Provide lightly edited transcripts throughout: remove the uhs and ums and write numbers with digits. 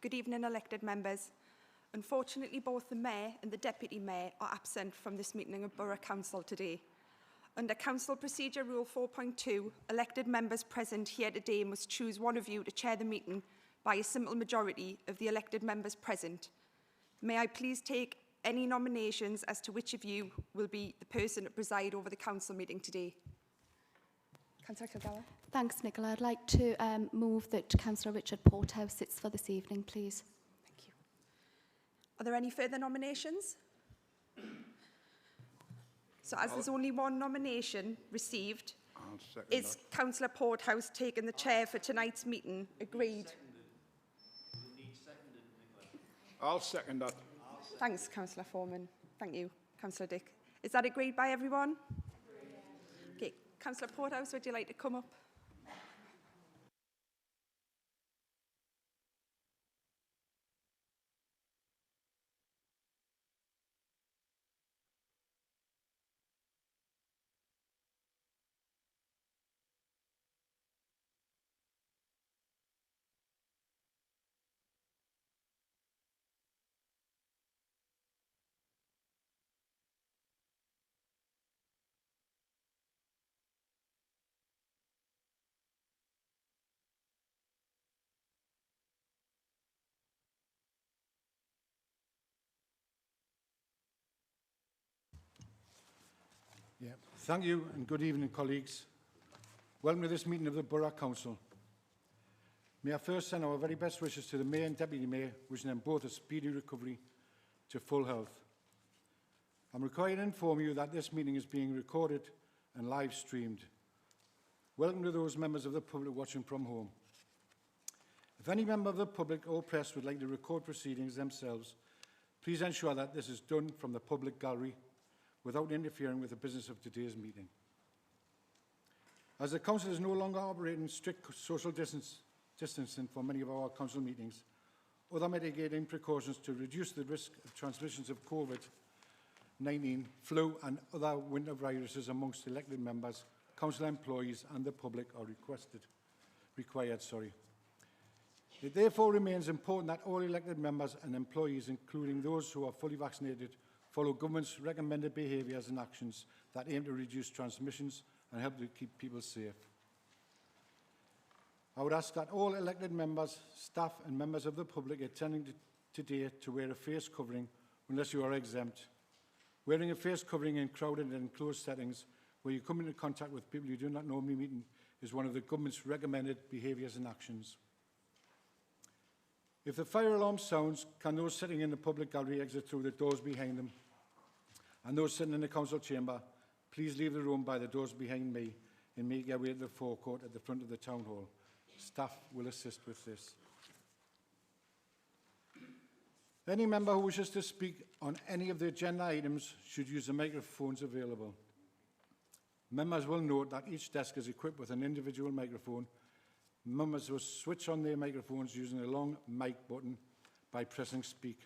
Good evening, elected members. Unfortunately, both the Mayor and the Deputy Mayor are absent from this meeting of Borough Council today. Under Council Procedure Rule 4.2, elected members present here today must choose one of you to chair the meeting by a simple majority of the elected members present. May I please take any nominations as to which of you will be the person to preside over the council meeting today? Councillor Kilgour. Thanks, Nicola. I'd like to move that Councillor Richard Porthouse sits for this evening, please. Thank you. Are there any further nominations? So as there's only one nomination received, is Councillor Porthouse taking the chair for tonight's meeting? Agreed? I'll second that. Thanks, Councillor Foreman. Thank you, Councillor Dick. Is that agreed by everyone? Okay, Councillor Porthouse, would you like to come up? Yeah. Thank you and good evening, colleagues. Welcome to this meeting of the Borough Council. May I first send our very best wishes to the Mayor and Deputy Mayor, wishing them both a speedy recovery to full health. I'm required to inform you that this meeting is being recorded and live streamed. Welcome to those members of the public watching from home. If any member of the public or press would like to record proceedings themselves, please ensure that this is done from the public gallery without interfering with the business of today's meeting. As the Council is no longer operating strict social distancing for many of our Council meetings, other mitigating precautions to reduce the risk of transmissions of COVID-19, flu and other winter viruses amongst elected members, Council employees and the public are required. It therefore remains important that all elected members and employees, including those who are fully vaccinated, follow government's recommended behaviours and actions that aim to reduce transmissions and help to keep people safe. I would ask that all elected members, staff and members of the public attending today to wear a face covering unless you are exempt. Wearing a face covering in crowded and enclosed settings where you come into contact with people you do not normally meet is one of the government's recommended behaviours and actions. If the fire alarm sounds, can those sitting in the public gallery exit through the doors behind them? And those sitting in the council chamber, please leave the room by the doors behind me and make your way to the forecourt at the front of the town hall. Staff will assist with this. Any member who wishes to speak on any of the agenda items should use the microphones available. Members will note that each desk is equipped with an individual microphone. Members will switch on their microphones using a long mic button by pressing speak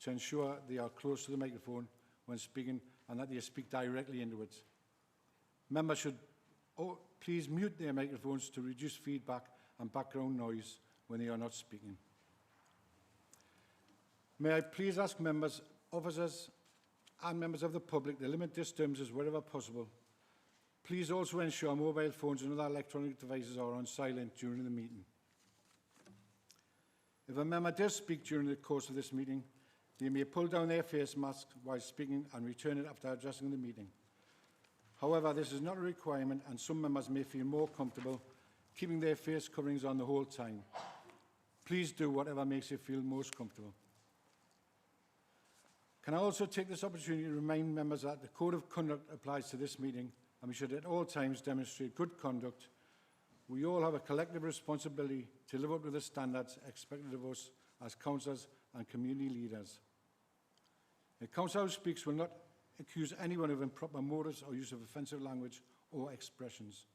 to ensure they are close to the microphone when speaking and that they speak directly into it. Members should please mute their microphones to reduce feedback and background noise when they are not speaking. May I please ask members, officers and members of the public to limit disturbances wherever possible. Please also ensure mobile phones and other electronic devices are on silent during the meeting. If a member does speak during the course of this meeting, they may pull down their face mask while speaking and return it after addressing the meeting. However, this is not a requirement and some members may feel more comfortable keeping their face coverings on the whole time. Please do whatever makes you feel most comfortable. Can I also take this opportunity to remind members that the Code of Conduct applies to this meeting and we should at all times demonstrate good conduct. We all have a collective responsibility to live up to the standards expected of us as councillors and community leaders. A councillor who speaks will not accuse anyone of improper motives or use of offensive language or expressions.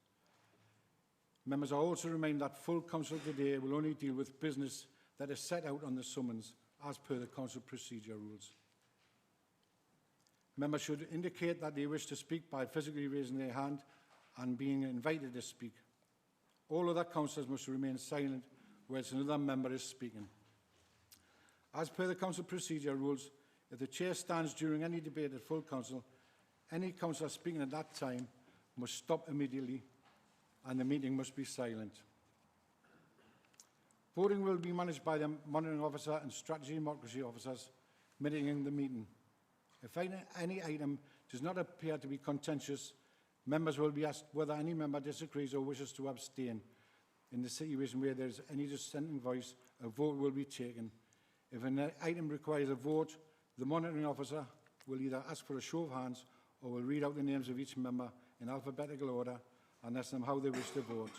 Members are also reminded that full council today will only deal with business that is set out on the summons as per the council procedure rules. Members should indicate that they wish to speak by physically raising their hand and being invited to speak. All other councillors must remain silent whilst another member is speaking. As per the council procedure rules, if the chair stands during any debate at full council, any councillor speaking at that time must stop immediately and the meeting must be silent. Voting will be managed by the monitoring officer and strategy and democracy officers monitoring the meeting. If any item does not appear to be contentious, members will be asked whether any member disagrees or wishes to abstain. In the situation where there is any dissenting voice, a vote will be taken. If an item requires a vote, the monitoring officer will either ask for a show of hands or will read out the names of each member in alphabetical order and ask them how they wish to vote.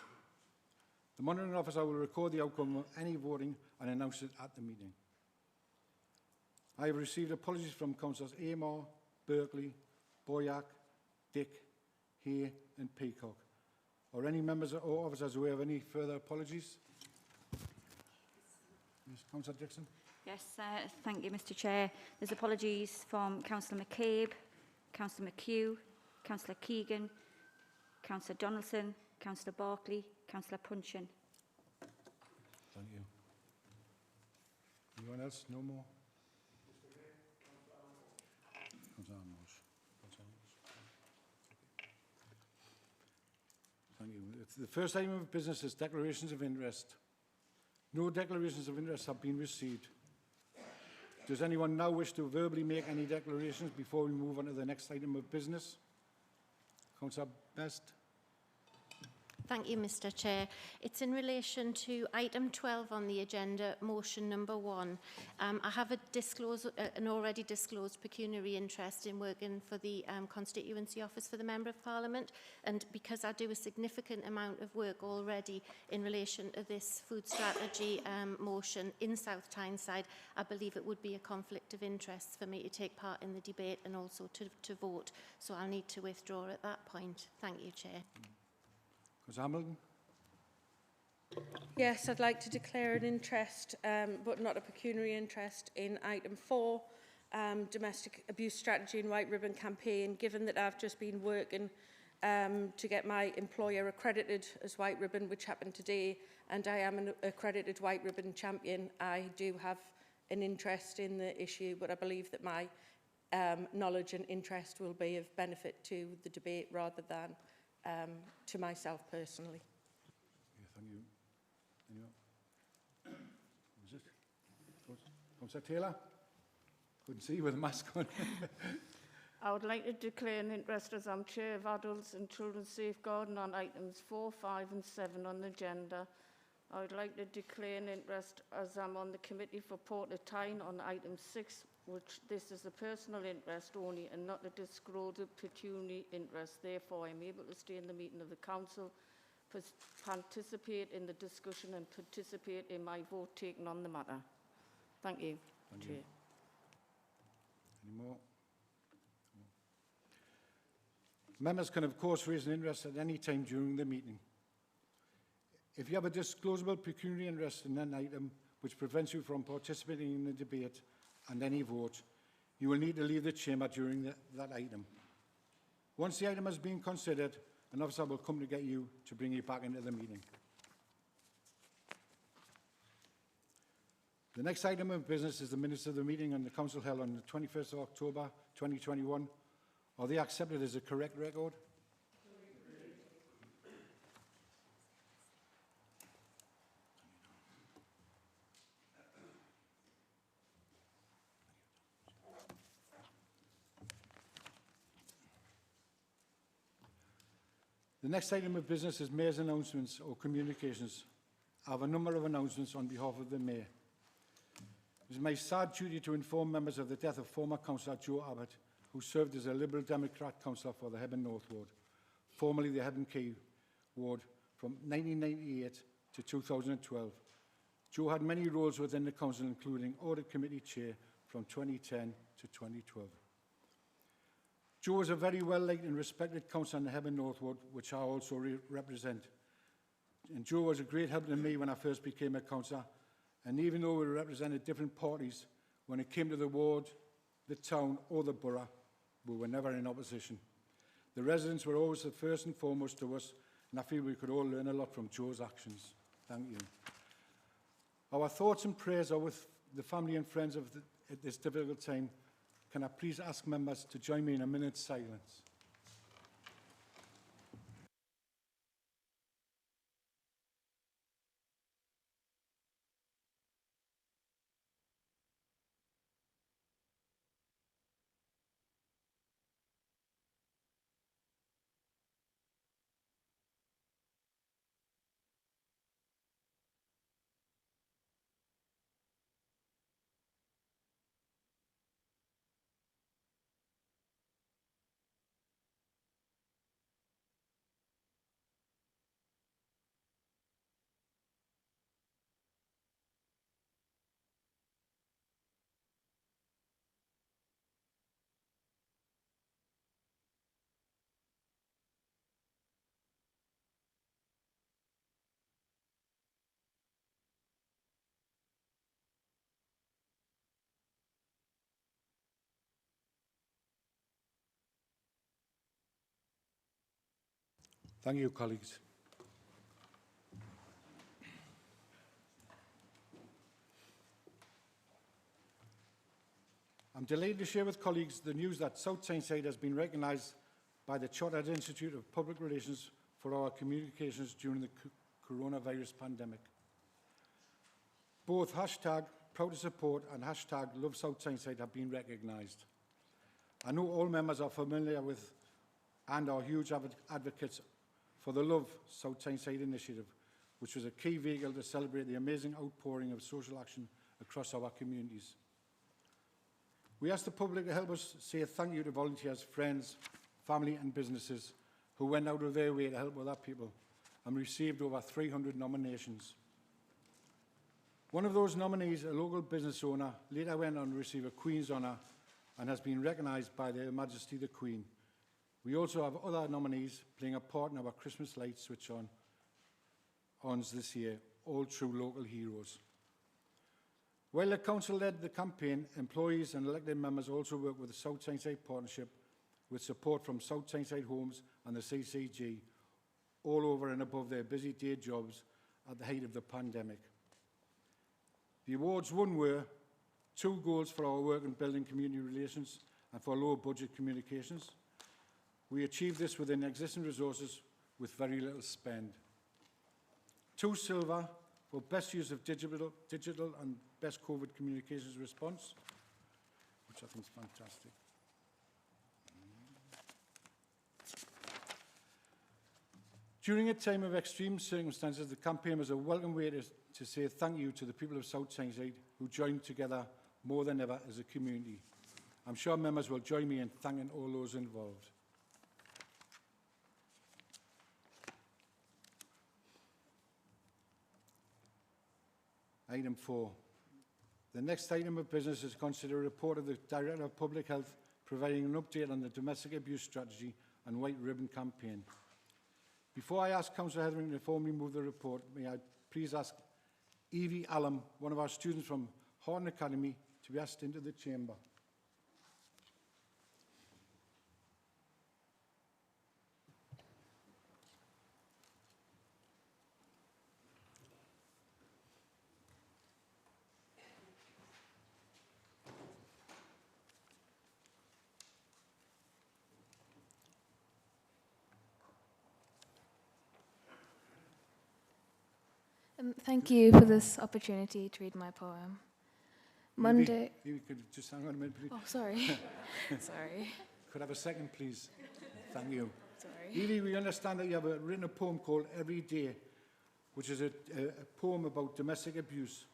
The monitoring officer will record the outcome of any voting and announce it at the meeting. I have received apologies from Councillors Amor, Berkeley, Boyack, Dick, Hay and Peacock. Are any members or officers aware of any further apologies? Yes, Councillor Dixon. Yes, thank you, Mr Chair. There's apologies from Councillor McCabe, Councillor McHugh, Councillor Keegan, Councillor Donaldson, Councillor Barkley, Councillor Punchin. Thank you. Anyone else? No more? Councillor Amos. Thank you. The first item of business is declarations of interest. No declarations of interest have been received. Does anyone now wish to verbally make any declarations before we move on to the next item of business? Councillor Best. Thank you, Mr Chair. It's in relation to item 12 on the agenda, motion number 1. I have an already disclosed pecuniary interest in working for the Constituency Office for the Member of Parliament, and because I do a significant amount of work already in relation to this food strategy motion in South Tyneside, I believe it would be a conflict of interest for me to take part in the debate and also to vote. So I'll need to withdraw at that point. Thank you, Chair. Hamilton. Yes, I'd like to declare an interest, but not a pecuniary interest, in item 4, domestic abuse strategy and white ribbon campaign, given that I've just been working to get my employer accredited as white ribbon, which happened today, and I am an accredited white ribbon champion. I do have an interest in the issue, but I believe that my knowledge and interest will be of benefit to the debate rather than to myself personally. Yeah, thank you. Anyone? Was it? Councillor Taylor? Couldn't see you with a mask on. I would like to declare an interest as I'm Chair of Adults and Children's Safeguarding on items 4, 5 and 7 on the agenda. I would like to declare an interest as I'm on the Committee for Port of Tyne on item 6, which this is a personal interest only and not a disclosed pecuniary interest. Therefore, I am able to stay in the meeting of the Council, participate in the discussion and participate in my vote taken on the matter. Thank you, Chair. Any more? No. Members can, of course, raise an interest at any time during the meeting. If you have a disclosable pecuniary interest in an item which prevents you from participating in the debate and any vote, you will need to leave the chamber during that item. Once the item has been considered, an officer will come to get you to bring you back into the meeting. The next item of business is the minutes of the meeting on the Council held on the 21st of October 2021. Are they accepted as a correct record? The next item of business is Mayor's announcements or communications. I have a number of announcements on behalf of the Mayor. It is my sad duty to inform members of the death of former Councillor Joe Abbott, who served as a Liberal Democrat councillor for the Hebburn North Ward, formerly the Hebburn Key Ward, from 1998 to 2012. Joe had many roles within the council, including Audit Committee Chair from 2010 to 2012. Joe was a very well-liked and respected councillor in the Hebburn North Ward, which I also represent. And Joe was a great help to me when I first became a councillor. And even though we represented different parties, when it came to the ward, the town or the borough, we were never in opposition. The residents were always the first and foremost to us, and I feel we could all learn a lot from Joe's actions. Thank you. Our thoughts and prayers are with the family and friends at this difficult time, can I please ask members to join me in a minute's silence? Thank you, colleagues. I'm delighted to share with colleagues the news that South Tyneside has been recognised by the Chartered Institute of Public Relations for our communications during the coronavirus pandemic. Both hashtag Proud to Support and hashtag Love South Tyneside have been recognised. I know all members are familiar with and are huge advocates for the Love South Tyneside initiative, which was a key vehicle to celebrate the amazing outpouring of social action across our communities. We ask the public to help us say thank you to volunteers, friends, family and businesses who went out of their way to help other people and received over 300 nominations. One of those nominees, a local business owner, later went on to receive a Queen's Honour and has been recognised by Her Majesty the Queen. We also have other nominees playing a part in our Christmas light switch-ons this year, all true local heroes. While the Council led the campaign, employees and elected members also worked with the South Tyneside Partnership with support from South Tyneside Homes and the CCG, all over and above their busy day jobs at the height of the pandemic. The awards won were 2 goals for our work in building community relations and for low budget communications. We achieved this within existing resources with very little spend. 2 silver for best use of digital and best COVID communications response, which I think is fantastic. During a time of extreme circumstances, the campaign was a welcome way to say thank you to the people of South Tyneside who joined together more than ever as a community. I'm sure members will join me in thanking all those involved. Item 4. The next item of business is to consider a report of the Director of Public Health providing an update on the domestic abuse strategy and white ribbon campaign. Before I ask Councillor Hetherington to formally move the report, may I please ask Evie Allen, one of our students from Horton Academy, to be asked into the chamber. Thank you for this opportunity to read my poem. Monday. Evie, could you just hang on a minute, please? Oh, sorry. Sorry. Could I have a second, please? Thank you. Sorry. Evie, we understand that you have written a poem called Every Day, which is a poem about domestic abuse.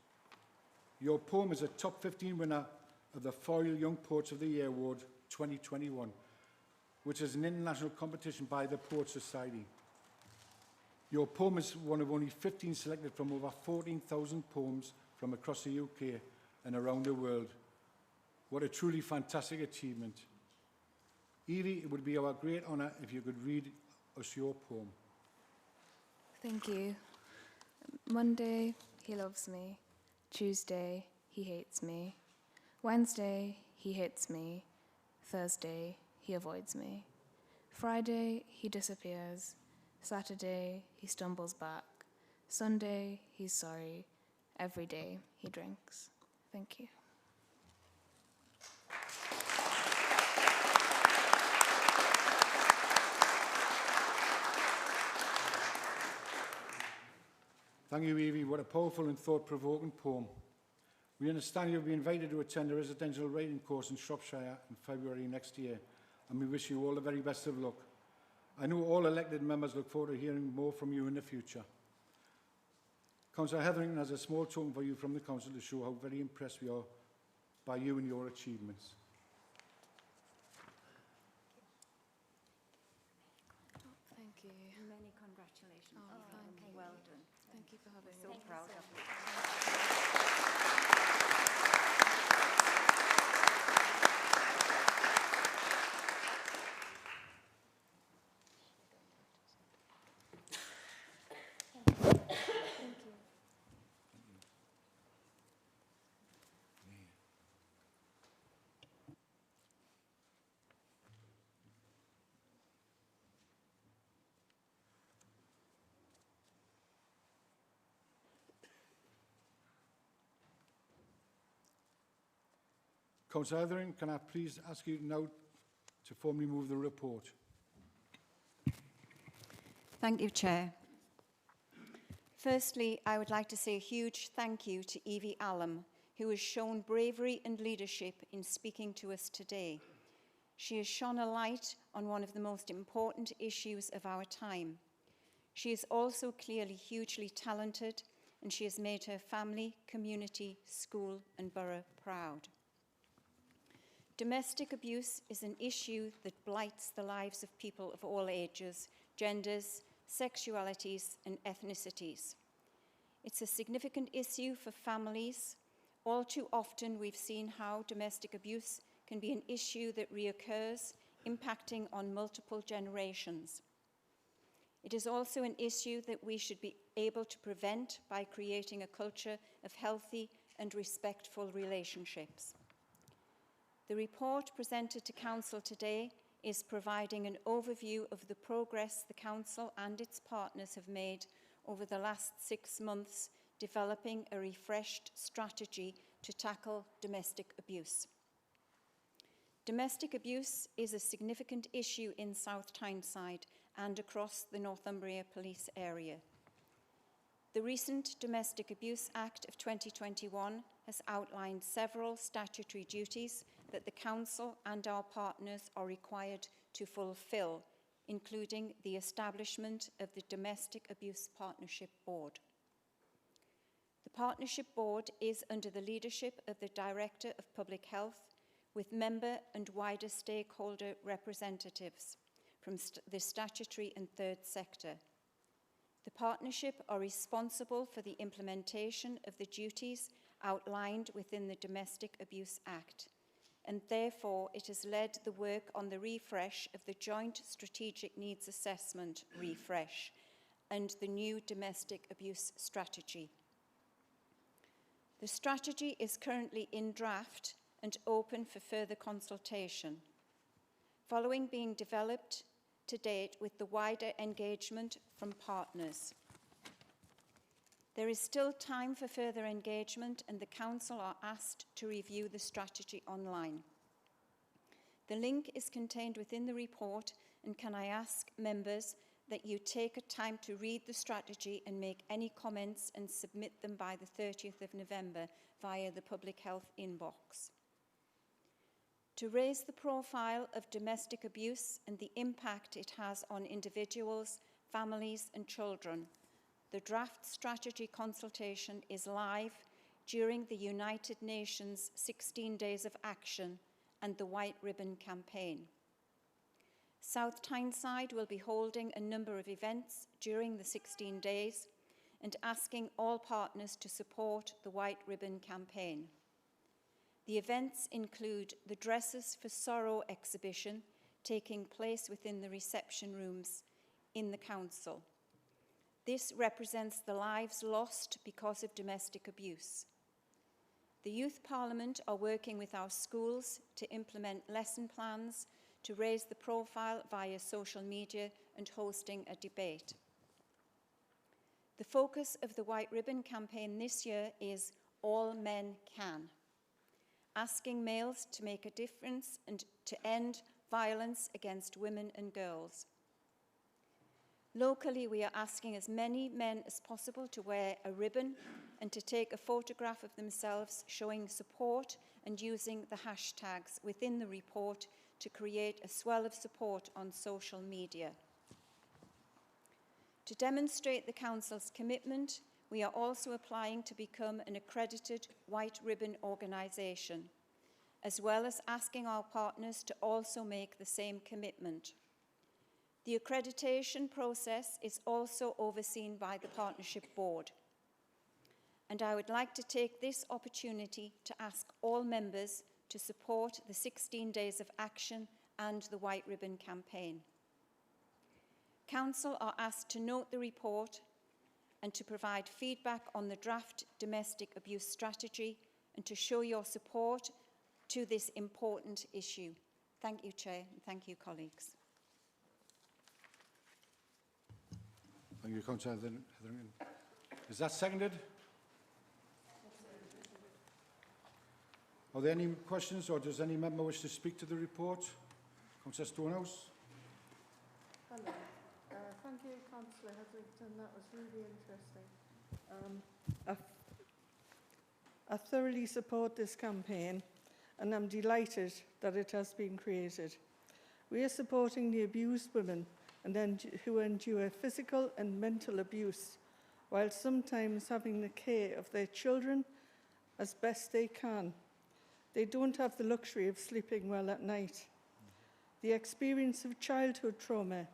Your poem is a top 15 winner of the Foyle Young Poets of the Year Award 2021, which is an international competition by the Poets Society. Your poem is one of only 15 selected from over 14,000 poems from across the UK and around the world. What a truly fantastic achievement. Evie, it would be our great honour if you could read us your poem. Thank you. Monday, he loves me. Tuesday, he hates me. Wednesday, he hits me. Thursday, he avoids me. Friday, he disappears. Saturday, he stumbles back. Sunday, he's sorry. Every day, he drinks. Thank you. Thank you, Evie. What a powerful and thought-provoking poem. We understand you'll be invited to attend a residential writing course in Shropshire in February next year, and we wish you all the very best of luck. I know all elected members look forward to hearing more from you in the future. Councillor Hetherington has a small token for you from the Council to show how very impressed we are by you and your achievements. Thank you. Many congratulations. Oh, thank you. Well done. Thank you for having So me. proud of you. Councillor Hetherington, can I please ask you now to formally move the report? Thank you, Chair. Firstly, I would like to say a huge thank you to Evie Allam, who has shown bravery and leadership in speaking to us today. She has shone a light on one of the most important issues of our time. She is also clearly hugely talented, and she has made her family, community, school and borough proud. Domestic abuse is an issue that blights the lives of people of all ages, genders, sexualities and ethnicities. It's a significant issue for families. All too often we've seen how domestic abuse can be an issue that reoccurs, impacting on multiple generations. It is also an issue that we should be able to prevent by creating a culture of healthy and respectful relationships. The report presented to Council today is providing an overview of the progress the Council and its partners have made over the last 6 months, developing a refreshed strategy to tackle domestic abuse. Domestic abuse is a significant issue in South Tyneside and across the Northumbria police area. The recent Domestic Abuse Act of 2021 has outlined several statutory duties that the Council and our partners are required to fulfil, including the establishment of the Domestic Abuse Partnership Board. The Partnership Board is under the leadership of the Director of Public Health, with member and wider stakeholder representatives from the statutory and third sector. The partnership are responsible for the implementation of the duties outlined within the Domestic Abuse Act, and therefore it has led the work on the refresh of the Joint Strategic Needs Assessment refresh and the new Domestic Abuse Strategy. The strategy is currently in draft and open for further consultation, following being developed to date with the wider engagement from partners. There is still time for further engagement, and the Council are asked to review the strategy online. The link is contained within the report, and can I ask members that you take a time to read the strategy and make any comments and submit them by the 30th of November via the Public Health inbox. To raise the profile of domestic abuse and the impact it has on individuals, families and children, the draft strategy consultation is live during the United Nations 16 Days of Action and the White Ribbon Campaign. South Tyneside will be holding a number of events during the 16 days and asking all partners to support the White Ribbon Campaign. The events include the Dresses for Sorrow exhibition taking place within the reception rooms in the Council. This represents the lives lost because of domestic abuse. The Youth Parliament are working with our schools to implement lesson plans to raise the profile via social media and hosting a debate. The focus of the White Ribbon Campaign this year is All Men Can. asking males to make a difference and to end violence against women and girls. Locally, we are asking as many men as possible to wear a ribbon and to take a photograph of themselves showing support and using the hashtags within the report to create a swell of support on social media. To demonstrate the Council's commitment, we are also applying to become an accredited white ribbon organisation, as well as asking our partners to also make the same commitment. The accreditation process is also overseen by the Partnership Board. And I would like to take this opportunity to ask all members to support the 16 days of action and the White Ribbon campaign. Council are asked to note the report and to provide feedback on the draft domestic abuse strategy and to show your support to this important issue. Thank you, Chair, and thank you, colleagues. Thank you, Councillor Hetherington. Is that seconded? Are there any questions, or does any member wish to speak to the report? Councillor Stonehouse. Hello. Thank you, Councillor Hetherington. That was really interesting. I thoroughly support this campaign, and I'm delighted that it has been created. We are supporting the abused women who endure physical and mental abuse, while sometimes having the care of their children as best they can. They don't have the luxury of sleeping well at night. The experience of childhood trauma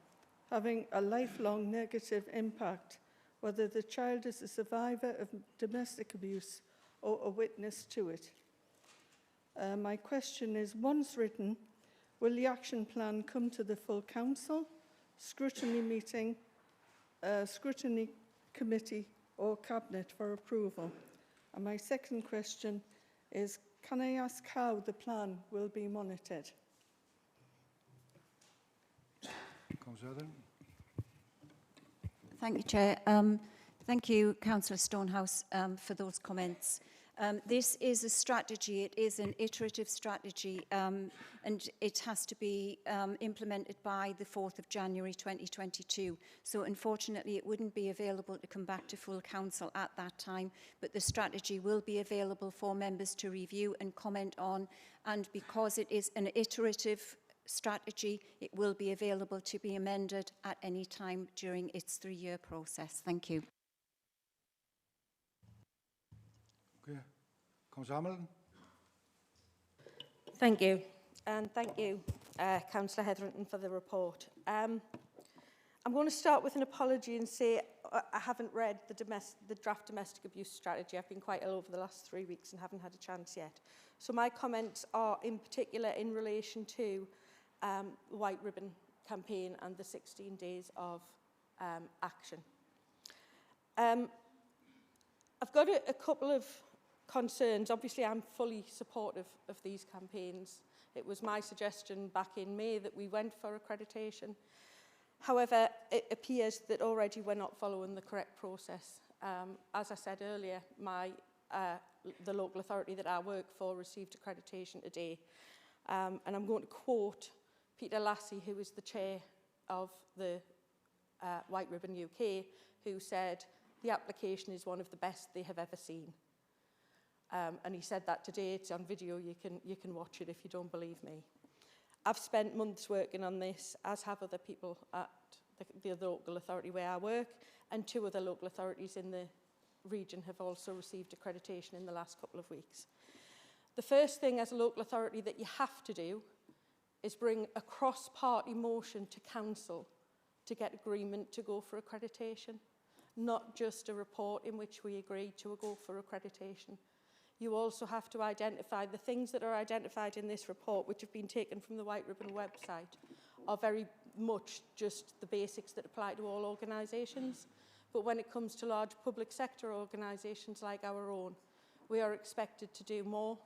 having a lifelong negative impact, whether the child is a survivor of domestic abuse or a witness to it. My question is, once written, will the action plan come to the full council, scrutiny meeting, scrutiny committee or cabinet for approval? And my second question is, can I ask how the plan will be monitored? Thank you, Chair. Thank you, Councillor Stonehouse, for those comments. This is a strategy, it is an iterative strategy, and it has to be implemented by the 4th of January 2022. So unfortunately, it wouldn't be available to come back to full council at that time, but the strategy will be available for members to review and comment on, and because it is an iterative strategy, it will be available to be amended at any time during its 3-year process. Thank you. Okay. Councillor Hamilton. Thank you. And thank you, Councillor Hetherington, for the report. I'm going to start with an apology and say I haven't read the draft domestic abuse strategy. I've been quite ill over the last 3 weeks and haven't had a chance yet. So my comments are in particular in relation to the White Ribbon campaign and the 16 days of action. I've got a couple of concerns. Obviously, I'm fully supportive of these campaigns. It was my suggestion back in May that we went for accreditation. However, it appears that already we're not following the correct process. As I said earlier, the local authority that I work for received accreditation today. And I'm going to quote Peter Lassie, who is the chair of the White Ribbon UK, who said, "The application is one of the best they have ever seen." And he said that today. It's on video. You can watch it if you don't believe me. I've spent months working on this, as have other people at the local authority where I work, and 2 other local authorities in the region have also received accreditation in the last couple of weeks. The first thing as a local authority that you have to do is bring a cross-party motion to council to get agreement to go for accreditation, not just a report in which we agree to go for accreditation. You also have to identify the things that are identified in this report, which have been taken from the White Ribbon website, are very much just the basics that apply to all organisations. But when it comes to large public sector organisations like our own, we are expected to do more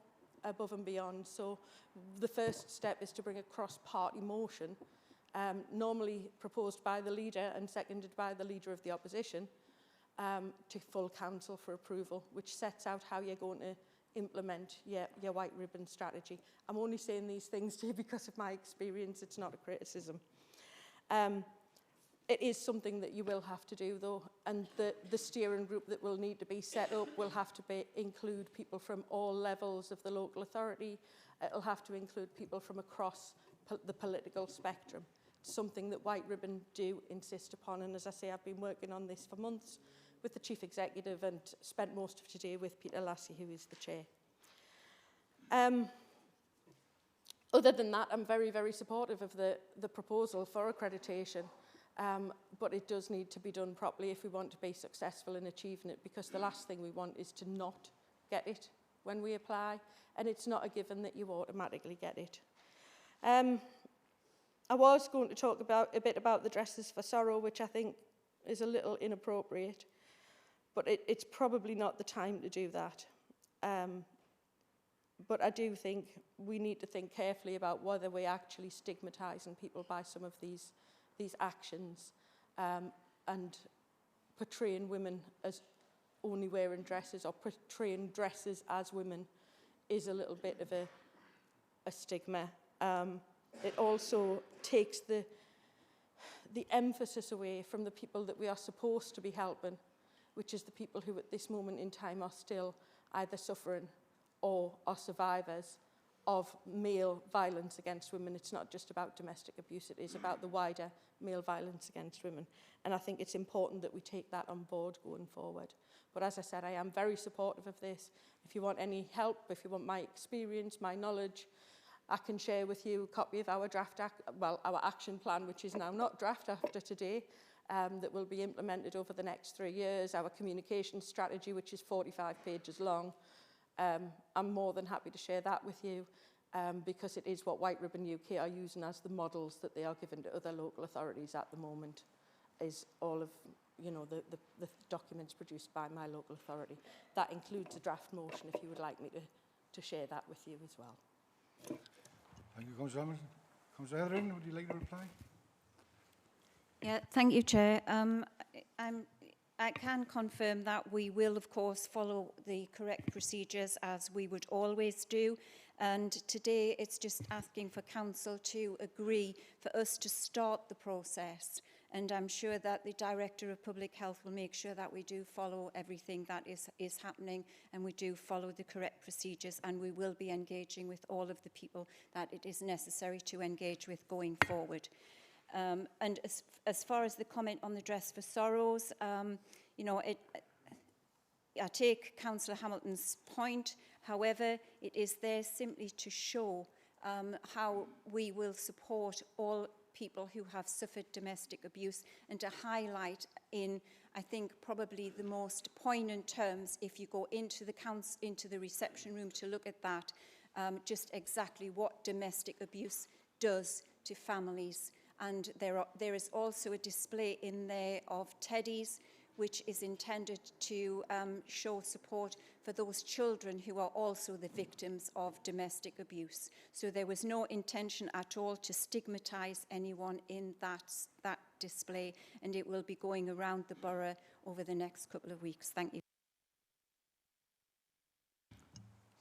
above and beyond. So the first step is to bring a cross-party motion, normally proposed by the leader and seconded by the leader of the opposition, to full council for approval, which sets out how you're going to implement your white ribbon strategy. I'm only saying these things to you because of my experience. It's not a criticism. It is something that you will have to do, though, and the steering group that will need to be set up will have to include people from all levels of the local authority. It'll have to include people from across the political spectrum. It's something that White Ribbon do insist upon, and as I say, I've been working on this for months with the Chief Executive and spent most of today with Peter Lassie, who is the Chair. Other than that, I'm very, very supportive of the proposal for accreditation. But it does need to be done properly if we want to be successful in achieving it, because the last thing we want is to not get it when we apply, and it's not a given that you automatically get it. I was going to talk a bit about the dresses for sorrow, which I think is a little inappropriate, but it's probably not the time to do that. But I do think we need to think carefully about whether we're actually stigmatising people by some of these actions and portraying women as only wearing dresses or portraying dresses as women is a little bit of a stigma. It also takes the emphasis away from the people that we are supposed to be helping, which is the people who at this moment in time are still either suffering or are survivors of male violence against women. It's not just about domestic abuse, it is about the wider male violence against women. And I think it's important that we take that on board going forward. But as I said, I am very supportive of this. If you want any help, if you want my experience, my knowledge, I can share with you a copy of our our action plan, which is now not draft after today, that will be implemented over the next 3 years, our communication strategy, which is 45 pages long. I'm more than happy to share that with you because it is what White Ribbon UK are using as the models that they are given to other local authorities at the moment, is all of the documents produced by my local authority. That includes a draft motion if you would like me to share that with you as well. Thank you, Councillor Hamilton. Councillor Hetherington, would you like to reply? Yeah, thank you, Chair. I can confirm that we will, of course, follow the correct procedures as we would always do. And today it's just asking for Council to agree for us to start the process. And I'm sure that the Director of Public Health will make sure that we do follow everything that is happening and we do follow the correct procedures, and we will be engaging with all of the people that it is necessary to engage with going forward. And as far as the comment on the dress for sorrows, I take Councillor Hamilton's point. However, it is there simply to show how we will support all people who have suffered domestic abuse, and to highlight in, I think, probably the most poignant terms, if you go into the reception room to look at that, just exactly what domestic abuse does to families. And there is also a display in there of teddies, which is intended to show support for those children who are also the victims of domestic abuse. So there was no intention at all to stigmatise anyone in that display, and it will be going around the borough over the next couple of weeks. Thank you.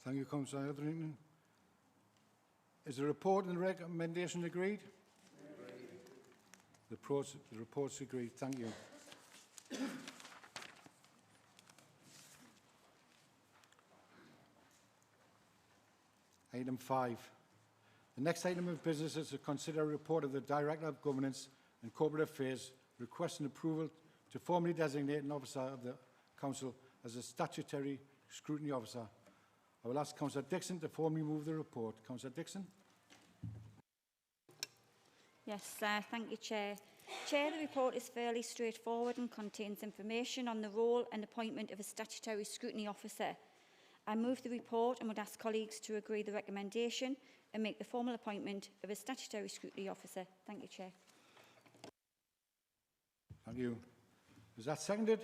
Thank you, Councillor Hetherington. Is the report and the recommendation agreed? The report's agreed. Thank you. Item 5. The next item of business is to consider a report of the Director of Governance and Corporate Affairs requesting approval to formally designate an officer of the Council as a statutory scrutiny officer. I will ask Councillor Dixon to formally move the report. Councillor Dixon. Yes, thank you, Chair. Chair, the report is fairly straightforward and contains information on the role and appointment of a statutory scrutiny officer. I move the report and would ask colleagues to agree the recommendation and make the formal appointment of a statutory scrutiny officer. Thank you, Chair. Thank you. Is that seconded?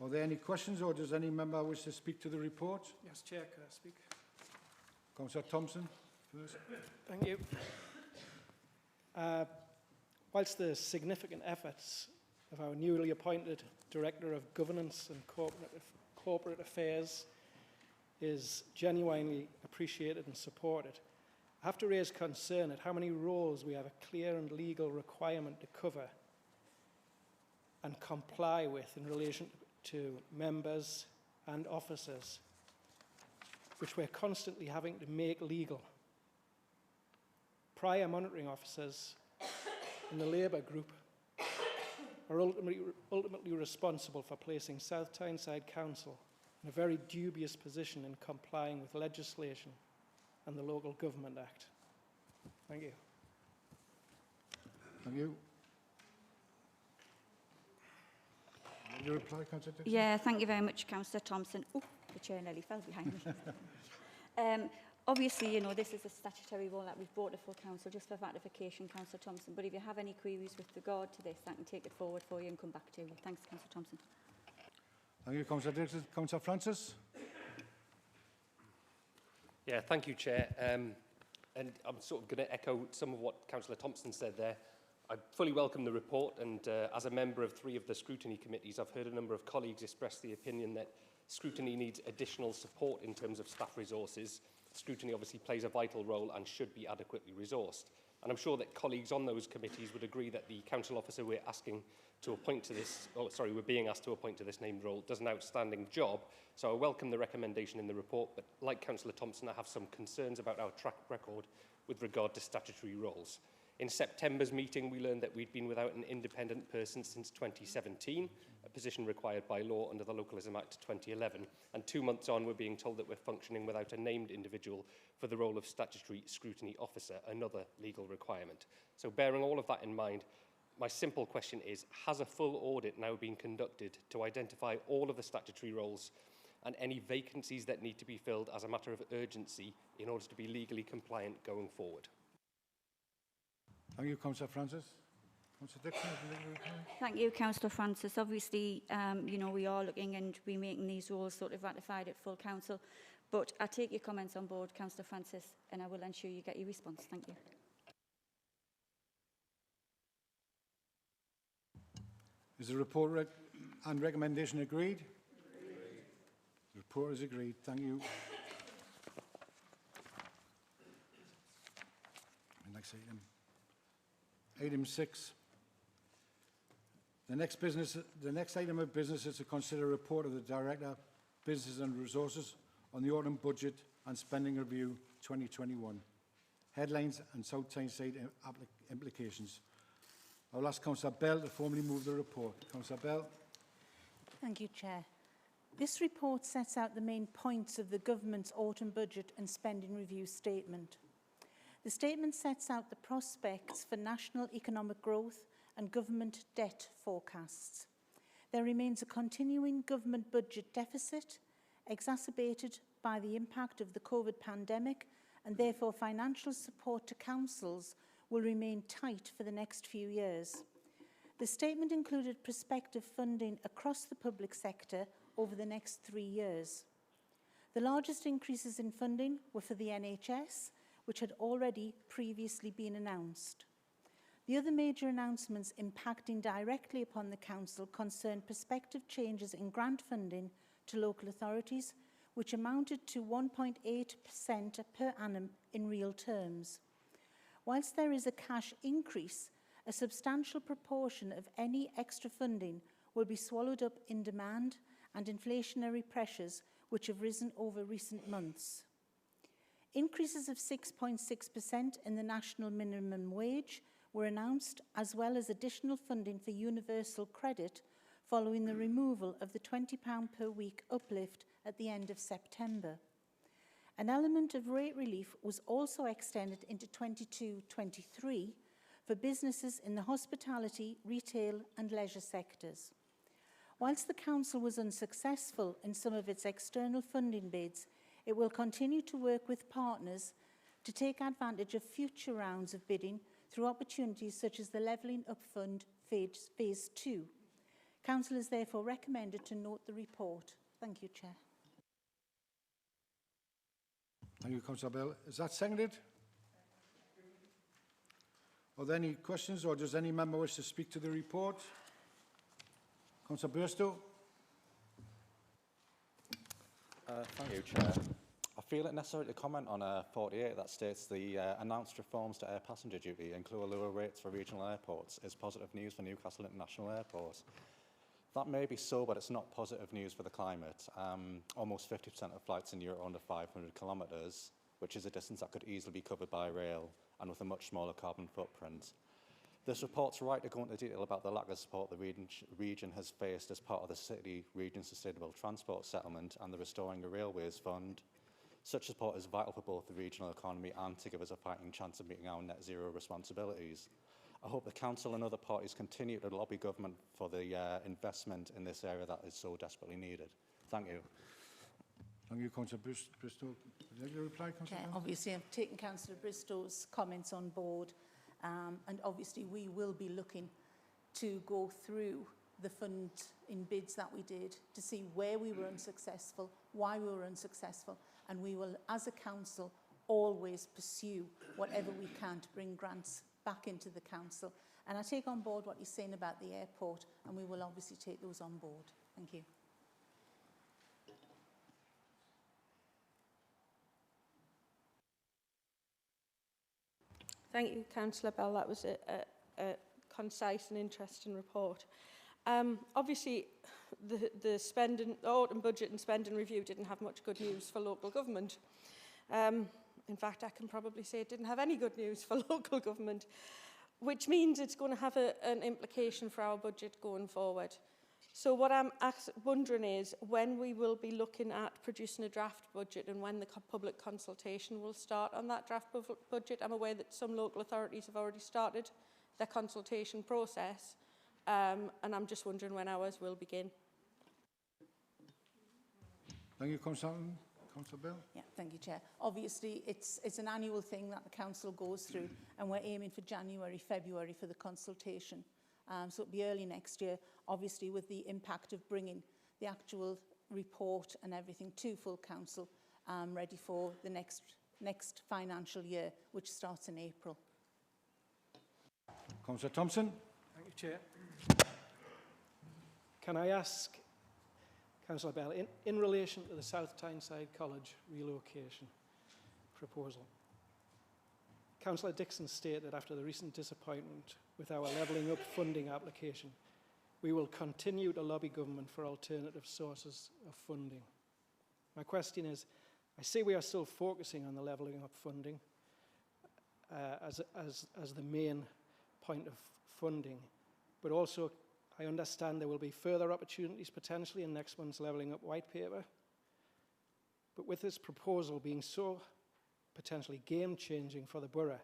Are there any questions, or does any member wish to speak to the report? Yes, Chair, can I speak? Councillor Thompson first. Thank you. Whilst the significant efforts of our newly appointed Director of Governance and corporate affairs is genuinely appreciated and supported. I have to raise concern at how many roles we have a clear and legal requirement to cover and comply with in relation to members and officers, which we're constantly having to make legal. Prior monitoring officers in the Labour group are ultimately responsible for placing South Tyneside Council in a very dubious position in complying with legislation and the Local Government Act. Thank you. Thank you. Will you reply, Councillor Dixon? Yeah, thank you very much, Councillor Thompson. Oh, the chair nearly fell behind me. Obviously, you know, this is a statutory role that we've brought to full council just for ratification, Councillor Thompson. But if you have any queries with regard to this, I can take it forward for you and come back to you. Thanks, Councillor Thompson. Thank you, Councillor Dixon. Councillor Francis? Yeah, thank you, Chair. And I'm sort of going to echo some of what Councillor Thompson said there. I fully welcome the report, and as a member of 3 of the Scrutiny committees, I've heard a number of colleagues express the opinion that Scrutiny needs additional support in terms of staff resources. Scrutiny obviously plays a vital role and should be adequately resourced. And I'm sure that colleagues on those committees would agree that the council officer we're asking to appoint to this, we're being asked to appoint to this named role does an outstanding job. So I welcome the recommendation in the report, but like Councillor Thompson, I have some concerns about our track record with regard to statutory roles. In September's meeting, we learned that we'd been without an independent person since 2017, a position required by law under the Localism Act 2011. And 2 months on, we're being told that we're functioning without a named individual for the role of statutory scrutiny officer, another legal requirement. So bearing all of that in mind, my simple question is, has a full audit now been conducted to identify all of the statutory roles and any vacancies that need to be filled as a matter of urgency in order to be legally compliant going forward? Thank you, Councillor Francis. Councillor Dixon? Thank you, Councillor Francis. Obviously, you know, we are looking and we're making these rules sort of ratified at full council. But I take your comments on board, Councillor Francis, and I will ensure you get your response. Thank you. Is the report and recommendation agreed? The report is agreed. Thank you. Next item. Item 6. The next item of business is to consider a report of the Director of Business and Resources on the Autumn Budget and Spending Review 2021. Headlines and South Tyneside implications. I will ask Councillor Bell to formally move the report. Councillor Bell. Thank you, Chair. This report sets out the main points of the Government's Autumn Budget and Spending Review statement. The statement sets out the prospects for national economic growth and government debt forecasts. There remains a continuing government budget deficit, exacerbated by the impact of the COVID pandemic, and therefore financial support to councils will remain tight for the next few years. The statement included prospective funding across the public sector over the next 3 years. The largest increases in funding were for the NHS, which had already previously been announced. The other major announcements impacting directly upon the Council concerned prospective changes in grant funding to local authorities, which amounted to 1.8% per annum in real terms. Whilst there is a cash increase, a substantial proportion of any extra funding will be swallowed up in demand and inflationary pressures which have risen over recent months. Increases of 6.6% in the national minimum wage were announced, as well as additional funding for universal credit following the removal of the £20 per week uplift at the end of September. An element of rate relief was also extended into 22-23 for businesses in the hospitality, retail and leisure sectors. Whilst the Council was unsuccessful in some of its external funding bids, it will continue to work with partners to take advantage of future rounds of bidding through opportunities such as the Levelling Up Fund Phase 2. Council is therefore recommended to note the report. Thank you, Chair. Thank you, Councillor Bell. Is that seconded? Are there any questions, or does any member wish to speak to the report? Councillor Burstow. Thank you, Chair. I feel it necessary to comment on 48 that states the announced reforms to air passenger duty include lower rates for regional airports is positive news for Newcastle International Airport. That may be so, but it's not positive news for the climate. Almost 50% of flights in Europe are under 500 kilometres, which is a distance that could easily be covered by rail and with a much smaller carbon footprint. This report's right to go into detail about the lack of support the region has faced as part of the City Region Sustainable Transport Settlement and the Restoring the Railways Fund. Such support is vital for both the regional economy and to give us a fighting chance of meeting our net zero responsibilities. I hope the Council and other parties continue to lobby government for the investment in this area that is so desperately needed. Thank you. Thank you, Councillor Bristow. Would you like to reply, Councillor? Obviously, I've taken Councillor Bristow's comments on board, and obviously we will be looking to go through the fund in bids that we did to see where we were unsuccessful, why we were unsuccessful, and we will, as a council, always pursue whatever we can to bring grants back into the council. And I take on board what you're saying about the airport, and we will obviously take those on board. Thank you. Thank you, Councillor Bell. That was a concise and interesting report. Obviously, the autumn budget and spending review didn't have much good news for local government. In fact, I can probably say it didn't have any good news for local government, which means it's going to have an implication for our budget going forward. So what I'm wondering is when we will be looking at producing a draft budget and when the public consultation will start on that draft budget. I'm aware that some local authorities have already started their consultation process, and I'm just wondering when ours will begin. Thank you, Councillor Bell. Yeah, thank you, Chair. Obviously, it's an annual thing that the council goes through, and we're aiming for January, February for the consultation. So it'll be early next year, obviously with the impact of bringing the actual report and everything to full council, ready for the next financial year, which starts in April. Councillor Thompson. Thank you, Chair. Can I ask Councillor Bell, in relation to the South Tyneside College relocation proposal, Councillor Dixon stated after the recent disappointment with our levelling up funding application, we will continue to lobby government for alternative sources of funding. My question is, I see we are still focusing on the levelling up funding as the main point of funding, but also I understand there will be further opportunities potentially in next month's levelling up white paper. But with this proposal being so potentially game-changing for the borough,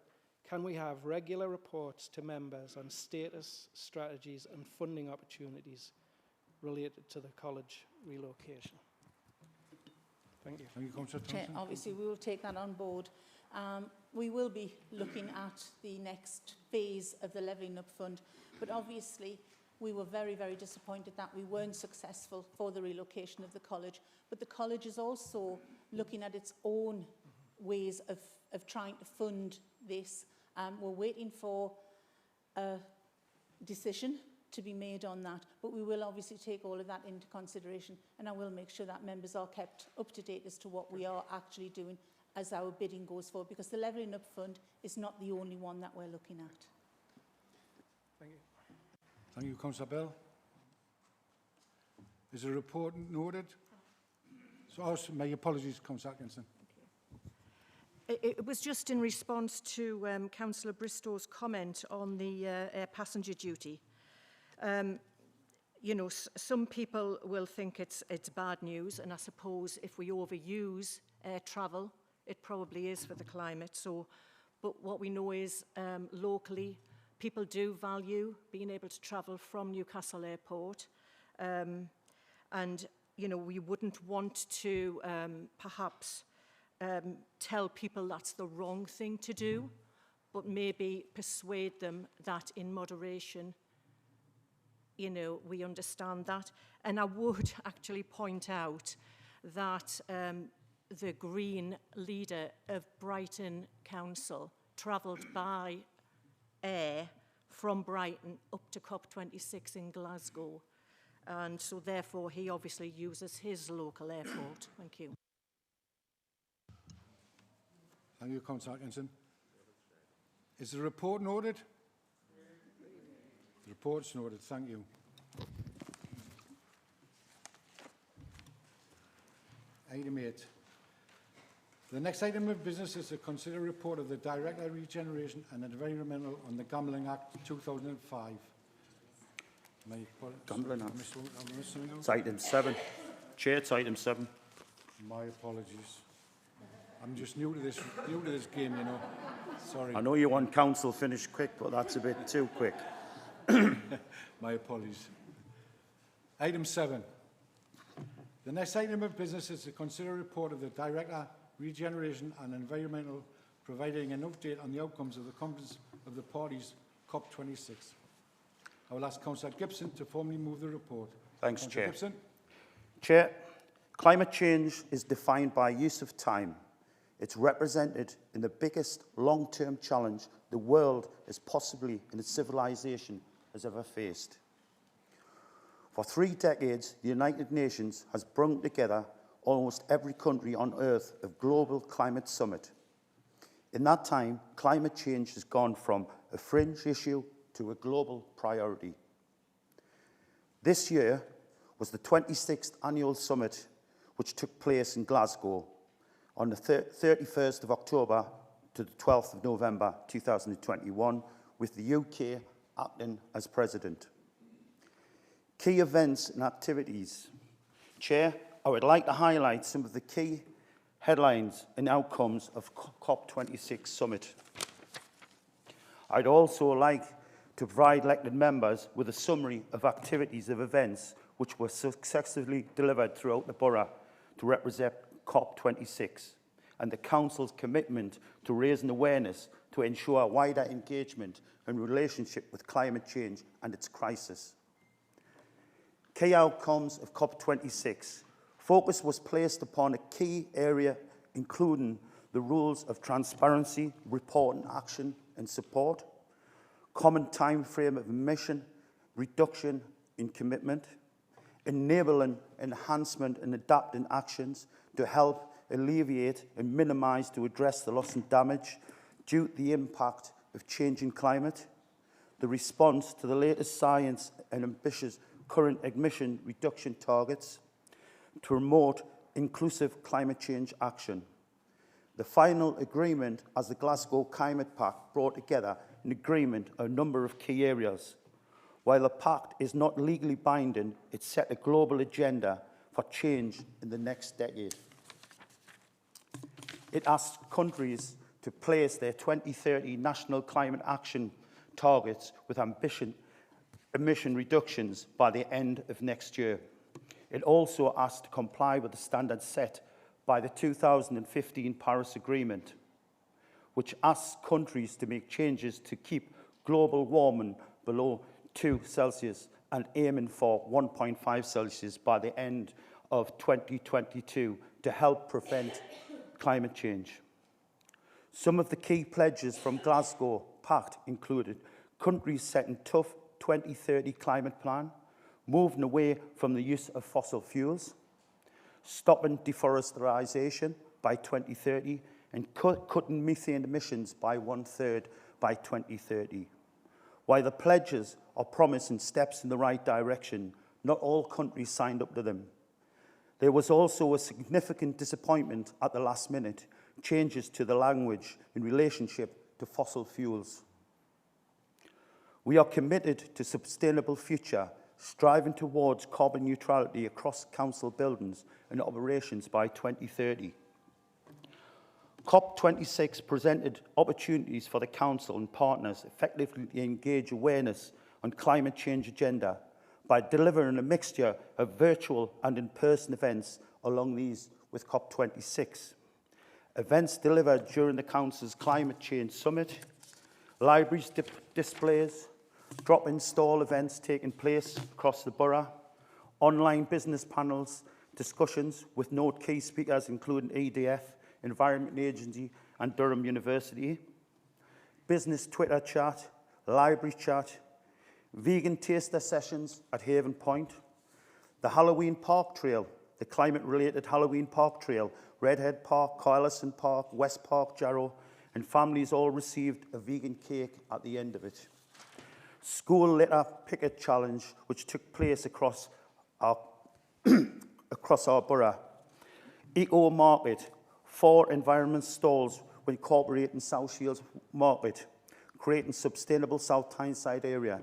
can we have regular reports to members on status, strategies and funding opportunities related to the college relocation? Thank you. Thank you, Councillor Thompson. Chair, obviously, we will take that on board. We will be looking at the next phase of the Levelling Up Fund, but obviously we were very, very disappointed that we weren't successful for the relocation of the college. But the college is also looking at its own ways of trying to fund this. We're waiting for a decision to be made on that, but we will obviously take all of that into consideration, and I will make sure that members are kept up to date as to what we are actually doing as our bidding goes forward, because the Levelling Up Fund is not the only one that we're looking at. Thank you. Thank you, Councillor Bell. Is the report noted? So, my apologies, Councillor Atkinson. It was just in response to Councillor Bristow's comment on the air passenger duty. You know, some people will think it's bad news, and I suppose if we overuse air travel, it probably is for the climate. So, but what we know is locally, people do value being able to travel from Newcastle Airport, and you know, we wouldn't want to perhaps tell people that's the wrong thing to do, but maybe persuade them that in moderation, you know, we understand that. And I would actually point out that the Green leader of Brighton Council travelled by air from Brighton up to COP26 in Glasgow. and so therefore he obviously uses his local airport. Thank you. Thank you, Councillor Atkinson. Is the report noted? The report's noted. Thank you. Item 8. The next item of business is to consider a report of the Director of Regeneration and Environmental on the Gambling Act 2005. Gambling Act. It's item 7. Chair, it's item 7. My apologies. I'm just new to this game, you know. Sorry. I know you want council finished quick, but that's a bit too quick. My apologies. Item 7. The next item of business is to consider a report of the Director, Regeneration and Environmental, providing an update on the outcomes of the conference of the parties COP26. I will ask Councillor Gibson to formally move the report. Thanks, Councillor Chair. Gibson. Chair, climate change is defined by use of time. It's represented in the biggest long-term challenge the world has possibly in its civilization has ever faced. For 3 decades, the United Nations has brought together almost every country on Earth of global climate summit. In that time, climate change has gone from a fringe issue to a global priority. This year was the 26th annual summit, which took place in Glasgow on the 31st of October to the 12th of November 2021, with the UK acting as president. Key events and activities. Chair, I would like to highlight some of the key headlines and outcomes of COP26 summit. I'd also like to provide elected members with a summary of activities of events which were successfully delivered throughout the borough to represent COP26 and the Council's commitment to raising awareness to ensure wider engagement and relationship with climate change and its crisis. Key outcomes of COP26. Focus was placed upon a key area including the rules of transparency, reporting, action and support, common time frame of emission reduction in commitment, enabling enhancement and adapting actions to help alleviate and minimise to address the loss and damage due to the impact of changing climate, the response to the latest science and ambitious current emission reduction targets, to promote inclusive climate change action. The final agreement as the Glasgow Climate Pact brought together an agreement on a number of key areas. While the pact is not legally binding, it set a global agenda for change in the next decade. It asked countries to place their 2030 national climate action targets with emission reductions by the end of next year. It also asked to comply with the standards set by the 2015 Paris Agreement, which asks countries to make changes to keep global warming below 2 Celsius and aiming for 1.5 Celsius by the end of 2022 to help prevent climate change. Some of the key pledges from Glasgow Pact included countries setting tough 2030 climate plan, moving away from the use of fossil fuels, stopping deforestation by 2030, and cutting methane emissions by 1/3 by 2030. While the pledges are promising steps in the right direction, not all countries signed up to them. There was also a significant disappointment at the last minute, changes to the language in relationship to fossil fuels. We are committed to a sustainable future, striving towards carbon neutrality across council buildings and operations by 2030. COP26 presented opportunities for the Council and partners effectively to engage awareness on climate change agenda by delivering a mixture of virtual and in-person events along these with COP26. Events delivered during the Council's Climate Change Summit, libraries displays, drop-in stall events taking place across the borough, online business panels, discussions with note key speakers including EDF, Environment Agency and Durham University, business Twitter chat, library chat, vegan taster sessions at Haven Point, The Halloween Park Trail, the climate-related Halloween Park Trail, Redhead Park, Coilison Park, West Park, Jarrow, and families all received a vegan cake at the end of it. School litter picket challenge, which took place across our across our borough. Eco market, 4 environment stalls were incorporated in South Shields market, creating sustainable South Tyneside area.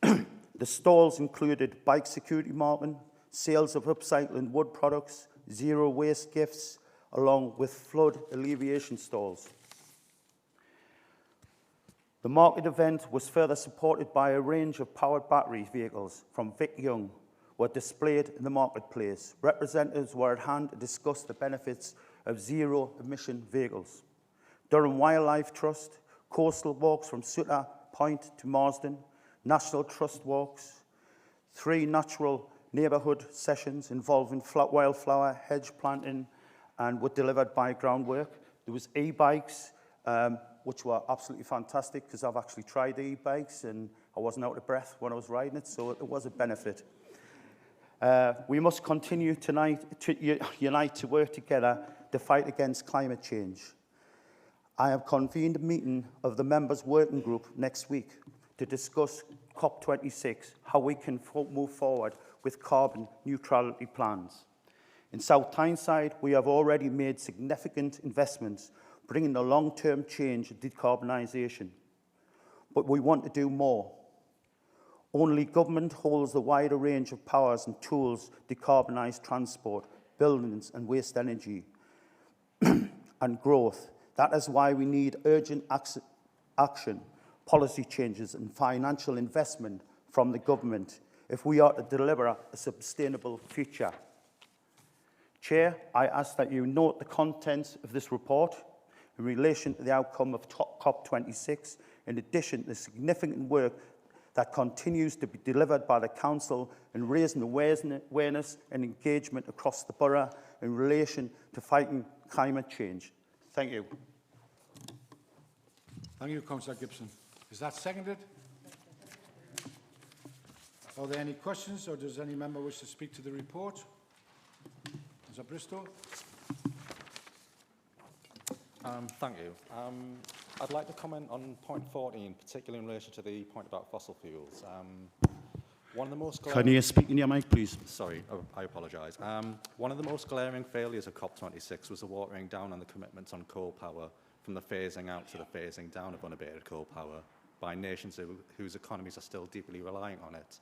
The stalls included bike security marking, sales of upcycling wood products, zero waste gifts, along with flood alleviation stalls. The market event was further supported by a range of powered battery vehicles from Vic Young were displayed in the marketplace. Representatives were at hand to discuss the benefits of zero-emission vehicles. Durham Wildlife Trust, coastal walks from Sutter Point to Marsden, National Trust walks, 3 natural neighbourhood sessions involving wildflower hedge planting and were delivered by Groundwork. There was e-bikes, which were absolutely fantastic because I've actually tried e-bikes and I wasn't out of breath when I was riding it, so it was a benefit. We must continue tonight to unite to work together to fight against climate change. I have convened a meeting of the members' working group next week to discuss COP26, how we can move forward with carbon neutrality plans. In South Tyneside, we have already made significant investments, bringing the long-term change and decarbonisation. But we want to do more. Only government holds the wider range of powers and tools to decarbonise transport, buildings and waste energy and growth. That is why we need urgent action, policy changes and financial investment from the government if we are to deliver a sustainable future. Chair, I ask that you note the contents of this report in relation to the outcome of COP26, in addition to the significant work that continues to be delivered by the Council in raising awareness and engagement across the borough in relation to fighting climate change. Thank you. Thank you, Councillor Gibson. Is that seconded? Are there any questions, or does any member wish to speak to the report? Councillor Bristow. Thank you. I'd like to comment on point 14, particularly in relation to the point about fossil fuels. One of the most Can you speak in your mic, please? Sorry, I apologise. One of the most glaring failures of COP26 was the watering down on the commitments on coal power, from the phasing out to the phasing down of unabated coal power by nations whose economies are still deeply reliant on it.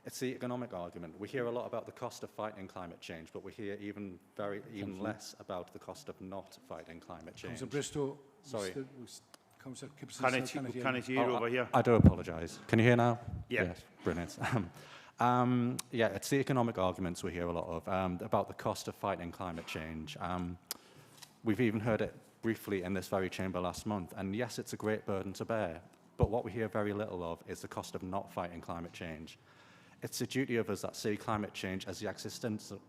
It's the economic argument. We hear a lot about the cost of fighting climate change, but we hear even less about the cost of not fighting climate change. Councillor Bristow. Sorry. Councillor Gibson. Can I hear over here? I do apologise. Can you hear now? Yeah. Yes, brilliant. Yeah, it's the economic arguments we hear a lot of about the cost of fighting climate change. We've even heard it briefly in this very chamber last month, and yes, it's a great burden to bear, but what we hear very little of is the cost of not fighting climate change. It's the duty of us that see climate change as the existential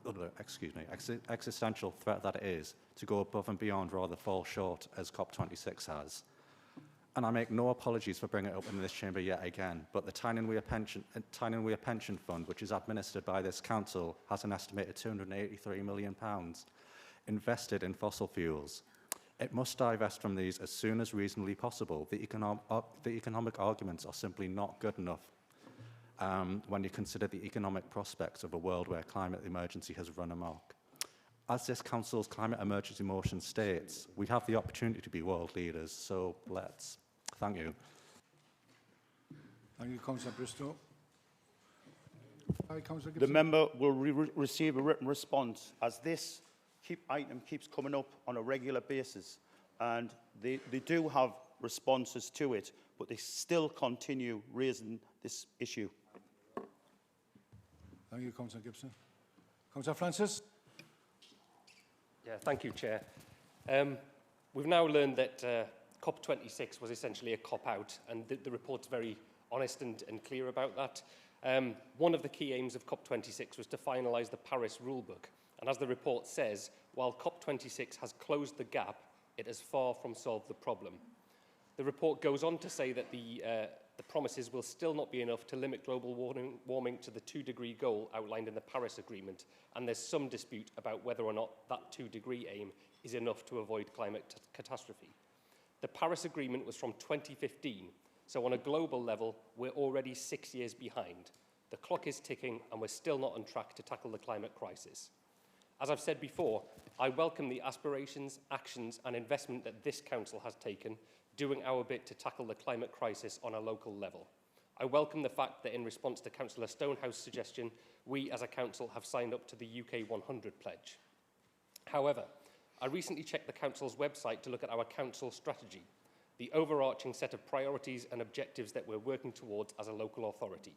threat that it is, to go above and beyond rather fall short, as COP26 has. And I make no apologies for bringing it up in this chamber yet again, but the Tyne and Weir Pension Fund, which is administered by this council, has an estimated £283 million invested in fossil fuels. It must divest from these as soon as reasonably possible. The economic arguments are simply not good enough when you consider the economic prospects of a world where climate emergency has run amok. As this council's climate emergency motion states, we have the opportunity to be world leaders, so let's. Thank you. Thank you, Councillor Bristow. The member will receive a written response, as this item keeps coming up on a regular basis, and they do have responses to it, but they still continue raising this issue. Thank you, Councillor Gibson. Councillor Francis. Yeah, thank you, Chair. We've now learned that COP26 was essentially a cop-out, and the report's very honest and clear about that. One of the key aims of COP26 was to finalise the Paris rulebook, and as the report says, while COP26 has closed the gap, it has far from solved the problem. The report goes on to say that the promises will still not be enough to limit global warming to the 2-degree goal outlined in the Paris Agreement, and there's some dispute about whether or not that 2-degree aim is enough to avoid climate catastrophe. The Paris Agreement was from 2015, so on a global level, we're already 6 years behind. The clock is ticking, and we're still not on track to tackle the climate crisis. As I've said before, I welcome the aspirations, actions, and investment that this council has taken, doing our bit to tackle the climate crisis on a local level. I welcome the fact that in response to Councillor Stonehouse's suggestion, we as a council have signed up to the UK 100 pledge. However, I recently checked the council's website to look at our council strategy, the overarching set of priorities and objectives that we're working towards as a local authority.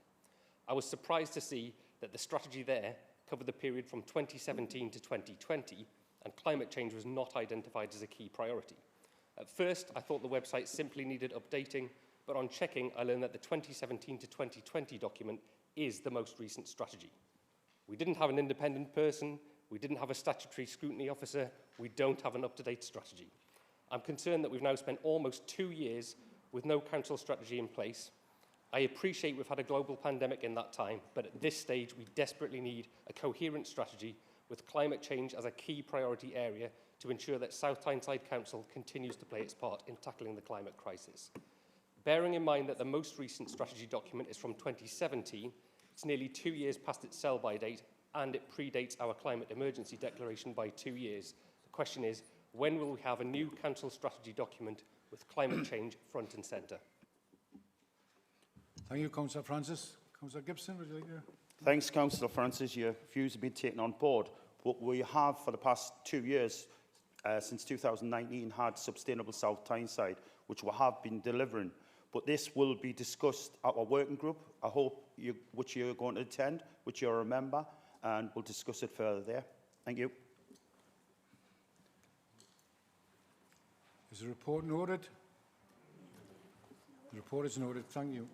I was surprised to see that the strategy there covered the period from 2017 to 2020, and climate change was not identified as a key priority. At first, I thought the website simply needed updating, but on checking, I learned that the 2017 to 2020 document is the most recent strategy. We didn't have an independent person, we didn't have a statutory scrutiny officer, we don't have an up-to-date strategy. I'm concerned that we've now spent almost 2 years with no council strategy in place. I appreciate we've had a global pandemic in that time, but at this stage, we desperately need a coherent strategy with climate change as a key priority area to ensure that South Tyneside Council continues to play its part in tackling the climate crisis. Bearing in mind that the most recent strategy document is from 2017, it's nearly 2 years past its sell-by date, and it predates our climate emergency declaration by 2 years. The question is, when will we have a new council strategy document with climate change front and centre? Thank you, Councillor Francis. Councillor Gibson, would you like to? Thanks, Councillor Francis. Your views have been taken on board. But we have, for the past 2 years, since 2019, had Sustainable South Tyneside, which we have been delivering. But this will be discussed at our working group, I hope, which you're going to attend, which you're a member, and we'll discuss it further there. Thank you. Is the report noted? The report is noted. Thank you.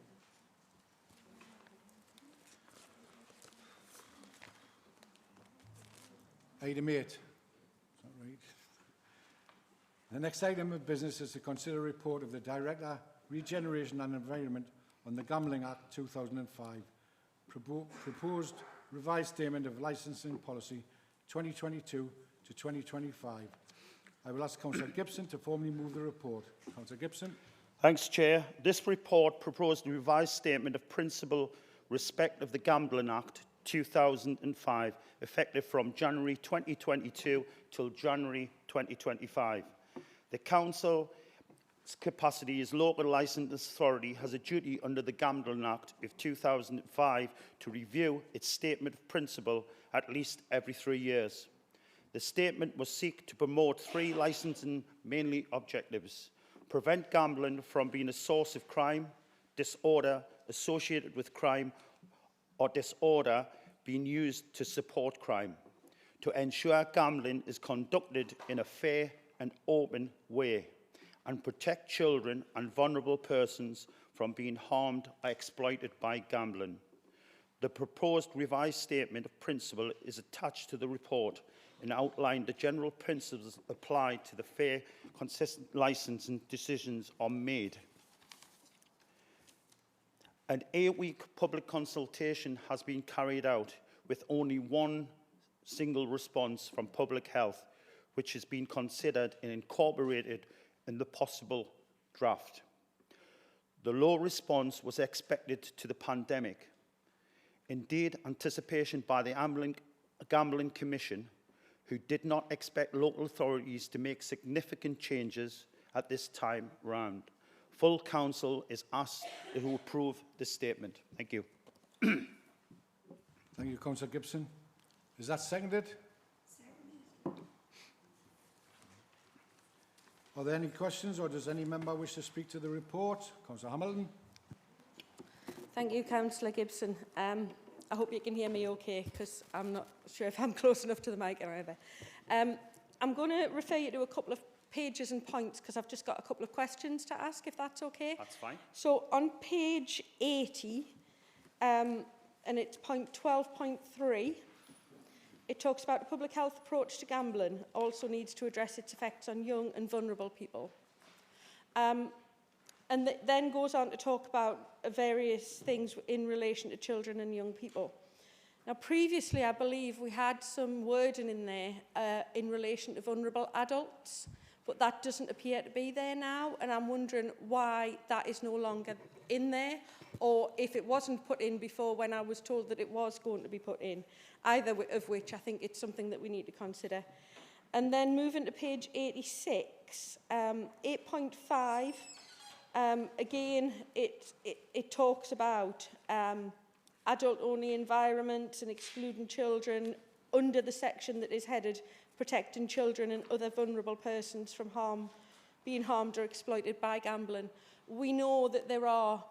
Item 8. Is that right? The next item of business is to consider a report of the Director, Regeneration and Environment on the Gambling Act 2005, proposed revised statement of licensing policy 2022 to 2025. I will ask Councillor Gibson to formally move the report. Councillor Gibson. Thanks, Chair. This report proposed a revised statement of principle respect of the Gambling Act 2005, effective from January 2022 till January 2025. The Council's capacity as local licensed authority has a duty under the Gambling Act of 2005 to review its statement of principle at least every 3 years. The statement will seek to promote 3 licensing mainly objectives: prevent gambling from being a source of crime, disorder associated with crime, or disorder being used to support crime, to ensure gambling is conducted in a fair and open way, and protect children and vulnerable persons from being harmed or exploited by gambling. The proposed revised statement of principle is attached to the report and outlined the general principles applied to the fair, consistent licensing decisions are made. An 8-week public consultation has been carried out with only one single response from Public Health, which has been considered and incorporated in the possible draft. The low response was expected to the pandemic. Indeed, anticipation by the Gambling Commission, who did not expect local authorities to make significant changes at this time round. Full Council is asked to approve this statement. Thank you. Thank you, Councillor Gibson. Is that seconded? Are there any questions, or does any member wish to speak to the report? Councillor Hamilton. Thank you, Councillor Gibson. I hope you can hear me okay, because I'm not sure if I'm close enough to the mic either. I'm going to refer you to a couple of pages and points, because I've just got a couple of questions to ask, if that's okay. That's fine. So on page 80, and it's point 12.3, it talks about a public health approach to gambling also needs to address its effects on young and vulnerable people. and then goes on to talk about various things in relation to children and young people. Now, previously, I believe we had some wording in there in relation to vulnerable adults, but that doesn't appear to be there now, and I'm wondering why that is no longer in there, or if it wasn't put in before when I was told that it was going to be put in, either of which I think it's something that we need to consider. And then moving to page 86, 8.5, again, it talks about adult-only environments and excluding children under the section that is headed protecting children and other vulnerable persons from being harmed or exploited by gambling. We know that there are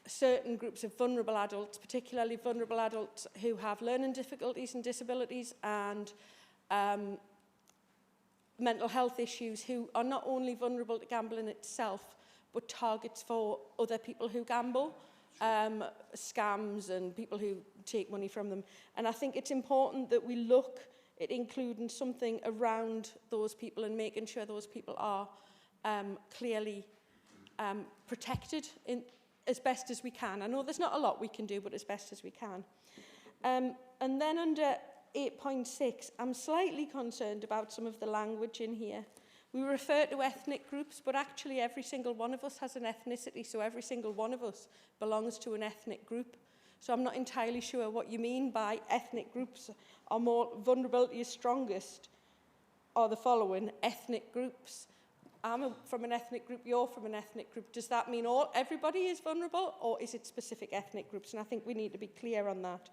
certain groups of vulnerable adults, particularly vulnerable adults who have learning difficulties and disabilities and mental health issues, who are not only vulnerable to gambling itself, but targets for other people who gamble, scams and people who take money from them. And I think it's important that we look at including something around those people and making sure those people are clearly protected as best as we can. I know there's not a lot we can do, but as best as we can. And then under 8.6, I'm slightly concerned about some of the language in here. We refer to ethnic groups, but actually every single one of us has an ethnicity, so every single one of us belongs to an ethnic group. So I'm not entirely sure what you mean by ethnic groups are more vulnerability is strongest, or the following: ethnic groups. I'm from an ethnic group, you're from an ethnic group. Does that mean everybody is vulnerable, or is it specific ethnic groups? And I think we need to be clear on that.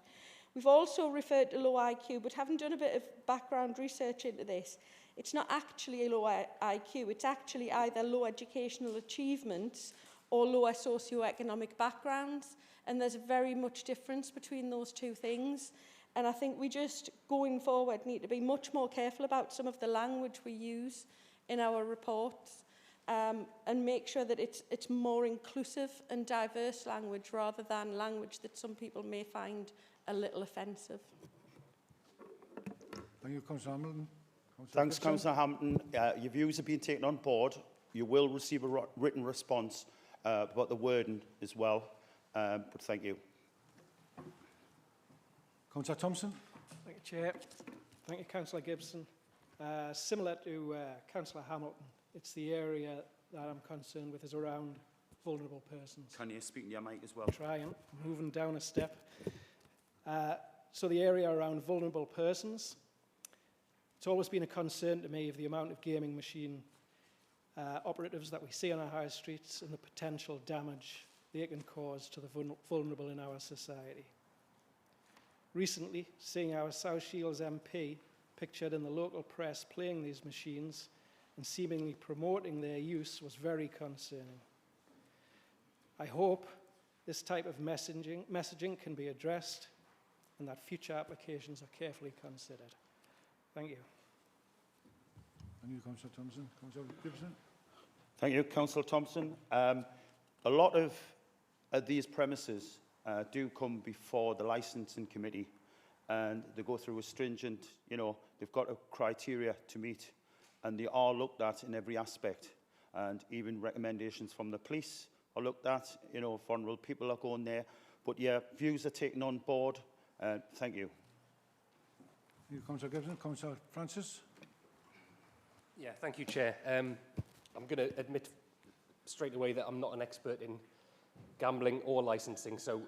We've also referred to low IQ, but having done a bit of background research into this, it's not actually a low IQ, it's actually either low educational achievements or lower socioeconomic backgrounds, and there's very much difference between those two things. And I think we just, going forward, need to be much more careful about some of the language we use in our reports, and make sure that it's more inclusive and diverse language rather than language that some people may find a little offensive. Thank you, Councillor Hamilton. Thanks, Councillor Hampton. Your views have been taken on board. You will receive a written response about the wording as well, but thank you. Councillor Thompson. Thank you, Chair. Thank you, Councillor Gibson. Similar to Councillor Hamilton, it's the area that I'm concerned with is around vulnerable persons. Can you speak to your mic as well? Trying, moving down a step. So the area around vulnerable persons, it's always been a concern to me of the amount of gaming machine operatives that we see on our high streets and the potential damage they can cause to the vulnerable in our society. Recently, seeing our South Shields MP pictured in the local press playing these machines and seemingly promoting their use was very concerning. I hope this type of messaging can be addressed and that future applications are carefully considered. Thank you. Thank you, Councillor Thompson. Councillor Gibson. Thank you, Councillor Thompson. A lot of these premises do come before the licensing committee, and they go through a stringent, they've got a criteria to meet, and they are looked at in every aspect, and even recommendations from the police are looked at. Vulnerable people are going there, but yeah, views are taken on board. Thank you. Thank you, Councillor Gibson. Councillor Francis. Yeah, thank you, Chair. I'm going to admit straight away that I'm not an expert in gambling or licensing, so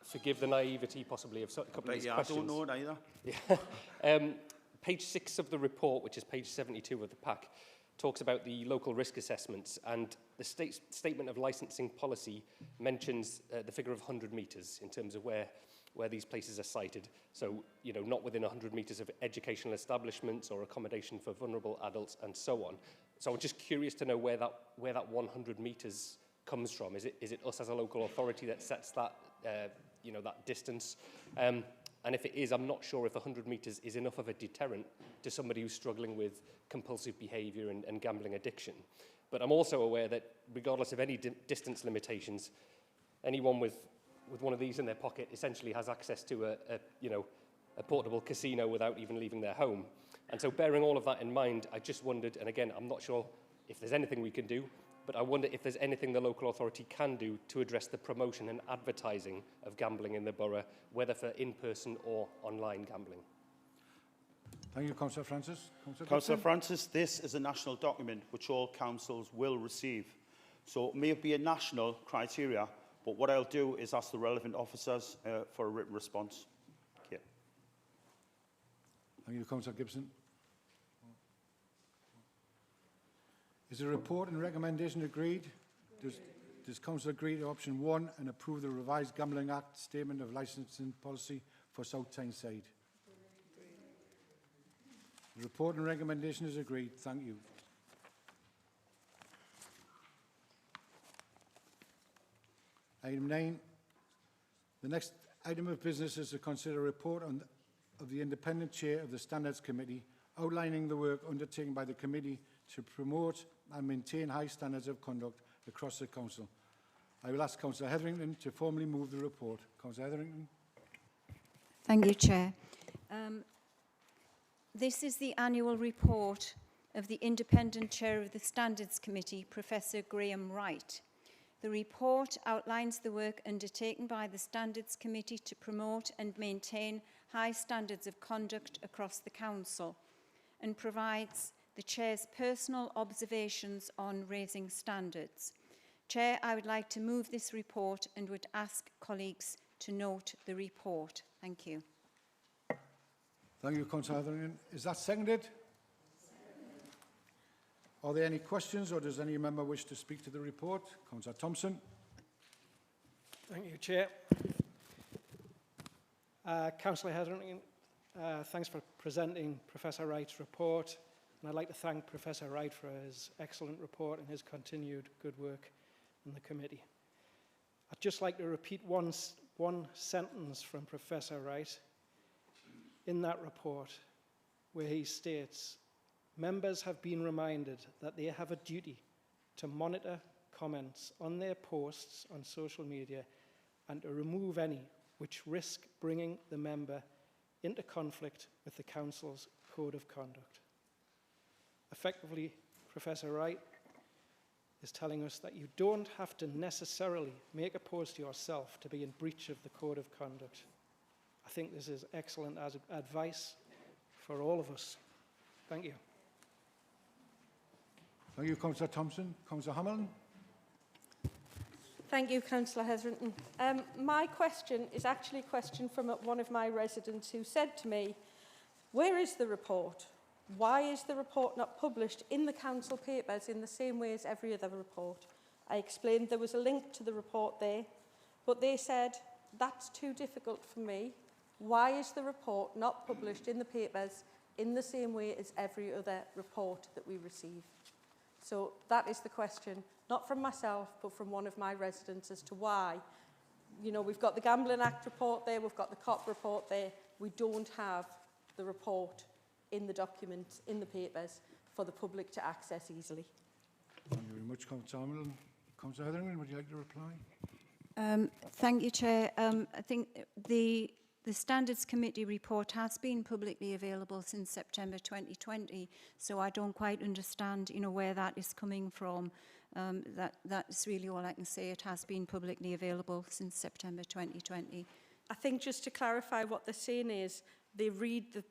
forgive the naivety possibly of a couple of these questions. I don't know it either. Yeah. Page 6 of the report, which is page 72 of the pack, talks about the local risk assessments, and the statement of licensing policy mentions the figure of 100 metres in terms of where these places are sited. So, not within 100 metres of educational establishments or accommodation for vulnerable adults and so on. So I'm just curious to know where that 100 metres comes from. Is it us as a local authority that sets that, that distance? And if it is, I'm not sure if 100 metres is enough of a deterrent to somebody who's struggling with compulsive behaviour and gambling addiction. But I'm also aware that regardless of any distance limitations, anyone with one of these in their pocket essentially has access to a portable casino without even leaving their home. And so bearing all of that in mind, I just wondered, and again, I'm not sure if there's anything we can do, but I wonder if there's anything the local authority can do to address the promotion and advertising of gambling in the borough, whether for in-person or online gambling. Thank you, Councillor Francis. Councillor Francis, this is a national document which all councils will receive. So it may be a national criteria, but what I'll do is ask the relevant officers for a written response. Okay. Thank you, Councillor Gibson. Is the report and recommendation agreed? Does Council agree to option 1 and approve the revised Gambling Act statement of licensing policy for South Tyneside? The report and recommendation is agreed. Thank you. Item 9. The next item of business is to consider a report of the independent chair of the Standards Committee outlining the work undertaken by the committee to promote and maintain high standards of conduct across the council. I will ask Councillor Hetherington to formally move the report. Councillor Hetherington. Thank you, Chair. This is the annual report of the independent chair of the Standards Committee, Professor Graham Wright. The report outlines the work undertaken by the Standards Committee to promote and maintain high standards of conduct across the council and provides the Chair's personal observations on raising standards. Chair, I would like to move this report and would ask colleagues to note the report. Thank you. Thank you, Councillor Hetherington. Is that seconded? Are there any questions, or does any member wish to speak to the report? Councillor Thompson. Thank you, Chair. Councillor Hetherington, thanks for presenting Professor Wright's report. And I'd like to thank Professor Wright for his excellent report and his continued good work in the committee. I'd just like to repeat one sentence from Professor Wright in that report, where he states, members have been reminded that they have a duty to monitor comments on their posts on social media and to remove any which risk bringing the member into conflict with the council's code of conduct. Effectively, Professor Wright is telling us that you don't have to necessarily make a post yourself to be in breach of the code of conduct. I think this is excellent as advice for all of us. Thank you. Thank you, Councillor Thompson. Councillor Hamilton. Thank you, Councillor Hetherington. My question is actually a question from one of my residents who said to me, where is the report? Why is the report not published in the council papers in the same way as every other report? I explained there was a link to the report there, but they said, that's too difficult for me. Why is the report not published in the papers in the same way as every other report that we receive? So that is the question, not from myself, but from one of my residents as to why. You know, we've got the Gambling Act report there, we've got the COP report there. We don't have the report in the document, in the papers, for the public to access easily. Thank you very much, Councillor Hamilton. Councillor Hetherington, would you like to reply? Thank you, Chair. I think the Standards Committee report has been publicly available since September 2020, so I don't quite understand, you know, where that is coming from. That's really all I can say. It has been publicly available since September 2020. I think just to clarify what they're saying is they read the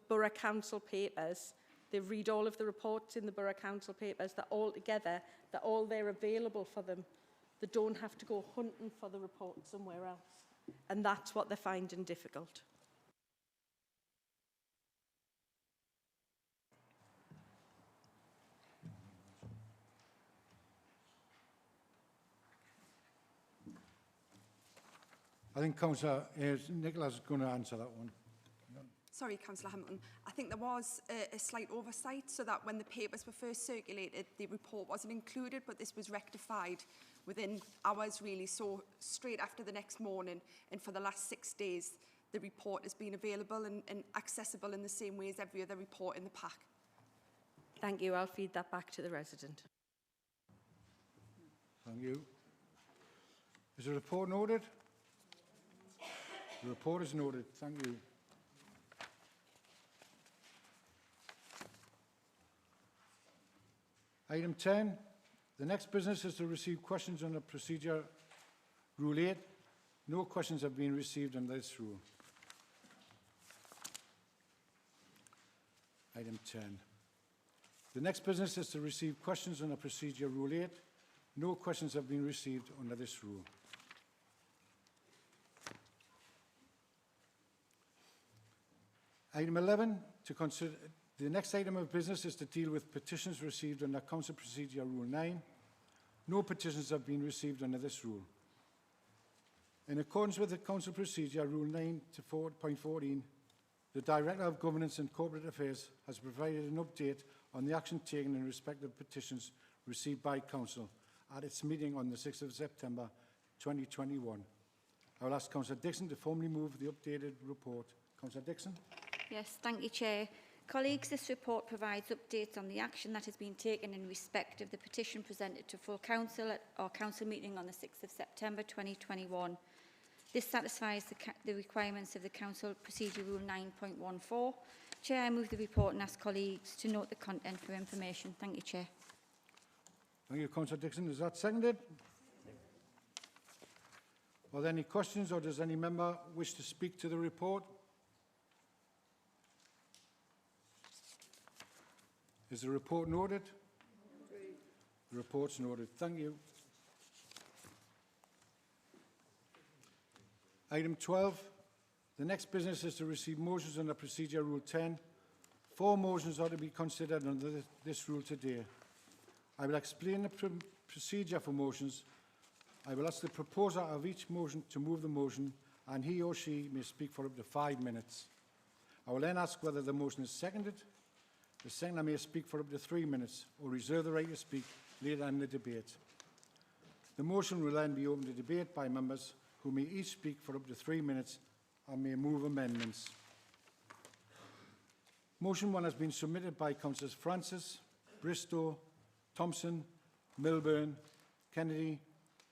Borough Council papers, they read all of the reports in the Borough Council papers, they're all together, they're all there available for them. They don't have to go hunting for the report somewhere else. And that's what they're finding difficult. I think Councillor Nicholas is going to answer that one. Sorry, Councillor Hamilton. I think there was a slight oversight, so that when the papers were first circulated, the report wasn't included, but this was rectified within hours, really. So straight after the next morning, and for the last 6 days, the report has been available and accessible in the same way as every other report in the pack. Thank you. I'll feed that back to the resident. Thank you. Is the report noted? The report is noted. Thank you. Item 10, The next business is to receive questions on the procedure Rule 8. No questions have been received on this rule. Item 10. The next business is to receive questions on the procedure Rule 8. No questions have been received under this rule. Item 11, to consider, the next item of business is to deal with petitions received under Council Procedure Rule 9. No petitions have been received under this rule. In accordance with the Council Procedure Rule 9 to 4.14, the Director of Governance and Corporate Affairs has provided an update on the action taken in respect of petitions received by Council at its meeting on the 6th of September 2021. I will ask Councillor Dixon to formally move the updated report. Councillor Dixon. Yes, thank you, Chair. Colleagues, this report provides updates on the action that has been taken in respect of the petition presented to full Council at our Council meeting on the 6th of September 2021. This satisfies the requirements of the Council Procedure Rule 9.14. Chair, I move the report and ask colleagues to note the content for information. Thank you, Chair. Thank you, Councillor Dixon. Is that seconded? Are there any questions, or does any member wish to speak to the report? Is the report noted? The report's noted. Thank you. Item 12. The next business is to receive motions under Procedure Rule 10. 4 motions are to be considered under this rule today. I will explain the procedure for motions. I will ask the proposer of each motion to move the motion, and he or she may speak for up to 5 minutes. I will then ask whether the motion is seconded. The seconder may speak for up to 3 minutes or reserve the right to speak later in the debate. The motion will then be open to debate by members who may each speak for up to 3 minutes and may move amendments. Motion 1 has been submitted by Councillors Francis, Bristow, Thompson, Milburn, Kennedy,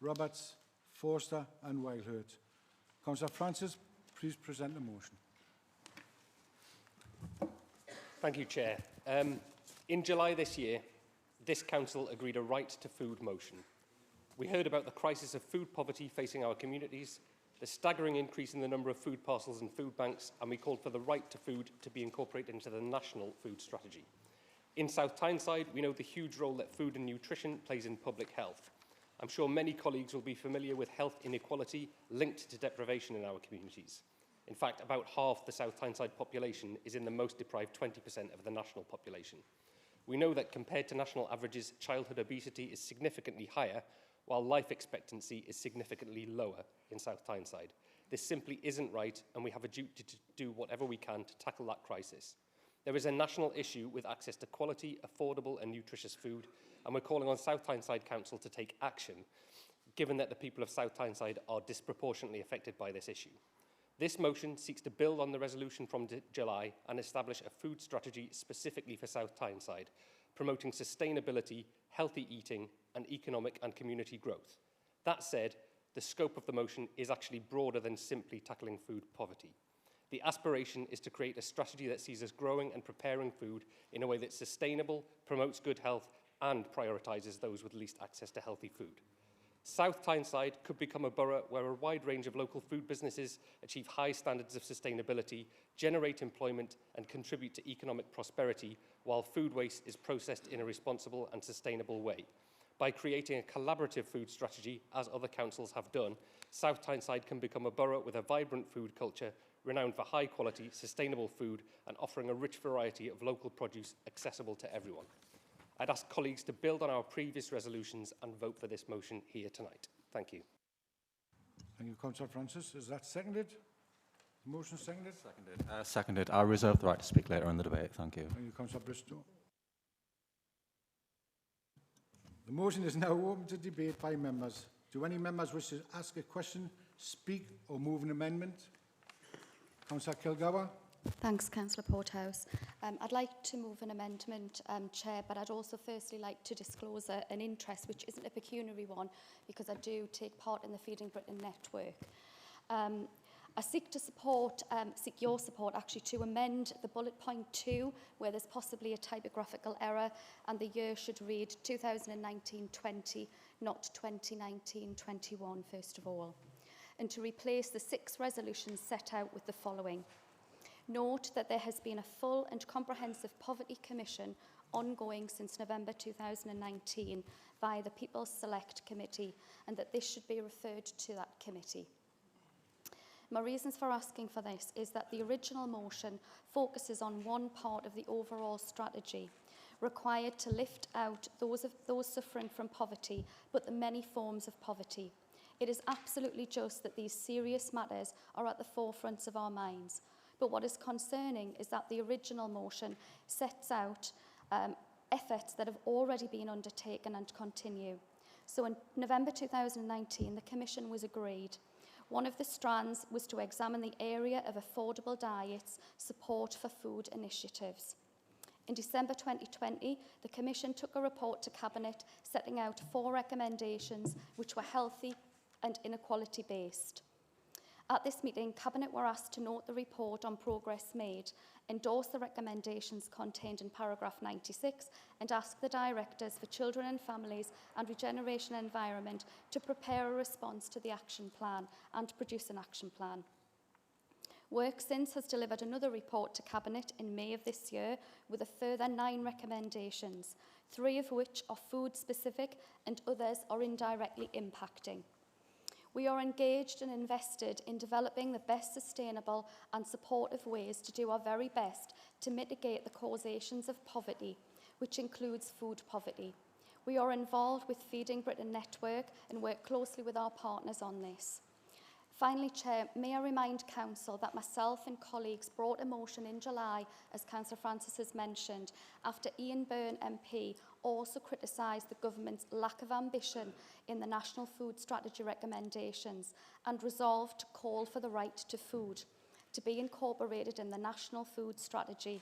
Roberts, Forster and Wildhurt. Councillor Francis, please present the motion. Thank you, Chair. In July this year, this Council agreed a right to food motion. We heard about the crisis of food poverty facing our communities, the staggering increase in the number of food parcels and food banks, and we called for the right to food to be incorporated into the National Food Strategy. In South Tyneside, we know the huge role that food and nutrition plays in public health. I'm sure many colleagues will be familiar with health inequality linked to deprivation in our communities. In fact, about half the South Tyneside population is in the most deprived 20% of the national population. We know that compared to national averages, childhood obesity is significantly higher, while life expectancy is significantly lower in South Tyneside. This simply isn't right, and we have a duty to do whatever we can to tackle that crisis. There is a national issue with access to quality, affordable and nutritious food, and we're calling on South Tyneside Council to take action, given that the people of South Tyneside are disproportionately affected by this issue. This motion seeks to build on the resolution from July and establish a food strategy specifically for South Tyneside, promoting sustainability, healthy eating and economic and community growth. That said, the scope of the motion is actually broader than simply tackling food poverty. The aspiration is to create a strategy that sees us growing and preparing food in a way that's sustainable, promotes good health and prioritises those with least access to healthy food. South Tyneside could become a borough where a wide range of local food businesses achieve high standards of sustainability, generate employment and contribute to economic prosperity, while food waste is processed in a responsible and sustainable way. By creating a collaborative food strategy, as other councils have done, South Tyneside can become a borough with a vibrant food culture, renowned for high quality, sustainable food and offering a rich variety of local produce accessible to everyone. I'd ask colleagues to build on our previous resolutions and vote for this motion here tonight. Thank you. Thank you, Councillor Francis. Is that seconded? The motion seconded? Seconded. Seconded. I reserve the right to speak later in the debate. Thank you. Thank you, Councillor Bristow. The motion is now open to debate by members. Do any members wish to ask a question, speak or move an amendment? Councillor Kilgour. Thanks, Councillor Porthouse. I'd like to move an amendment, Chair, but I'd also firstly like to disclose an interest, which isn't a pecuniary one, because I do take part in the Feeding Britain network. I seek your support actually to amend the bullet point 2 where there's possibly a typographical error and the year should read 2019-20, not 2019-21 first of all. And to replace the 6 resolutions set out with the following. Note that there has been a full and comprehensive Poverty Commission ongoing since November 2019 via the People's Select Committee and that this should be referred to that committee. My reasons for asking for this is that the original motion focuses on one part of the overall strategy, required to lift out those suffering from poverty, but the many forms of poverty. It is absolutely just that these serious matters are at the forefront of our minds. But what is concerning is that the original motion sets out efforts that have already been undertaken and continue. So in November 2019, the Commission was agreed. One of the strands was to examine the area of affordable diets, support for food initiatives. In December 2020, the Commission took a report to Cabinet setting out 4 recommendations which were healthy and inequality-based. At this meeting, Cabinet were asked to note the report on progress made, endorse the recommendations contained in paragraph 96 and ask the Directors for Children and Families and Regeneration and Environment to prepare a response to the action plan and produce an action plan. Work since has delivered another report to Cabinet in May of this year with a further 9 recommendations, 3 of which are food specific and others are indirectly impacting. We are engaged and invested in developing the best sustainable and supportive ways to do our very best to mitigate the causations of poverty, which includes food poverty. We are involved with Feeding Britain Network and work closely with our partners on this. Finally, Chair, may I remind Council that myself and colleagues brought a motion in July, as Councillor Francis has mentioned, after Ian Byrne MP also criticised the Government's lack of ambition in the National Food Strategy recommendations and resolved to call for the right to food to be incorporated in the National Food Strategy.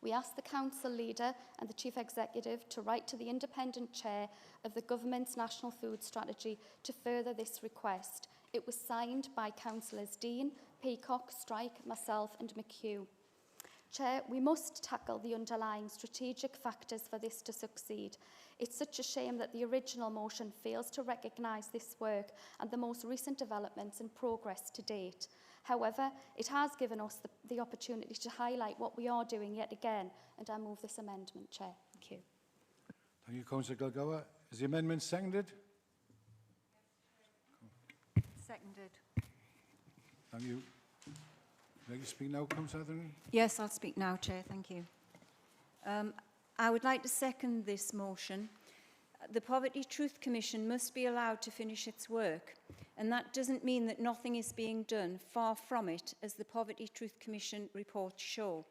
We asked the Council Leader and the Chief Executive to write to the Independent Chair of the Government's National Food Strategy to further this request. It was signed by Councillors Dean, Peacock, Strike, myself and McHugh. Chair, we must tackle the underlying strategic factors for this to succeed. It's such a shame that the original motion fails to recognise this work and the most recent developments and progress to date. However, it has given us the opportunity to highlight what we are doing yet again, and I move this amendment, Chair. Thank you. Thank you, Councillor Gilgour. Is the amendment seconded? Seconded. Thank you. Would you like to speak now, Councillor Atherton? Yes, I'll speak now, Chair. Thank you. I would like to second this motion. The Poverty Truth Commission must be allowed to finish its work, and that doesn't mean that nothing is being done. Far from it, as the Poverty Truth Commission reports show.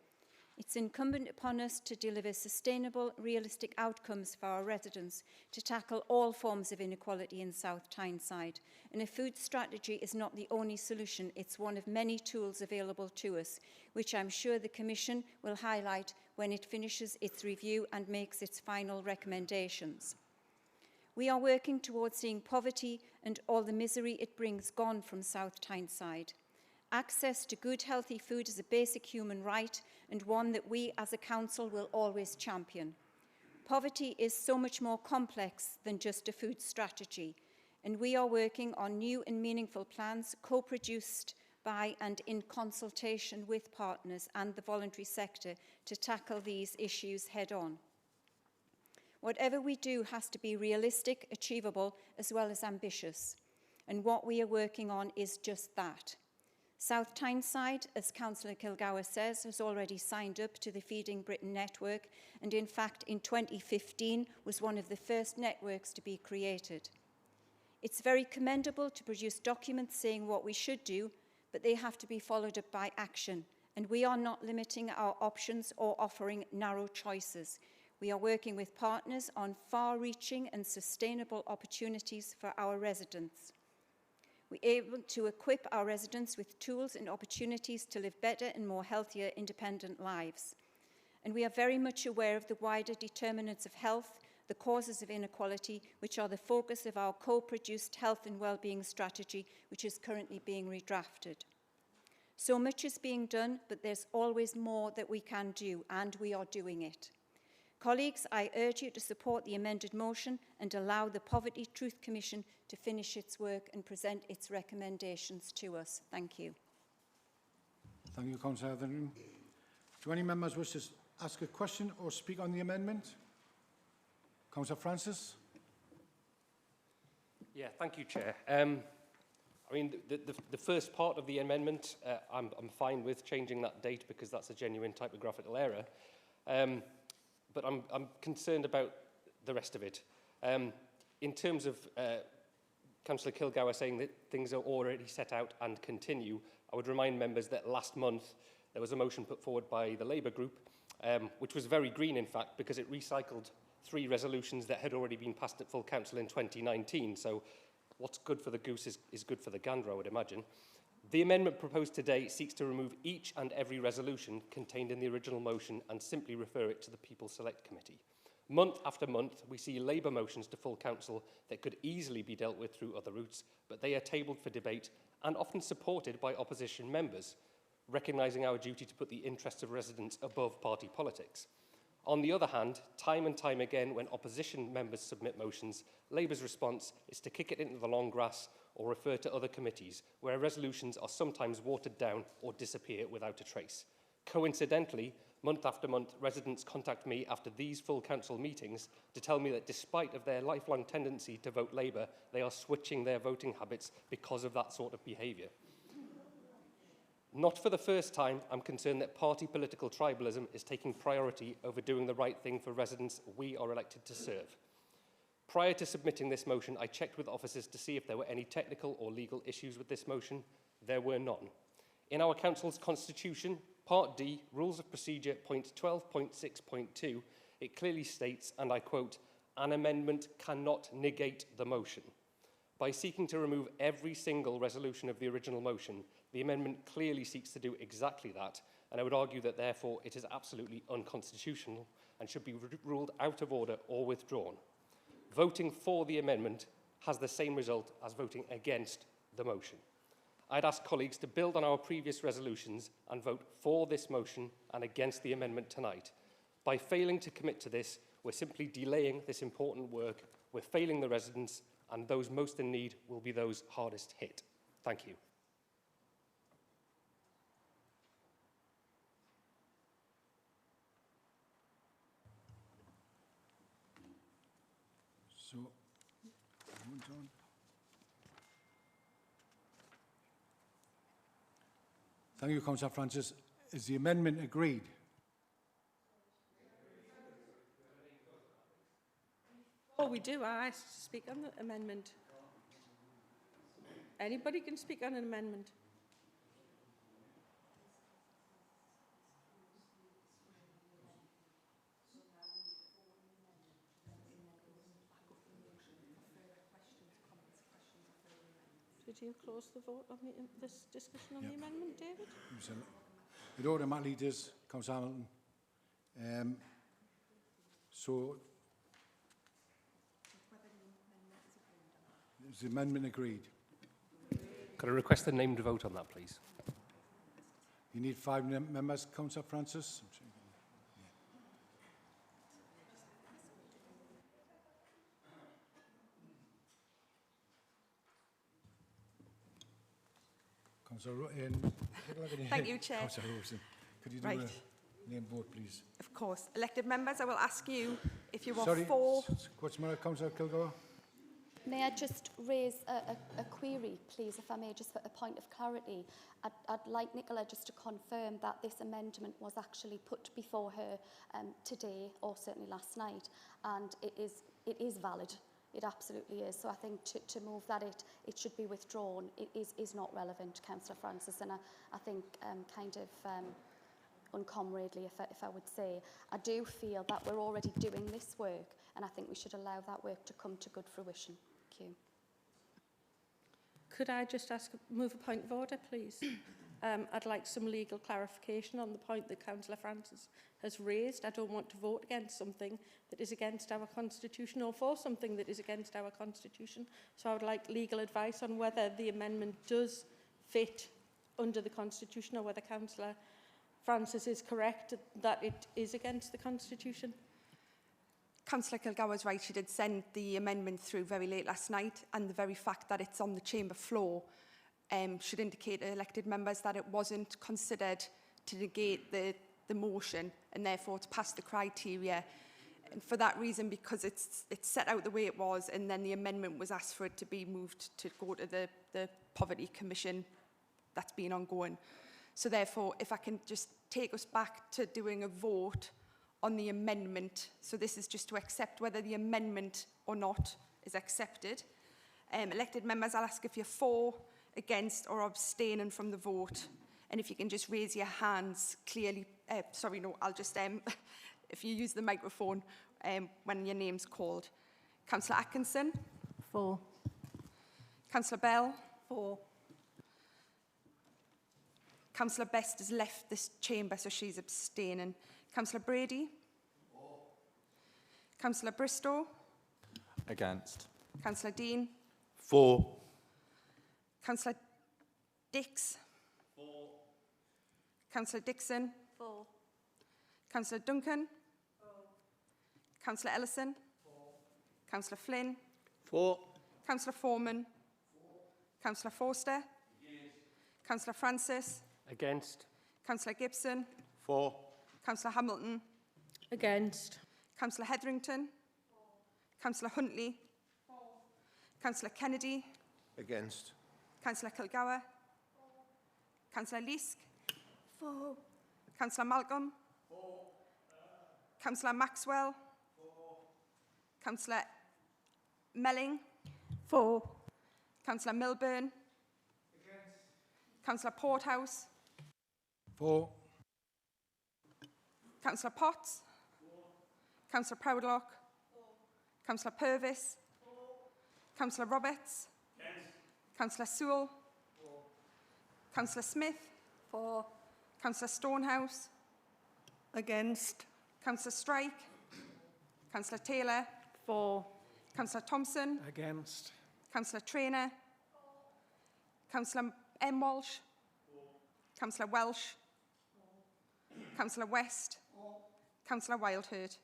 It's incumbent upon us to deliver sustainable, realistic outcomes for our residents, to tackle all forms of inequality in South Tyneside. And a food strategy is not the only solution. It's one of many tools available to us, which I'm sure the Commission will highlight when it finishes its review and makes its final recommendations. We are working towards seeing poverty and all the misery it brings gone from South Tyneside. Access to good, healthy food is a basic human right and one that we as a council will always champion. Poverty is so much more complex than just a food strategy, and we are working on new and meaningful plans co-produced by and in consultation with partners and the voluntary sector to tackle these issues head-on. Whatever we do has to be realistic, achievable, as well as ambitious, and what we are working on is just that. South Tyneside, as Councillor Kilgour says, has already signed up to the Feeding Britain network and in fact in 2015 was one of the first networks to be created. It's very commendable to produce documents saying what we should do, but they have to be followed up by action, and we are not limiting our options or offering narrow choices. We are working with partners on far-reaching and sustainable opportunities for our residents. We are able to equip our residents with tools and opportunities to live better and more healthier, independent lives. And we are very much aware of the wider determinants of health the causes of inequality, which are the focus of our co-produced health and wellbeing strategy, which is currently being redrafted. So much is being done, but there's always more that we can do, and we are doing it. Colleagues, I urge you to support the amended motion and allow the Poverty Truth Commission to finish its work and present its recommendations to us. Thank you. Thank you, Councillor Etherington. Do any members wish to ask a question or speak on the amendment? Councillor Francis. Yeah, thank you, Chair. I mean, the first part of the amendment, I'm fine with changing that date because that's a genuine typographical error. But I'm concerned about the rest of it. In terms of Councillor Kilgour saying that things are already set out and continue, I would remind members that last month there was a motion put forward by the Labour group, which was very green, in fact, because it recycled 3 resolutions that had already been passed at full council in 2019. So what's good for the goose is good for the gander, I would imagine. The amendment proposed today seeks to remove each and every resolution contained in the original motion and simply refer it to the People Select Committee. Month after month, we see Labour motions to full council that could easily be dealt with through other routes, but they are tabled for debate and often supported by opposition members, recognising our duty to put the interests of residents above party politics. On the other hand, time and time again, when opposition members submit motions, Labour's response is to kick it into the long grass or refer to other committees, where resolutions are sometimes watered down or disappear without a trace. Coincidentally, month after month, residents contact me after these full council meetings to tell me that despite of their lifelong tendency to vote Labour, they are switching their voting habits because of that sort of behaviour. Not for the first time, I'm concerned that party political tribalism is taking priority over doing the right thing for residents we are elected to serve. Prior to submitting this motion, I checked with officers to see if there were any technical or legal issues with this motion. There were none. In our council's constitution, Part D, Rules of Procedure, point 12.6.2, it clearly states, and I quote, "An amendment cannot negate the motion." By seeking to remove every single resolution of the original motion, the amendment clearly seeks to do exactly that, and I would argue that therefore it is absolutely unconstitutional and should be ruled out of order or withdrawn. Voting for the amendment has the same result as voting against the motion. I'd ask colleagues to build on our previous resolutions and vote for this motion and against the amendment tonight. By failing to commit to this, we're simply delaying this important work, we're failing the residents, and those most in need will be those hardest hit. Thank you. So, on. Thank you, Councillor Francis. Is the amendment agreed? Oh, we do. I asked to speak on the amendment. Anybody can speak on an amendment. Did you close the vote on this discussion on the amendment, David? It automatically does, Councillor Hamilton. So, is the amendment agreed? Could I request a named vote on that, please? You need 5 members, Councillor Francis. Thank you, Chair. Councillor Rosen, could you do a name vote, please? Of course. Elected members, I will ask you if you are Sorry, for... what's the matter, Councillor Kilgour? May I just raise a query, please, if I may, just for a point of clarity? I'd like Nicola just to confirm that this amendment was actually put before her today, or certainly last night, and it is valid. It absolutely is. So I think to move that it should be withdrawn is not relevant, Councillor Francis, and I think kind of uncomradely, if I would say. I do feel that we're already doing this work, and I think we should allow that work to come to good fruition. Thank you. Could I just move a point of order, please? I'd like some legal clarification on the point that Councillor Francis has raised. I don't want to vote against something that is against our constitution or for something that is against our constitution. So I would like legal advice on whether the amendment does fit under the constitution or whether Councillor Francis is correct that it is against the constitution. Councillor Kilgour's right, she did send the amendment through very late last night, and the very fact that it's on the chamber floor should indicate to elected members that it wasn't considered to negate the motion and therefore to pass the criteria. And for that reason, because it's set out the way it was, and then the amendment was asked for it to be moved to go to the Poverty Commission that's been ongoing. So therefore, if I can just take us back to doing a vote on the amendment. So this is just to accept whether the amendment or not is accepted. Elected members, I'll ask if you're for, against or abstaining from the vote. And if you can just raise your hands clearly. Sorry, no, I'll just, if you use the microphone when your name's called. Councillor Atkinson? For. Councillor Bell? For. Councillor Best has left this chamber, so she's abstaining. Councillor Brady? For. Councillor Bristow? Against. Councillor Dean? For. Councillor Dix? For. Councillor Dixon? For. Councillor Duncan? For. Councillor Ellison? For. Councillor Flynn? For. Councillor Foreman? For. Councillor Forster? Against. Councillor Francis? Against. Councillor Gibson? For. Councillor Hamilton? Against. Councillor Hetherington? For. Councillor Huntley? For. Councillor Kennedy? Against. Councillor Kilgour? For. Councillor Leask? For. Councillor Malcolm? For. Councillor Maxwell? For. Councillor Melling? For. Councillor Milburn? Against. Councillor Porthouse? For. Councillor Potts? For. Councillor Proudlock? For. Councillor Purvis? For. Councillor Roberts? Against. Councillor Sewell? For. Councillor Smith? For. Councillor Stonehouse? Against. Councillor Strike? Councillor Taylor? For. Councillor Thompson? Against. Councillor Traynor? Councillor M. Walsh? Councillor Welsh? Councillor West? Councillor Wildhurt?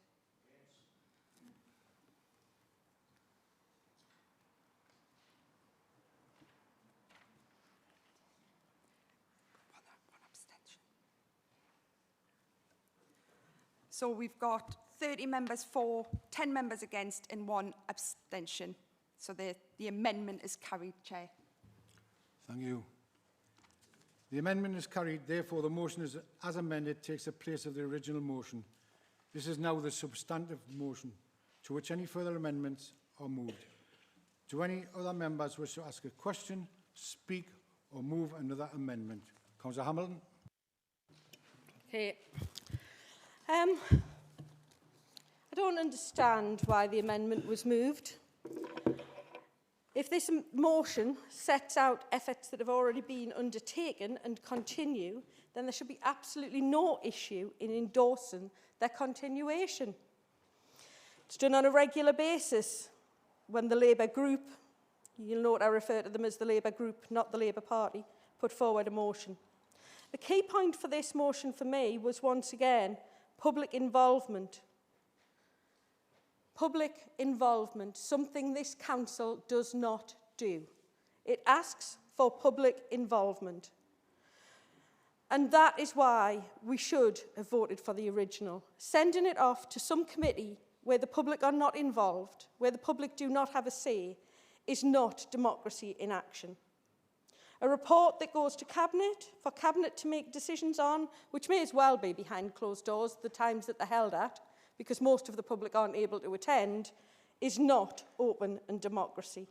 One abstention. So we've got 30 members for, 10 members against, and 1 abstention. So the amendment is carried, Chair. Thank you. The amendment is carried. Therefore, the motion is, as amended takes the place of the original motion. This is now the substantive motion, to which any further amendments are moved. Do any other members wish to ask a question, speak, or move another amendment? Councillor Hamilton. Okay. I don't understand why the amendment was moved. If this motion sets out efforts that have already been undertaken and continue, then there should be absolutely no issue in endorsing their continuation. It's done on a regular basis when the Labour group, you'll note I refer to them as the Labour group, not the Labour Party, put forward a motion. The key point for this motion for me was, once again, public involvement. Public involvement, something this council does not do. It asks for public involvement. And that is why we should have voted for the original. Sending it off to some committee where the public are not involved, where the public do not have a say, is not democracy in action. A report that goes to Cabinet, for Cabinet to make decisions on, which may as well be behind closed doors, the times that they're held at, because most of the public aren't able to attend, is not open and democracy.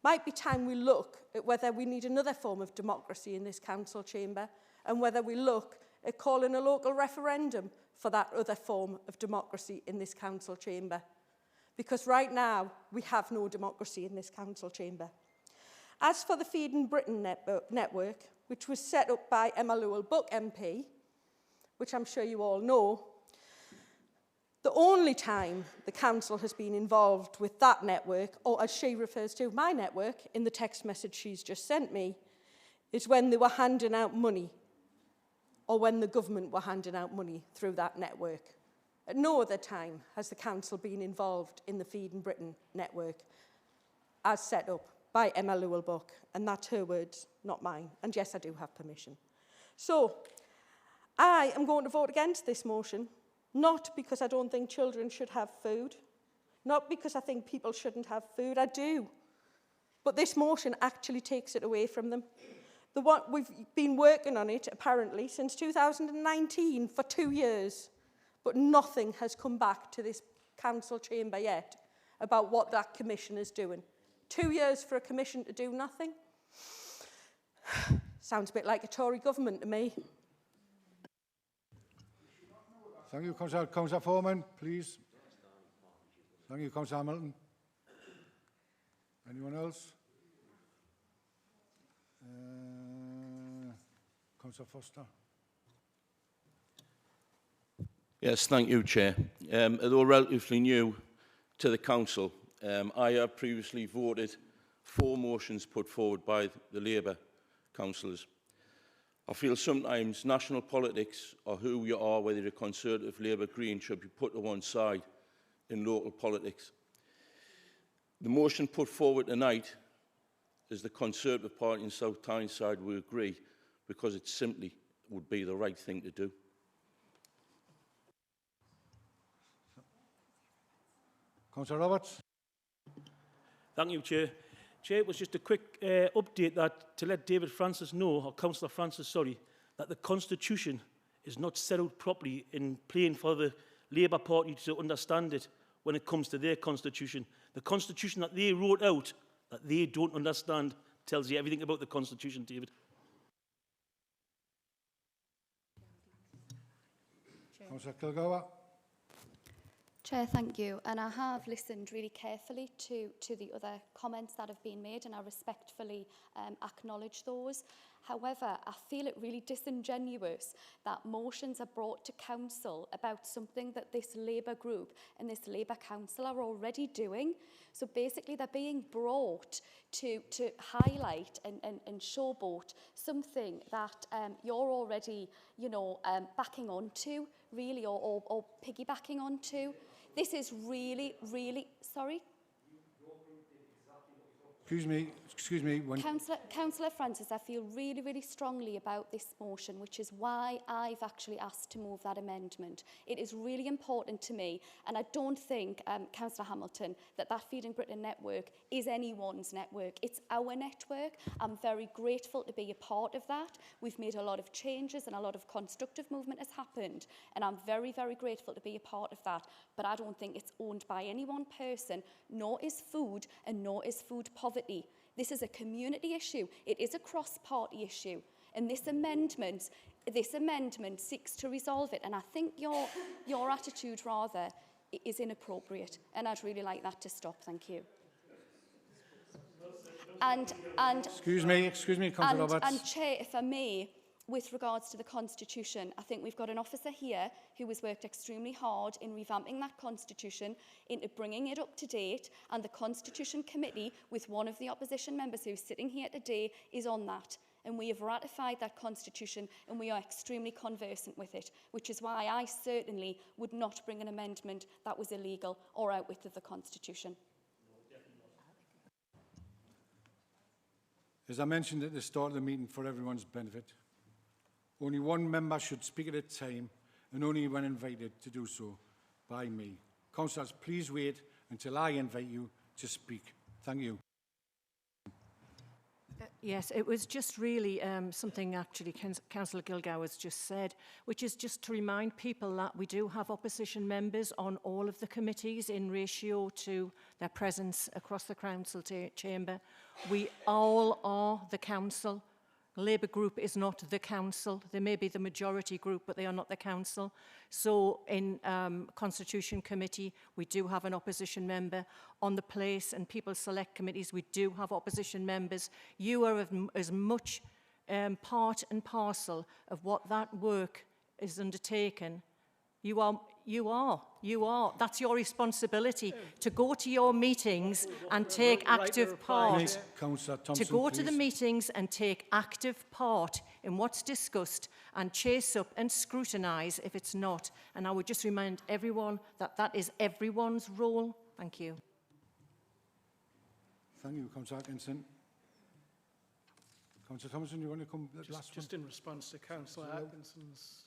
Might be time we look at whether we need another form of democracy in this council chamber, and whether we look at calling a local referendum for that other form of democracy in this council chamber. Because right now, we have no democracy in this council chamber. As for the Feeding Britain network, which was set up by Emma Llewellyn-Buck MP, which I'm sure you all know, the only time the council has been involved with that network, or as she refers to, my network, in the text message she's just sent me, is when they were handing out money, or when the government were handing out money through that network. At no other time has the council been involved in the Feeding Britain network as set up by Emma Llewellyn-Buck, and that's her words, not mine. And yes, I do have permission. So, I am going to vote against this motion, not because I don't think children should have food, not because I think people shouldn't have food, I do. But this motion actually takes it away from them. We've been working on it, apparently, since 2019 for 2 years, but nothing has come back to this council chamber yet about what that commission is doing. 2 years for a commission to do nothing? Sounds a bit like a Tory government to me. Thank you, Councillor. Councillor Foreman, please. Thank you, Councillor Hamilton. Anyone else? Councillor Foster. Yes, thank you, Chair. Although relatively new to the Council, I have previously voted for motions put forward by the Labour councillors. I feel sometimes national politics, or who you are, whether you're Conservative, Labour, Green, should be put to one side in local politics. The motion put forward tonight is the Conservative Party in South Tyneside will agree, because it simply would be the right thing to do. Councillor Roberts. Thank you, Chair. Chair, it was just a quick update that to let David Francis know, or Councillor Francis, sorry, that the Constitution is not set out properly in plain for the Labour Party to understand it when it comes to their Constitution. The Constitution that they wrote out, that they don't understand, tells you everything about the Constitution, David. Councillor Kilgour. Chair, thank you. And I have listened really carefully to the other comments that have been made, and I respectfully acknowledge those. However, I feel it really disingenuous that motions are brought to council about something that this Labour group and this Labour council are already doing. So basically, they're being brought to highlight and showboat something that you're already, backing onto, really, or piggybacking onto. This is really, really, sorry? Excuse me. Councillor Francis, I feel really, really strongly about this motion, which is why I've actually asked to move that amendment. It is really important to me, and I don't think, Councillor Hamilton, that Feeding Britain network is anyone's network. It's our network. I'm very grateful to be a part of that. We've made a lot of changes and a lot of constructive movement has happened, and I'm very, very grateful to be a part of that. But I don't think it's owned by any one person, nor is food, and nor is food poverty. This is a community issue. It is a cross-party issue. And this amendment seeks to resolve it. And I think your attitude, rather, is inappropriate. And I'd really like that to stop. Thank you. And excuse me, Councillor Roberts. And Chair, if I may, with regards to the Constitution, I think we've got an officer here who has worked extremely hard in revamping that Constitution, into bringing it up to date, and the Constitution Committee, with one of the opposition members who's sitting here today, is on that. And we have ratified that Constitution, and we are extremely conversant with it, which is why I certainly would not bring an amendment that was illegal or outwith of the Constitution. As I mentioned at the start of the meeting, for everyone's benefit, only one member should speak at a time, and only when invited to do so by me. Councillors, please wait until I invite you to speak. Thank you. Yes, it was just really something actually Councillor Kilgour has just said, which is just to remind people that we do have opposition members on all of the committees in ratio to their presence across the council chamber. We all are the council. Labour group is not the council. They may be the majority group, but they are not the council. So in Constitution Committee, we do have an opposition member. On the Place and People Select Committees, we do have opposition members. You are as much part and parcel of what that work is undertaken. You are. That's your responsibility to go to your meetings and take active part. To go to the meetings and take active part in what's discussed and chase up and scrutinise if it's not. And I would just remind everyone that that is everyone's role. Thank you. Thank you, Councillor Atkinson. Councillor Thompson, you want to come just in response to Councillor Atkinson's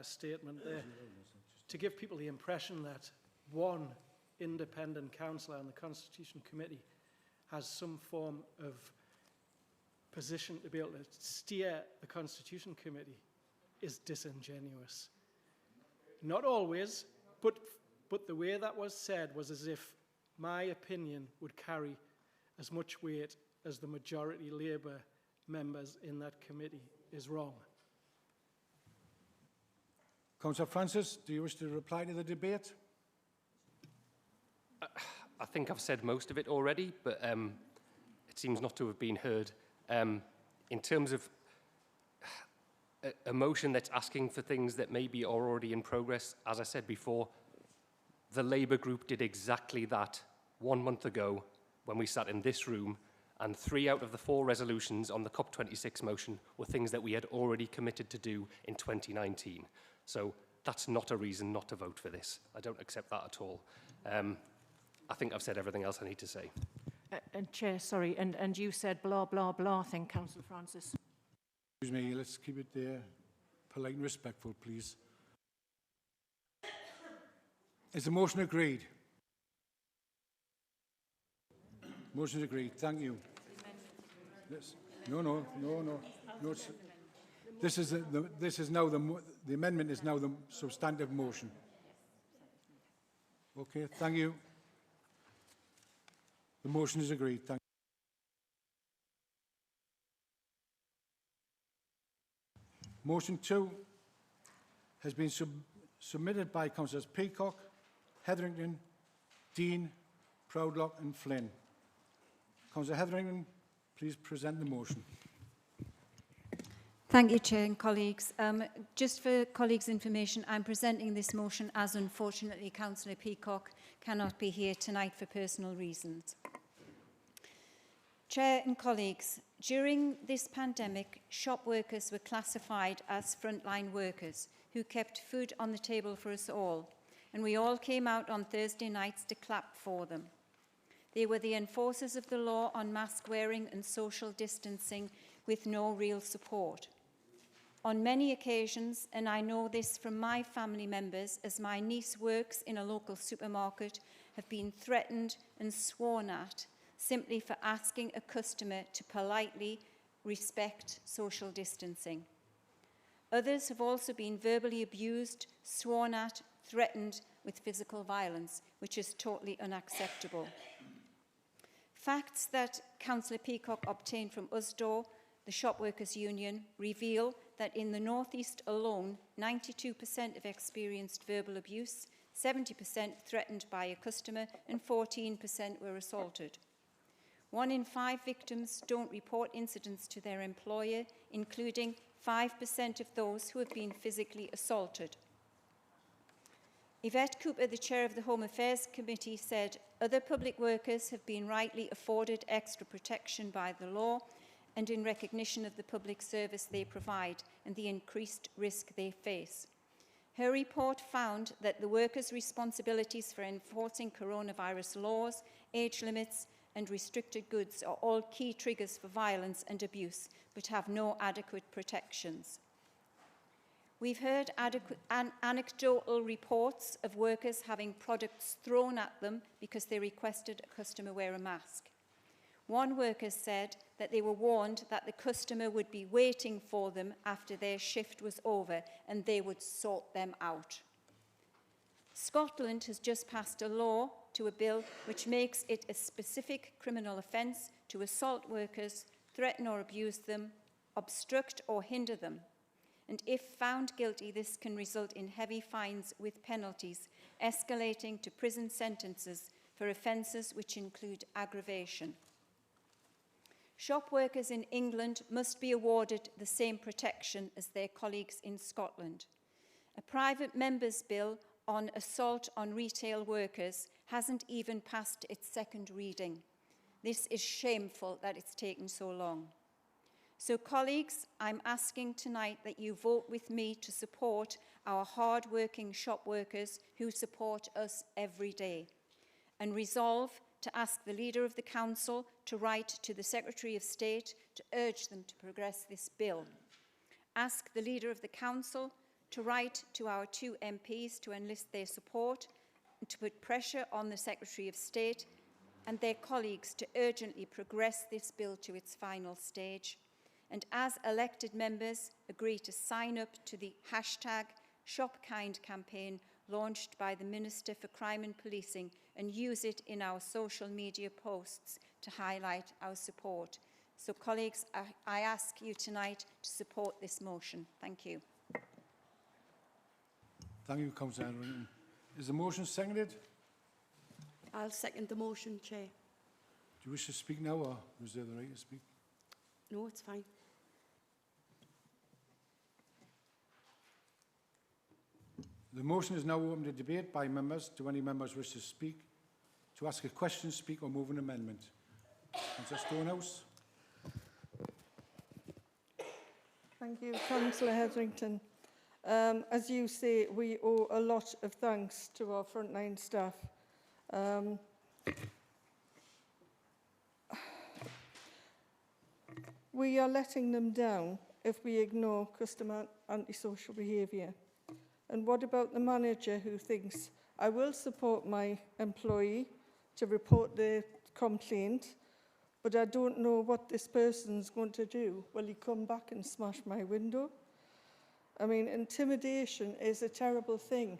statement there, to give people the impression that one independent councillor on the Constitution Committee has some form of position to be able to steer the Constitution Committee is disingenuous. Not always, but the way that was said was as if my opinion would carry as much weight as the majority Labour members in that committee is wrong. Councillor Francis, do you wish to reply to the debate? I think I've said most of it already, but it seems not to have been heard. In terms of a motion that's asking for things that maybe are already in progress, as I said before, the Labour group did exactly that 1 month ago when we sat in this room, and 3 out of the 4 resolutions on the COP26 motion were things that we had already committed to do in 2019. So that's not a reason not to vote for this. I don't accept that at all. I think I've said everything else I need to say. And Chair, sorry, and you said blah, blah, blah, I think, Councillor Francis. Excuse me, let's keep it there. Polite and respectful, please. Is the motion agreed? Motion is agreed. Thank you. Yes. No. This is now the amendment is now the substantive motion. Okay. Thank you. The motion is agreed. Thank you. Motion 2 has been submitted by Councillors Peacock, Hetherington, Dean, Proudlock and Flynn. Councillor Hetherington, please present the motion. Thank you, Chair and colleagues. Just for colleagues' information, I'm presenting this motion as unfortunately Councillor Peacock cannot be here tonight for personal reasons. Chair and colleagues, during this pandemic, shop workers were classified as frontline workers who kept food on the table for us all, and we all came out on Thursday nights to clap for them. They were the enforcers of the law on mask wearing and social distancing with no real support. On many occasions, and I know this from my family members as my niece works in a local supermarket, have been threatened and sworn at simply for asking a customer to politely respect social distancing. Others have also been verbally abused, sworn at, threatened with physical violence, which is totally unacceptable. Facts that Councillor Peacock obtained from USDO, the Shop Workers Union, reveal that in the North East alone, 92% have experienced verbal abuse, 70% threatened by a customer, and 14% were assaulted. 1 in 5 victims don't report incidents to their employer, including 5% of those who have been physically assaulted. Yvette Cooper, the chair of the Home Affairs Committee, said other public workers have been rightly afforded extra protection by the law and in recognition of the public service they provide and the increased risk they face. Her report found that the workers' responsibilities for enforcing coronavirus laws, age limits, and restricted goods are all key triggers for violence and abuse, but have no adequate protections. We've heard anecdotal reports of workers having products thrown at them because they requested a customer wear a mask. One worker said that they were warned that the customer would be waiting for them after their shift was over and they would sort them out. Scotland has just passed a law to a bill which makes it a specific criminal offence to assault workers, threaten or abuse them, obstruct or hinder them. And if found guilty, this can result in heavy fines with penalties, escalating to prison sentences for offences which include aggravation. Shop workers in England must be awarded the same protection as their colleagues in Scotland. A private member's bill on assault on retail workers hasn't even passed its second reading. This is shameful that it's taken so long. So, colleagues, I'm asking tonight that you vote with me to support our hard-working shop workers who support us every day, and resolve to ask the Leader of the Council to write to the Secretary of State to urge them to progress this bill. Ask the Leader of the Council to write to our 2 MPs to enlist their support and to put pressure on the Secretary of State and their colleagues to urgently progress this bill to its final stage. And as elected members, agree to sign up to the #ShopKind campaign launched by the Minister for Crime and Policing and use it in our social media posts to highlight our support. So, colleagues, I ask you tonight to support this motion. Thank you. Thank you, Councillor Hetherington. Is the motion seconded? I'll second the motion, Chair. Do you wish to speak now or reserve the right to speak? No, it's fine. The motion is now open to debate by members. Do any members wish to speak, to ask a question, speak or move an amendment? Councillor Stonehouse. Thank you, Councillor Hetherington. As you say, we owe a lot of thanks to our frontline staff. We are letting them down if we ignore customer antisocial behaviour. And what about the manager who thinks, I will support my employee to report their complaint, but I don't know what this person's going to do. Will he come back and smash my window? I mean, intimidation is a terrible thing,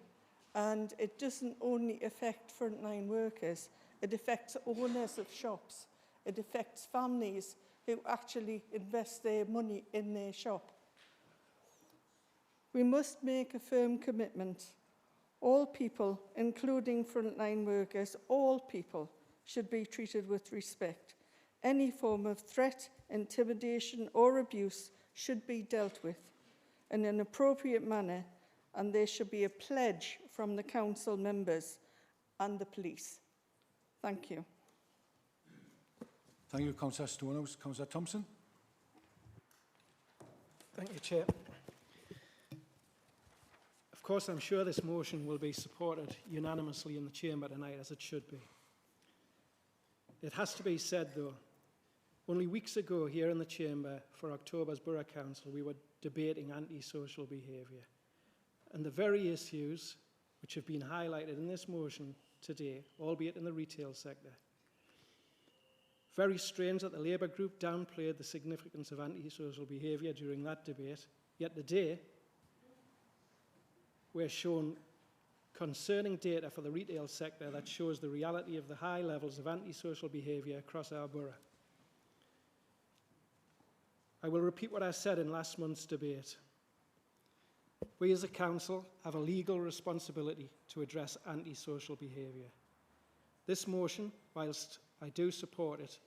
and it doesn't only affect frontline workers, it affects owners of shops, it affects families who actually invest their money in their shop. We must make a firm commitment. All people, including frontline workers, all people should be treated with respect. Any form of threat, intimidation or abuse should be dealt with in an appropriate manner, and there should be a pledge from the council members and the police. Thank you. Thank you, Councillor Stonehouse. Councillor Thompson. Thank you, Chair. Of course, I'm sure this motion will be supported unanimously in the chamber tonight, as it should be. It has to be said, though, only weeks ago here in the chamber for October's Borough Council, we were debating antisocial behaviour. And the very issues which have been highlighted in this motion today, albeit in the retail sector. Very strange that the Labour group downplayed the significance of antisocial behaviour during that debate, yet today we're shown concerning data for the retail sector that shows the reality of the high levels of antisocial behaviour across our borough. I will repeat what I said in last month's debate. We as a council have a legal responsibility to address antisocial behaviour. This motion, whilst I do support it,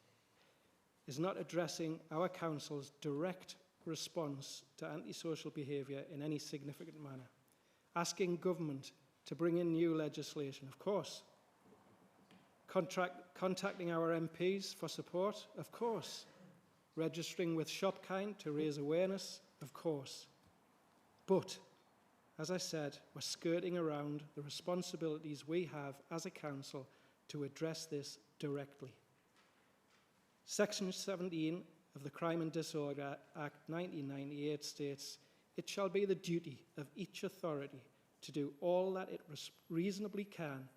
is not addressing our council's direct response to antisocial behaviour in any significant manner. Asking government to bring in new legislation, of course. Contacting our MPs for support, of course. Registering with ShopKind to raise awareness, of course. But, as I said, we're skirting around the responsibilities we have as a council to address this directly. Section 17 of the Crime and Disorder Act 1998 states, "It shall be the duty of each authority to do all that it reasonably can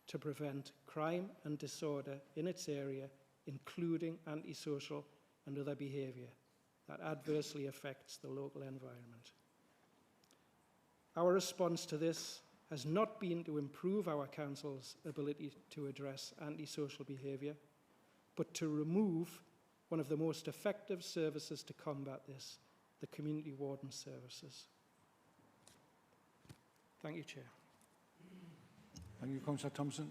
to prevent crime and disorder in its area, including antisocial and other behaviour that adversely affects the local environment." Our response to this has not been to improve our council's ability to address antisocial behaviour, but to remove one of the most effective services to combat this, the community warden services. Thank you, Chair. Thank you, Councillor Thompson.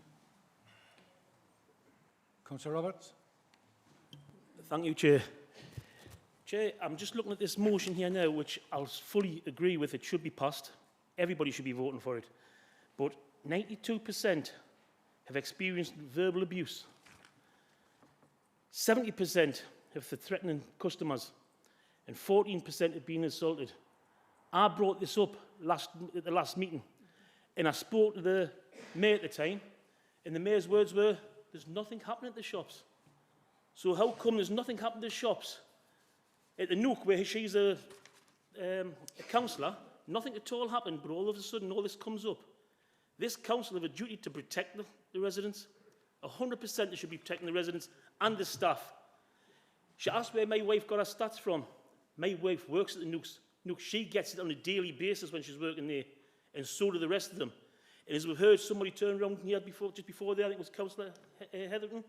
Councillor Roberts. Thank you, Chair. Chair, I'm just looking at this motion here now, which I'll fully agree with. It should be passed. Everybody should be voting for it. But 92% have experienced verbal abuse. 70% have the threatening customers. And 14% have been assaulted. I brought this up at the last meeting. And I spoke to the mayor at the time. And the mayor's words were, there's nothing happening at the shops. So how come there's nothing happening at the shops? At the Nook, where she's a councillor, nothing at all happened, but all of a sudden all this comes up. This council have a duty to protect the residents. 100% they should be protecting the residents and the staff. She asked where my wife got her stats from. My wife works at the Nooks. She gets it on a daily basis when she's working there, and so do the rest of them. And as we've heard, somebody turned around here just before there, I think it was Councillor Heatherton,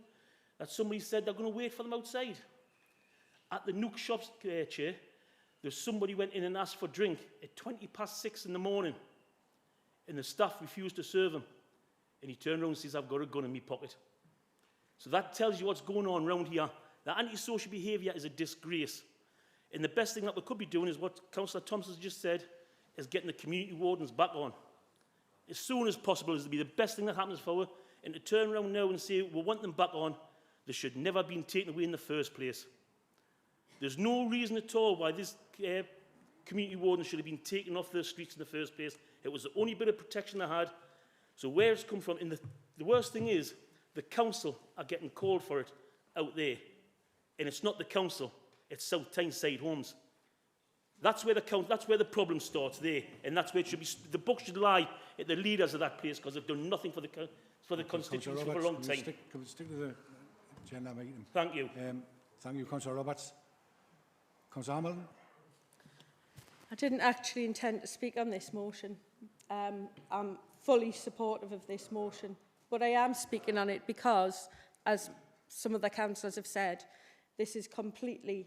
that somebody said they're going to wait for them outside. At the Nook shops, Chair, there's somebody went in and asked for a drink at 6:20 in the morning, and the staff refused to serve him. And he turned around and says, I've got a gun in my pocket. So that tells you what's going on around here. The antisocial behaviour is a disgrace. And the best thing that we could be doing is what Councillor Thompson just said, is getting the community wardens back on. As soon as possible is to be the best thing that happens for her. And to turn around now and say, we want them back on, they should never have been taken away in the first place. There's no reason at all why this community warden should have been taken off the streets in the first place. It was the only bit of protection they had. So where it's come from, and the worst thing is, the council are getting called for it out there. And it's not the council, it's South Tyneside homes. That's where the problem starts there, and that's where it should be. The book should lie at the leaders of that place, because they've done nothing for the constituency for a long time. Can we stick to the agenda item? Thank you. Thank you, Councillor Roberts. Councillor Hamilton. I didn't actually intend to speak on this motion. I'm fully supportive of this motion, but I am speaking on it because, as some of the councillors have said, this is completely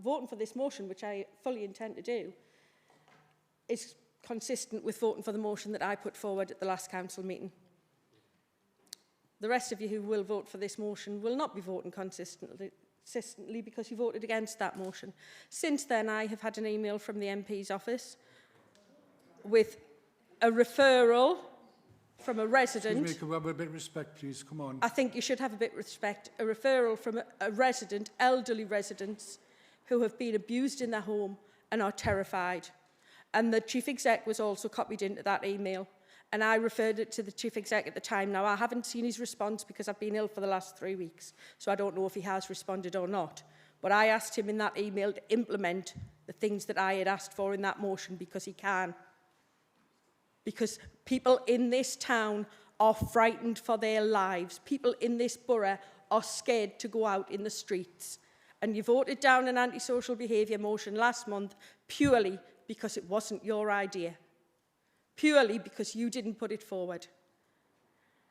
voting for this motion, which I fully intend to do, is consistent with voting for the motion that I put forward at the last council meeting. The rest of you who will vote for this motion will not be voting consistently because you voted against that motion. Since then, I have had an email from the MP's office with a referral from a resident. Excuse me, can we have a bit of respect, please? Come on. I think you should have a bit of respect. A referral from a resident, elderly residents, who have been abused in their home and are terrified. And the Chief Exec was also copied into that email. And I referred it to the Chief Exec at the time. Now, I haven't seen his response because I've been ill for the last 3 weeks, so I don't know if he has responded or not. But I asked him in that email to implement the things that I had asked for in that motion, because he can. Because people in this town are frightened for their lives. People in this borough are scared to go out in the streets. And you voted down an antisocial behaviour motion last month purely because it wasn't your idea. Purely because you didn't put it forward.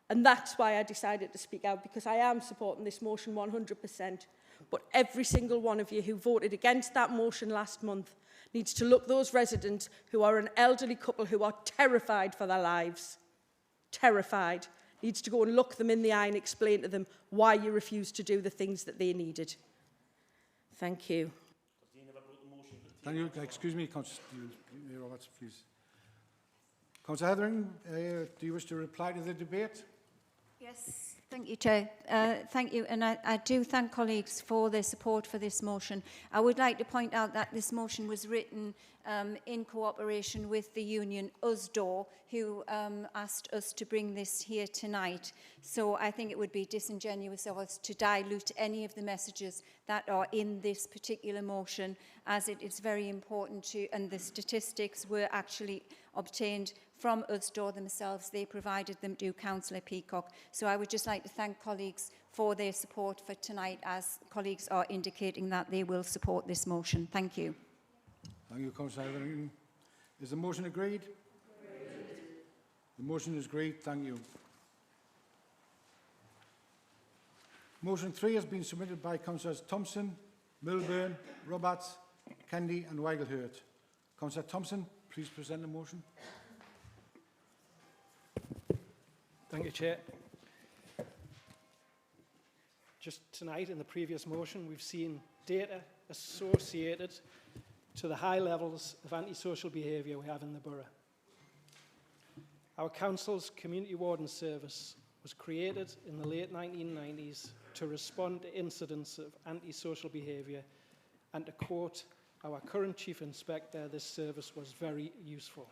And that's why I decided to speak out, because I am supporting this motion 100%. But every single one of you who voted against that motion last month needs to look those residents who are an elderly couple who are terrified for their lives. Terrified. Needs to go and look them in the eye and explain to them why you refused to do the things that they needed. Thank you. Thank you. Excuse me, Councillor Roberts, please. Councillor Heathering, do you wish to reply to the debate? Yes, thank you, Chair. Thank you, and I do thank colleagues for their support for this motion. I would like to point out that this motion was written in cooperation with the union USDOR, who asked us to bring this here tonight. So I think it would be disingenuous of us to dilute any of the messages that are in this particular motion, as it is very important to, and the statistics were actually obtained from USDOR themselves. They provided them to Councillor Peacock. So I would just like to thank colleagues for their support for tonight, as colleagues are indicating that they will support this motion. Thank you. Thank you, Councillor Heathering. Is the motion agreed? The motion is agreed. Thank you. Motion 3 has been submitted by Councillors Thompson, Milburn, Roberts, Kennedy and Weigelhurt. Councillor Thompson, please present the motion. Thank you, Chair. Just tonight, in the previous motion, we've seen data associated to the high levels of antisocial behaviour we have in the borough. Our council's Community Warden Service was created in the late 1990s to respond to incidents of antisocial behaviour, and to quote our current Chief Inspector, this service was very useful.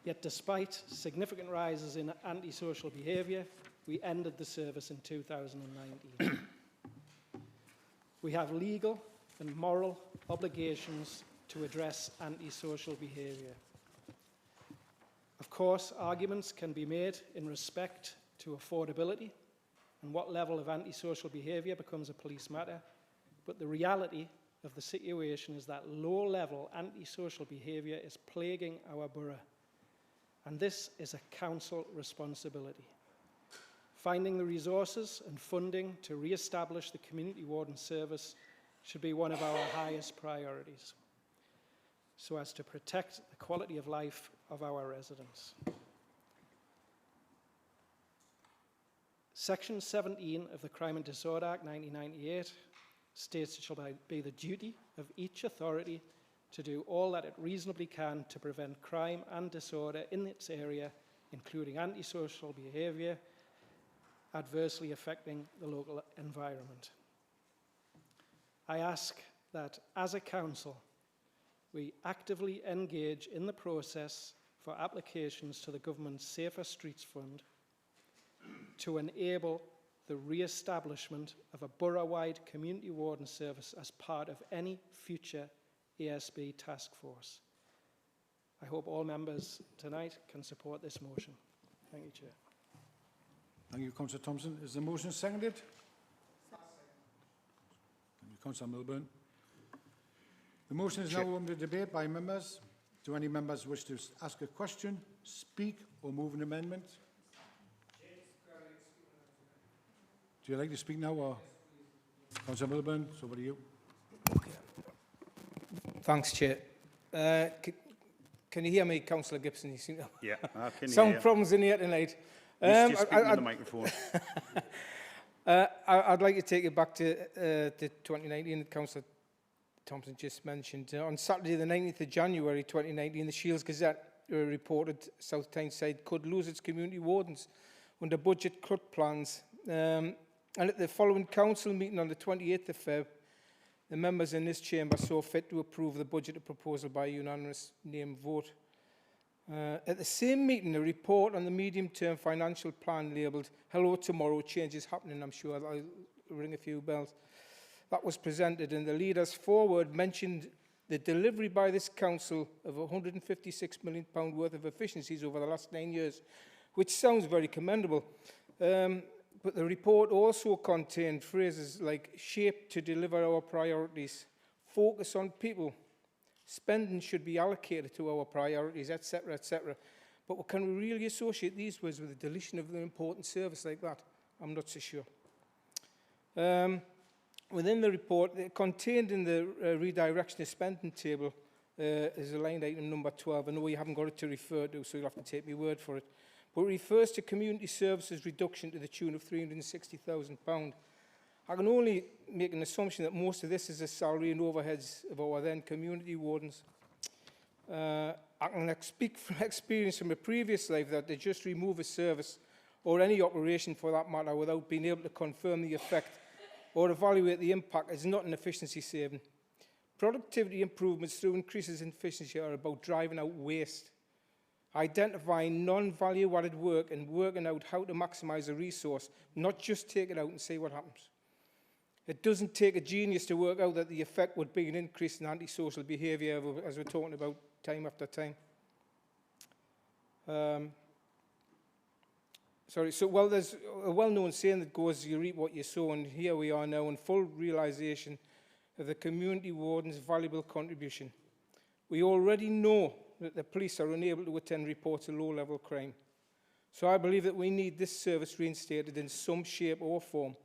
Yet despite significant rises in antisocial behaviour, we ended the service in 2019. We have legal and moral obligations to address antisocial behaviour. Of course, arguments can be made in respect to affordability and what level of antisocial behaviour becomes a police matter, but the reality of the situation is that low-level antisocial behaviour is plaguing our borough, and this is a council responsibility. Finding the resources and funding to re-establish the Community Warden Service should be one of our highest priorities, so as to protect the quality of life of our residents. Section 17 of the Crime and Disorder Act 1998 states it shall be the duty of each authority to do all that it reasonably can to prevent crime and disorder in its area, including antisocial behaviour, adversely affecting the local environment. I ask that, as a council, we actively engage in the process for applications to the government's Safer Streets Fund to enable the re-establishment of a borough-wide community warden service as part of any future ASB task force. I hope all members tonight can support this motion. Thank you, Chair. Thank you, Councillor Thompson. Is the motion seconded? Thank you, Councillor Milburn. The motion is now under debate by members. Do any members wish to ask a question, speak or move an amendment? Do you like to speak now, or Councillor Milburn? It's over to you. Thanks, Chair. Can you hear me, Councillor Gibson? You seem to Yeah, I can some hear you. problems in here tonight. Just speaking to the microphone. I'd like to take it back to 2019 that Councillor Thompson just mentioned. On Saturday, the 19th of January 2019, the Shields Gazette reported South Tyneside could lose its community wardens under budget cut plans. And at the following council meeting on the 28th of Feb, the members in this chamber saw fit to approve the budget proposal by unanimous name vote. At the same meeting, a report on the medium-term financial plan labelled "Hello Tomorrow, Change is Happening," I'm sure that'll ring a few bells, that was presented, and the leaders forward mentioned the delivery by this council of £156 million worth of efficiencies over the last 9 years, which sounds very commendable. But the report also contained phrases like "shape to deliver our priorities," "focus on people," "spending should be allocated to our priorities," etc., etc. But can we really associate these words with the deletion of an important service like that? I'm not so sure. Within the report, contained in the redirection of spending table, is a line item number 12. I know you haven't got it to refer to, so you'll have to take my word for it. But it refers to community services reduction to the tune of £360,000. I can only make an assumption that most of this is the salary and overheads of our then community wardens. I can speak from experience from a previous life that they just remove a service or any operation for that matter without being able to confirm the effect or evaluate the impact is not an efficiency saving. Productivity improvements through increases in efficiency are about driving out waste, identifying non-value added work and working out how to maximise a resource, not just take it out and see what happens. It doesn't take a genius to work out that the effect would be an increase in antisocial behaviour, as we're talking about time after time. So there's a well-known saying that goes, "You reap what you sow," and here we are now in full realisation of the community warden's valuable contribution. We already know that the police are unable to attend reports of low-level crime. So I believe that we need this service reinstated in some shape or form.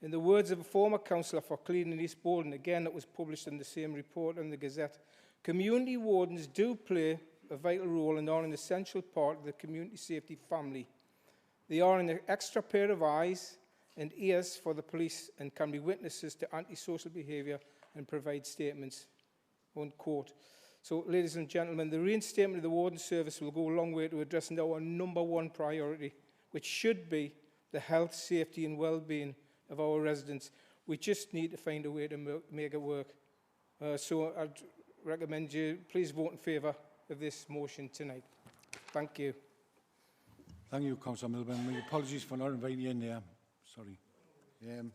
In the words of a former councillor for Clean in East Bolton, again that was published in the same report in the Gazette, community wardens do play a vital role and are an essential part of the community safety family. They are an extra pair of eyes and ears for the police and can be witnesses to antisocial behaviour and provide statements, unquote. So, ladies and gentlemen, the reinstatement of the Warden service will go a long way to addressing our #1 priority, which should be the health, safety and well-being of our residents. We just need to find a way to make it work. So I'd recommend you please vote in favour of this motion tonight. Thank you. Thank you, Councillor Milburn. My apologies for not inviting you in there. Sorry. The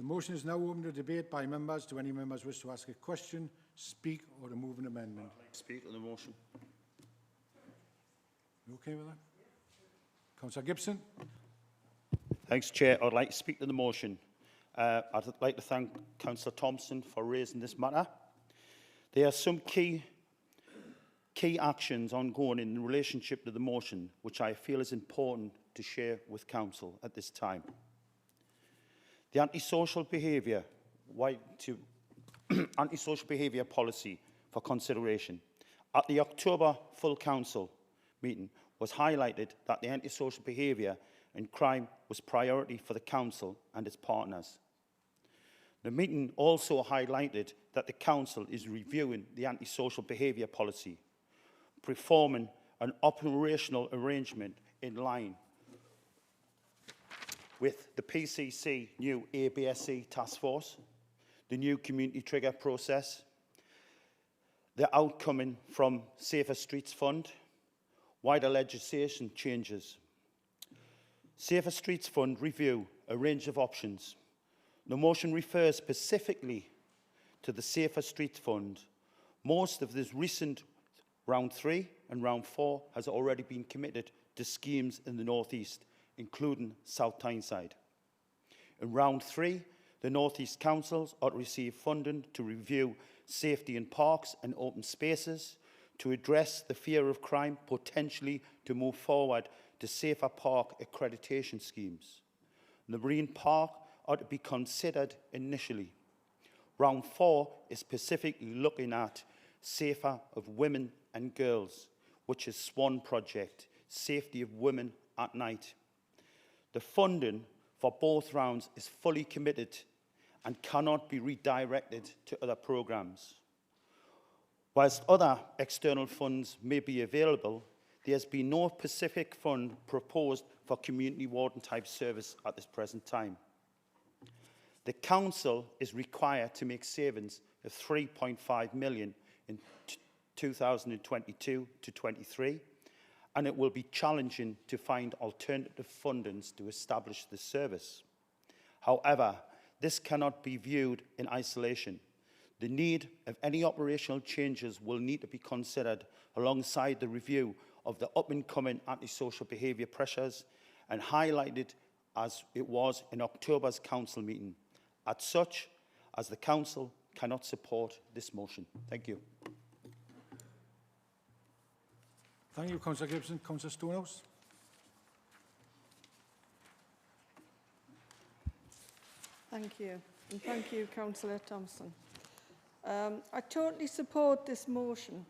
motion is now open to debate by members. Do any members wish to ask a question, speak or to move an amendment? Speak on the motion. You okay with that? Councillor Gibson. Thanks, Chair. I'd like to speak to the motion. I'd like to thank Councillor Thompson for raising this matter. There are some key actions ongoing in relationship to the motion, which I feel is important to share with Council at this time. The antisocial behaviour policy for consideration. At the October Full Council meeting was highlighted that the antisocial behaviour and crime was priority for the Council and its partners. The meeting also highlighted that the Council is reviewing the antisocial behaviour policy, performing an operational arrangement in line with the PCC new ABSC task force, the new community trigger process, the outcoming from Safer Streets Fund, wider legislation changes. Safer Streets Fund review a range of options. The motion refers specifically to the Safer Streets Fund. Most of this recent Round 3 and Round 4 has already been committed to schemes in the North East, including South Tyneside. In Round 3, the North East Councils are to receive funding to review safety in parks and open spaces, to address the fear of crime, potentially to move forward to safer park accreditation schemes. The Marine Park are to be considered initially. Round 4 is specifically looking at safer of women and girls, which is SWAN project, safety of women at night. The funding for both rounds is fully committed and cannot be redirected to other programmes. Whilst other external funds may be available, there has been no specific fund proposed for community warden type service at this present time. The Council is required to make savings of £3.5 million in 2022 to 23, and it will be challenging to find alternative fundings to establish this service. However, this cannot be viewed in isolation. The need of any operational changes will need to be considered alongside the review of the up-and-coming antisocial behaviour pressures and highlighted as it was in October's Council meeting. As such, as the Council cannot support this motion. Thank you. Thank you, Councillor Gibson. Councillor Stonehouse. Thank you. And thank you, Councillor Thompson. I totally support this motion.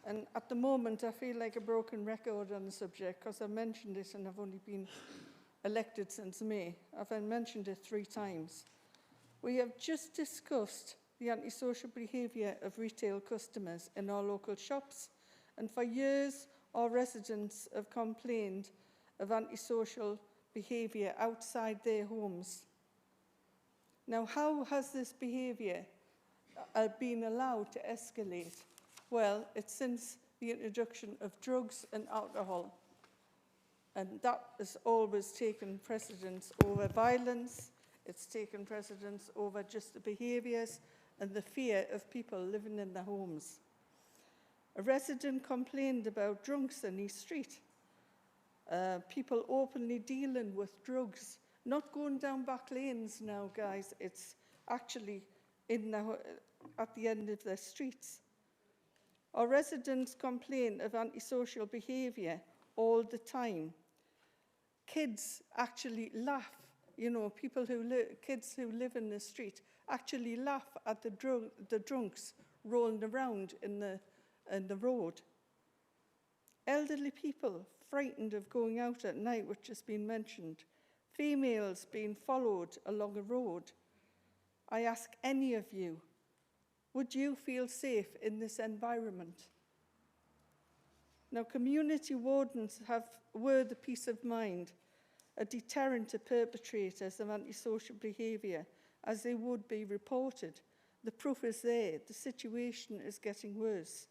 And at the moment, I feel like a broken record on the subject because I've mentioned this and I've only been elected since May. I've mentioned it 3 times. We have just discussed the antisocial behaviour of retail customers in our local shops, and for years our residents have complained of antisocial behaviour outside their homes. Now, how has this behaviour been allowed to escalate? Well, it's since the introduction of drugs and alcohol, and that has always taken precedence over violence. It's taken precedence over just the behaviours and the fear of people living in their homes. A resident complained about drunks in his street. People openly dealing with drugs, not going down back lanes now, guys. It's actually at the end of their streets. Our residents complain of antisocial behaviour all the time. Kids actually laugh you know, people kids who live in the street actually laugh at the drunks rolling around in the road. Elderly people frightened of going out at night, which has been mentioned. Females being followed along a road. I ask any of you, would you feel safe in this environment? Now, community wardens were the peace of mind, a deterrent to perpetrators of antisocial behaviour, as they would be reported. The proof is there. The situation is getting worse.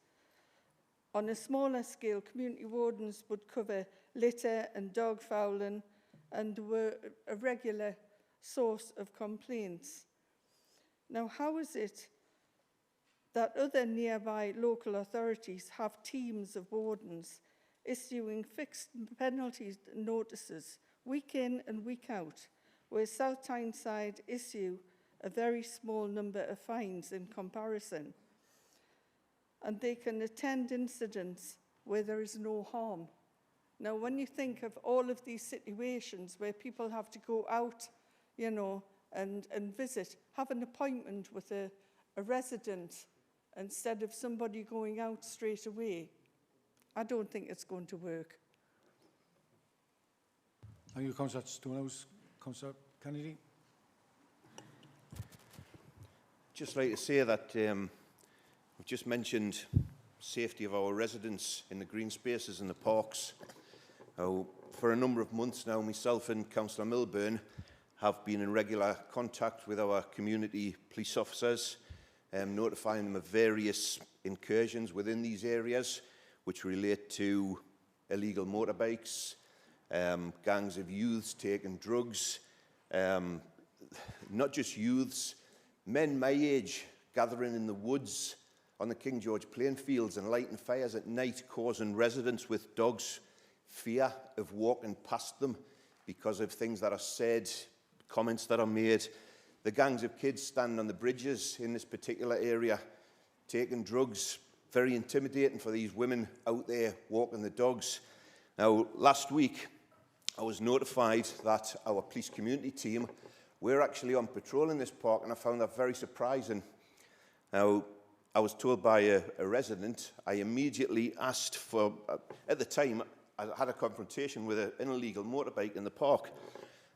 On a smaller scale, community wardens would cover litter and dog fouling and were a regular source of complaints. Now, how is it that other nearby local authorities have teams of wardens issuing fixed penalty notices week in and week out, whereas South Tyneside issue a very small number of fines in comparison? And they can attend incidents where there is no harm. Now, when you think of all of these situations where people have to go out, you know, and visit, have an appointment with a resident instead of somebody going out straight away, I don't think it's going to work. Thank you, Councillor Stonehouse. Councillor Kennedy. Just like to say that we've just mentioned safety of our residents in the green spaces and the parks. For a number of months now, myself and Councillor Milburn have been in regular contact with our community police officers, notifying them of various incursions within these areas which relate to illegal motorbikes, gangs of youths taking drugs, not just youths, men my age gathering in the woods on the King George playing fields and lighting fires at night, causing residents with dogs fear of walking past them because of things that are said, comments that are made. The gangs of kids standing on the bridges in this particular area, taking drugs, very intimidating for these women out there walking the dogs. Now, last week, I was notified that our police community team were actually on patrol in this park, and I found that very surprising. Now, I was told by a resident, I immediately asked for, at the time, I had a confrontation with an illegal motorbike in the park.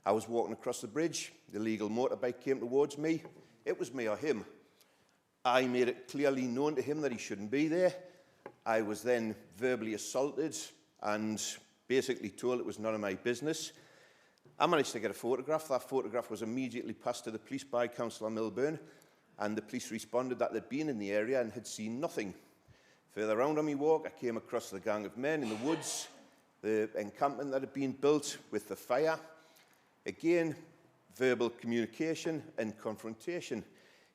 I was walking across the bridge, the illegal motorbike came towards me. It was me or him. I made it clearly known to him that he shouldn't be there. I was then verbally assaulted and basically told it was none of my business. I managed to get a photograph. That photograph was immediately passed to the police by Councillor Milburn, and the police responded that they'd been in the area and had seen nothing. Further round on my walk, I came across the gang of men in the woods, the encampment that had been built with the fire. Again, verbal communication and confrontation.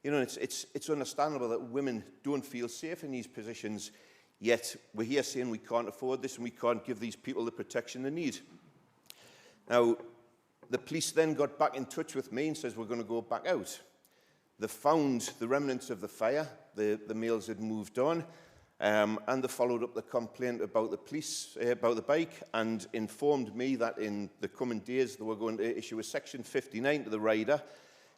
You know, it's understandable that women don't feel safe in these positions, yet we're here saying we can't afford this and we can't give these people the protection they need. Now, the police then got back in touch with me and says we're going to go back out. They found the remnants of the fire, the males had moved on, and they followed up the complaint about the police, about the bike, and informed me that in the coming days they were going to issue a Section 59 to the rider,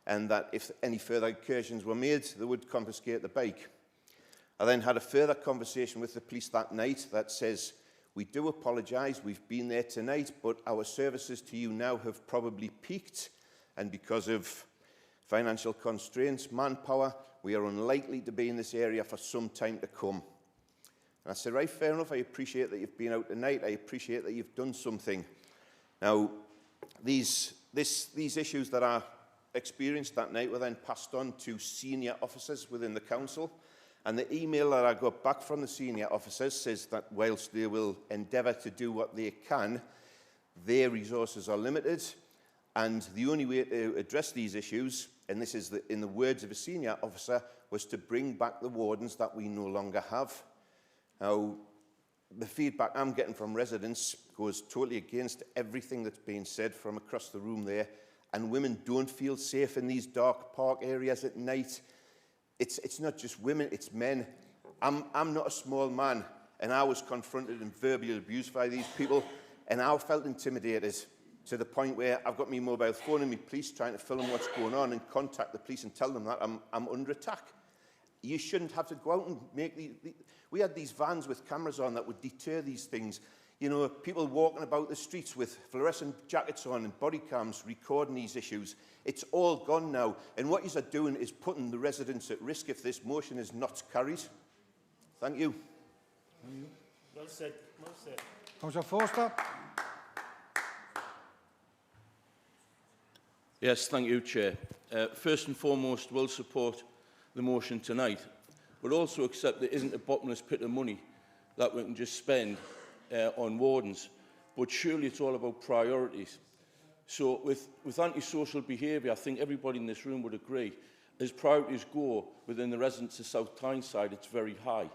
and that if any further incursions were made, they would confiscate the bike. I then had a further conversation with the police that night that says, we do apologise, we've been there tonight, but our services to you now have probably peaked, and because of financial constraints, manpower, we are unlikely to be in this area for some time to come. And I said, right, fair enough, I appreciate that you've been out tonight, I appreciate that you've done something. Now, these issues that I experienced that night were then passed on to senior officers within the council, and the email that I got back from the senior officers says that whilst they will endeavour to do what they can, their resources are limited, and the only way to address these issues, and this is in the words of a senior officer, was to bring back the wardens that we no longer have. Now, the feedback I'm getting from residents goes totally against everything that's been said from across the room there, and women don't feel safe in these dark park areas at night. It's not just women, it's men. I'm not a small man, and I was confronted and verbally abused by these people, and I felt intimidated to the point where I've got my mobile phone and my police trying to film what's going on and contact the police and tell them that I'm under attack. You shouldn't have to go out and make we had these vans with cameras on that would deter these things. You know, people walking about the streets with fluorescent jackets on and body cams recording these issues. It's all gone now. And what you're doing is putting the residents at risk if this motion is not carried. Thank you. Well said. Well said. Councillor Forster. Yes, thank you, Chair. First and foremost, we'll support the motion tonight, but also accept there isn't a bottomless pit of money that we can just spend on wardens. But surely it's all about priorities. So with antisocial behaviour, I think everybody in this room would agree, as priorities go within the residents of South Tyneside, it's very high.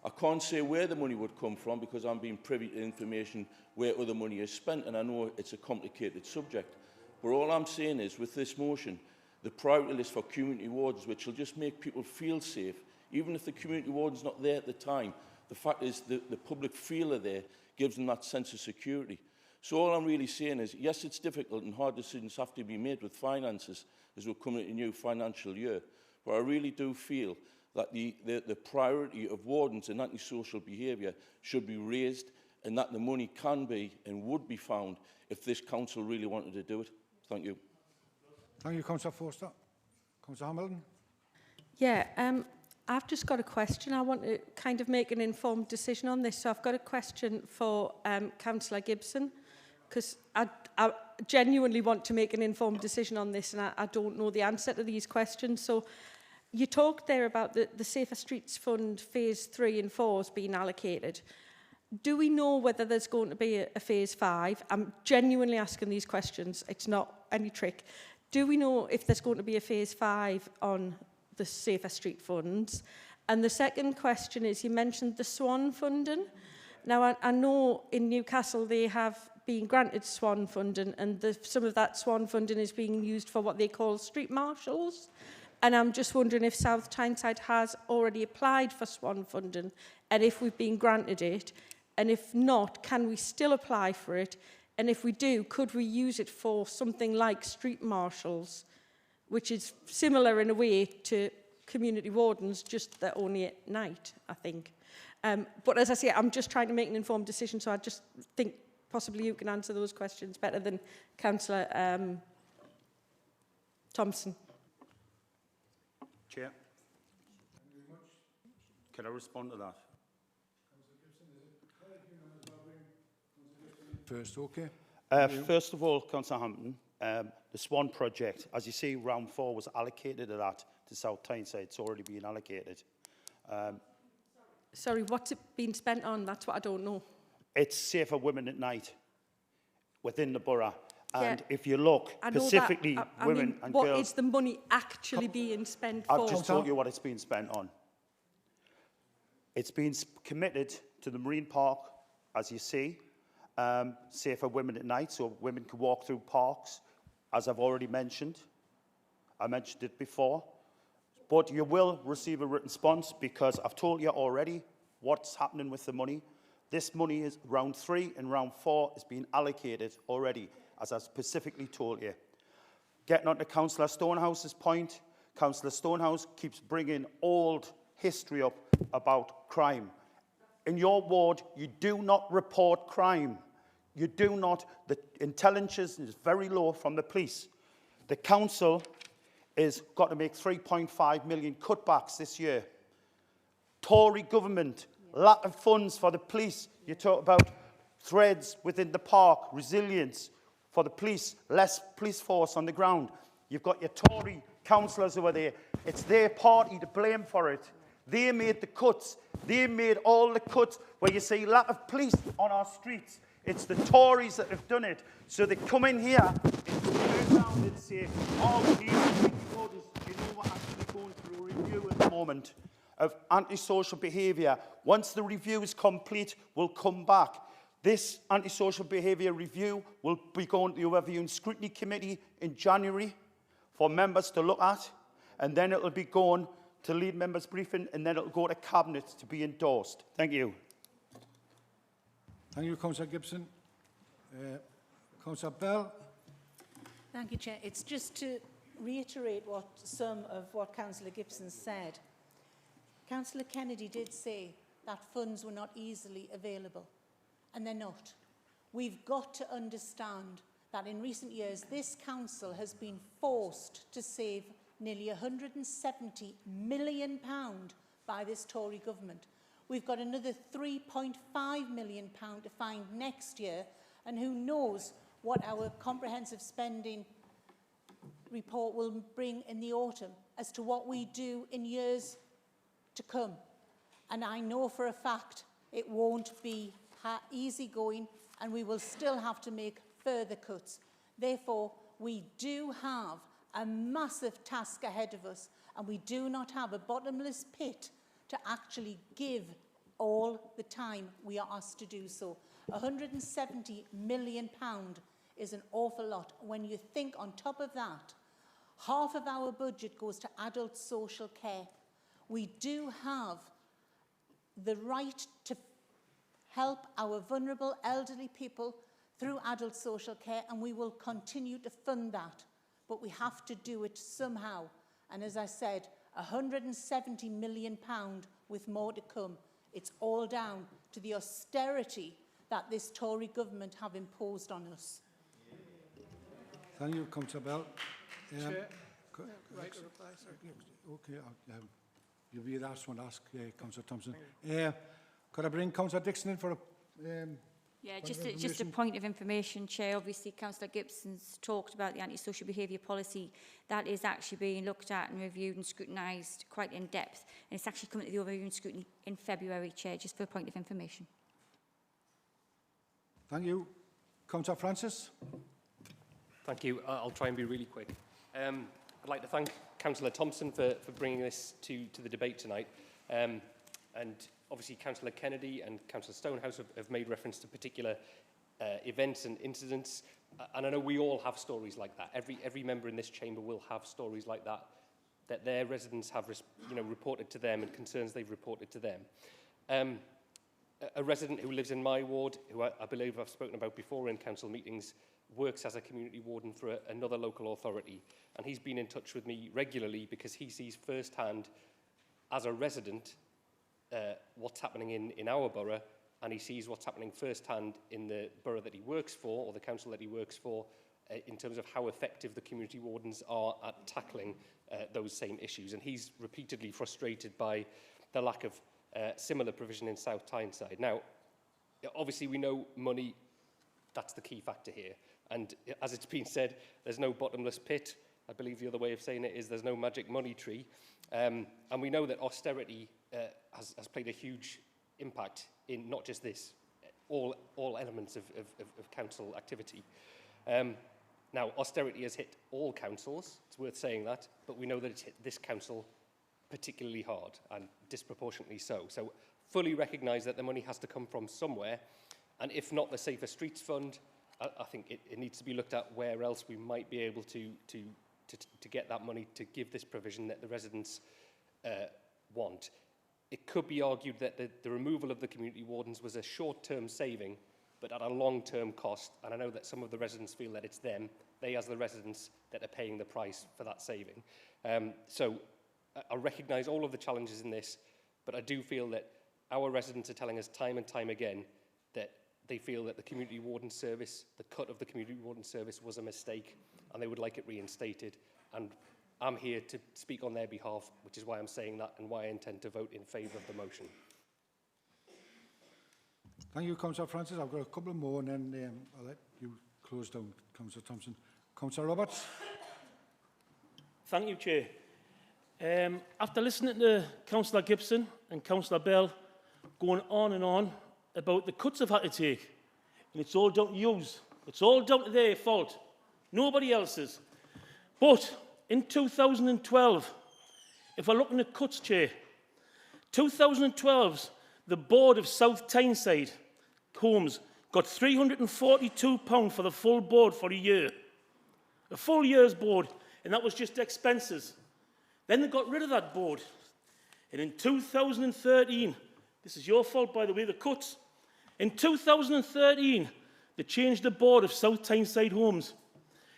I can't say where the money would come from because I'm being privy to information where other money is spent, and I know it's a complicated subject. But all I'm saying is, with this motion, the priority list for community wardens, which will just make people feel safe, even if the community warden's not there at the time, the fact is the public feel are there, gives them that sense of security. So all I'm really saying is, yes, it's difficult and hard decisions have to be made with finances as we're coming into a new financial year, but I really do feel that the priority of wardens and antisocial behaviour should be raised, and that the money can be and would be found if this council really wanted to do it. Thank you. Thank you, Councillor Forster. Councillor Hamilton. Yeah, I've just got a question. I want to kind of make an informed decision on this. So I've got a question for Councillor Gibson, because I genuinely want to make an informed decision on this, and I don't know the answer to these questions. So you talked there about the Safer Streets Fund Phase 3 and 4 is being allocated. Do we know whether there's going to be a Phase 5? I'm genuinely asking these questions. It's not any trick. Do we know if there's going to be a Phase 5 on the Safer Street funds? And the second question is, you mentioned the SWAN funding. Now, I know in Newcastle they have been granted SWAN funding, and some of that SWAN funding is being used for what they call street marshals. And I'm just wondering if South Tyneside has already applied for SWAN funding, and if we've been granted it. And if not, can we still apply for it? And if we do, could we use it for something like street marshals, which is similar in a way to community wardens, just that only at night, I think. But as I say, I'm just trying to make an informed decision, so I just think possibly you can answer those questions better than Councillor Thompson. Chair. Can I respond to that? First, okay. First of all, Councillor Hampton, the SWAN project, as you see, round 4 was allocated to that, to South Tyneside. It's already been allocated. Sorry, what's it been spent on? That's what I don't know. It's safer women at night within the borough. And Yeah, if you look, specifically I women mean, and what girls... is the money actually being spent for? I've just told you what it's been spent on. It's been committed to the Marine Park, as you see, safer women at night, so women can walk through parks, as I've already mentioned. I mentioned it before. But you will receive a written response, because I've told you already what's happening with the money. This money is round 3 and round 4 is being allocated already, as I specifically told you. Getting on to Councillor Stonehouse's point, Councillor Stonehouse keeps bringing old history up about crime. In your ward, you do not report crime. You do not. The intelligence is very low from the police. The council has got to make 3.5 million cutbacks this year. Tory government, lack of funds for the police. You talk about threads within the park, resilience for the police, less police force on the ground. You've got your Tory councillors over there. It's their party to blame for it. They made the cuts. They made all the cuts where you see a lot of police on our streets. It's the Tories that have done it. So they come in here and turn around and say, oh, we need voters. You know, we're actually going through a review at the moment of antisocial behaviour. Once the review is complete, we'll come back. This antisocial behaviour review will be going to a reviewing scrutiny committee in January for members to look at, and then it'll be going to lead members briefing, and then it'll go to cabinet to be endorsed. Thank you. Thank you, Councillor Gibson. Councillor Bell. Thank you, Chair. It's just to reiterate some of what Councillor Gibson said. Councillor Kennedy did say that funds were not easily available, and they're not. We've got to understand that in recent years, this council has been forced to save nearly £170 million by this Tory government. We've got another £3.5 million to find next year, and who knows what our comprehensive spending report will bring in the autumn as to what we do in years to come. And I know for a fact it won't be easy going, and we will still have to make further cuts. Therefore, we do have a massive task ahead of us, and we do not have a bottomless pit to actually give all the time we are asked to do so. £170 million is an awful lot. When you think on top of that, half of our budget goes to adult social care. We do have the right to help our vulnerable elderly people through adult social care, and we will continue to fund that. But we have to do it somehow. And as I said, £170 million with more to come. It's all down to the austerity that this Tory government have imposed on us. Thank you, Councillor Bell. Chair, right to reply, sorry. Okay, you'll be the last one to ask, Councillor Thompson. Could I bring Councillor Dixon in for a... Yeah, just a point of information, Chair. Obviously, Councillor Gibson's talked about the antisocial behaviour policy. That is actually being looked at and reviewed and scrutinised quite in depth. And it's actually coming to the overview and scrutiny in February, Chair, just for a point of information. Thank you. Councillor Francis. Thank you. I'll try and be really quick. I'd like to thank Councillor Thompson for bringing this to the debate tonight. And obviously, Councillor Kennedy and Councillor Stonehouse have made reference to particular events and incidents. And I know we all have stories like that. Every member in this chamber will have stories like that, that their residents have reported to them and concerns they've reported to them. A resident who lives in my ward, who I believe I've spoken about before in council meetings, works as a community warden for another local authority. And he's been in touch with me regularly because he sees firsthand, as a resident, what's happening in our borough, and he sees what's happening firsthand in the borough that he works for, or the council that he works for, in terms of how effective the community wardens are at tackling those same issues. And he's repeatedly frustrated by the lack of similar provision in South Tyneside. Now, obviously we know money, that's the key factor here. And as it's been said, there's no bottomless pit. I believe the other way of saying it is there's no magic money tree. And we know that austerity has played a huge impact in not just this, all elements of council activity. Now, austerity has hit all councils, it's worth saying that, but we know that it's hit this council particularly hard and disproportionately so. So fully recognise that the money has to come from somewhere, and if not the Safer Streets Fund, I think it needs to be looked at where else we might be able to get that money to give this provision that the residents want. It could be argued that the removal of the community wardens was a short-term saving, but at a long-term cost, and I know that some of the residents feel that it's them, they as the residents, that are paying the price for that saving. So I recognise all of the challenges in this, but I do feel that our residents are telling us time and time again that they feel that the community warden service, the cut of the community warden service was a mistake, and they would like it reinstated. And I'm here to speak on their behalf, which is why I'm saying that and why I intend to vote in favour of the motion. Thank you, Councillor Francis. I've got a couple more, and then I'll let you close down, Councillor Thompson. Councillor Roberts. Thank you, Chair. After listening to Councillor Gibson and Councillor Bell going on and on about the cuts I've had to take, and it's all down to yous. It's all down to their fault. Nobody else's. But in 2012, if we're looking at cuts, Chair, 2012's the board of South Tyneside homes got £342 for the full board for a year. A full year's board, and that was just expenses. Then they got rid of that board. And in 2013, this is your fault, by the way, the cuts. In 2013, They changed the board of South Tyneside homes.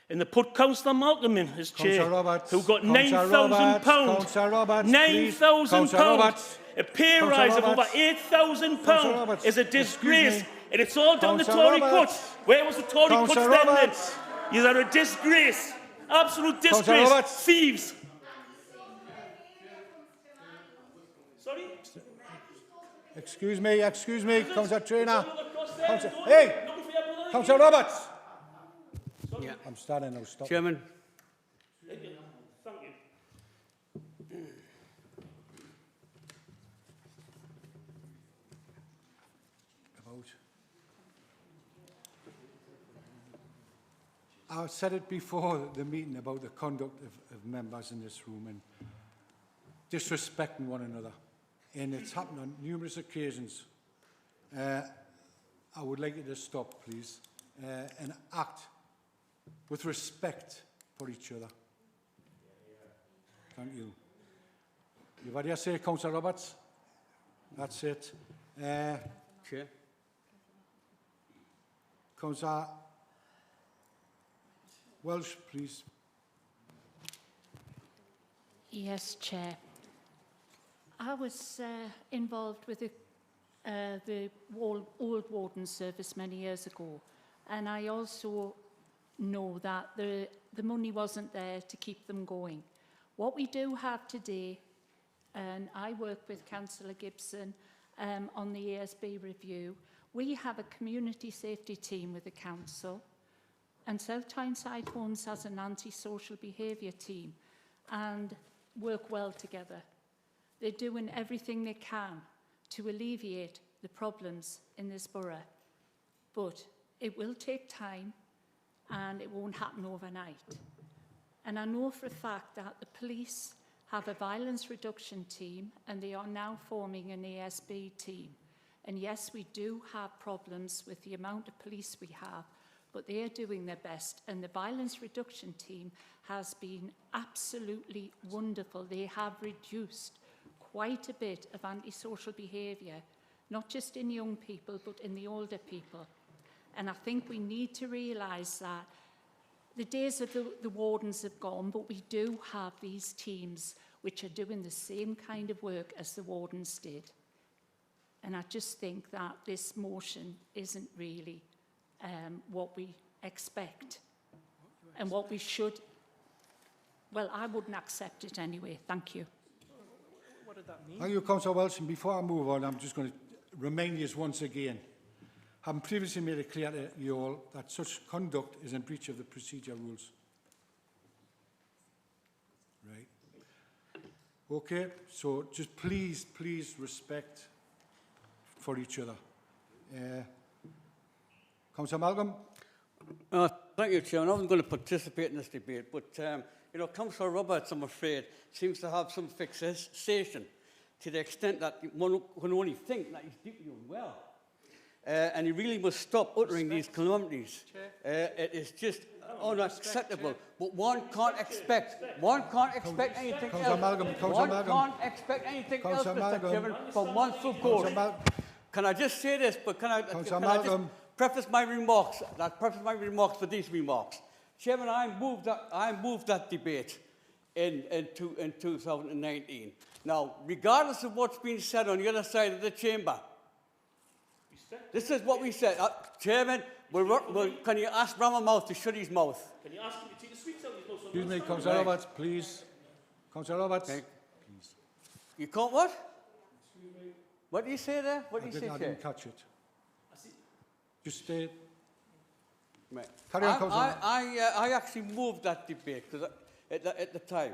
And they put Councillor Malcolm in as chair, who got £9,000. £9,000. A pay rise of over £8,000 is a disgrace. And it's all down the Tory cuts. Where was the Tory cuts then? You are a disgrace. Absolute disgrace. Thieves. Sorry? Excuse me, Councillor Traynor. Hey! Councillor Roberts! Yeah. I'm starting now, stop. Chairman. Thank you. I said it before the meeting about the conduct of members in this room and disrespecting one another. And it's happened on numerous occasions. I would like you to stop, please, and act with respect for each other. Thank you. You've had your say, Councillor Roberts. That's it. Chair. Councillor Welsh, please. Yes, Chair. I was involved with the old Warden service many years ago, and I also know that the money wasn't there to keep them going. What we do have today, and I work with Councillor Gibson on the ASB review, we have a community safety team with the council, and South Tyneside Homes has an anti-social behaviour team and work well together. They're doing everything they can to alleviate the problems in this borough. But it will take time and it won't happen overnight. And I know for a fact that the police have a violence reduction team and they are now forming an ASB team. And yes, we do have problems with the amount of police we have, but they are doing their best. And the violence reduction team has been absolutely wonderful. They have reduced quite a bit of antisocial behaviour, not just in young people, but in the older people. And I think we need to realise that the days of the wardens have gone, but we do have these teams which are doing the same kind of work as the wardens did. And I just think that this motion isn't really what we expect and what we should. Well, I wouldn't accept it anyway. Thank you. What did that mean? Thank you, Councillor Welsh. And before I move on, I'm just going to remind you once again, having previously made it clear to you all that such conduct is in breach of the procedure rules. Right. Okay, so just please respect for each other. Councillor Malcolm. Thank you, Chairman. I wasn't going to participate in this debate, but you know, Councillor Roberts, I'm afraid, seems to have some fixation to the extent that one can only think that he's deeply unwell. And he really must stop uttering these calamities. It is just unacceptable. But one can't expect anything else. One can't expect anything else, Mr. Chairman, from one so course. Can I just say this? But can I just preface my remarks? For these remarks. Chairman, I moved that debate in 2019. Now, regardless of what's been said on the other side of the chamber, this is what we said. Chairman, can you ask Rammermouth to shut his mouth? Can you ask him to take the sweets out of his mouth? Excuse me, Councillor Roberts, please. Councillor Roberts, please. You can't what? What did you say there? What did you say? I didn't catch it. Just stay. Right. Carry on, Councillor. I actually moved that debate because at the time,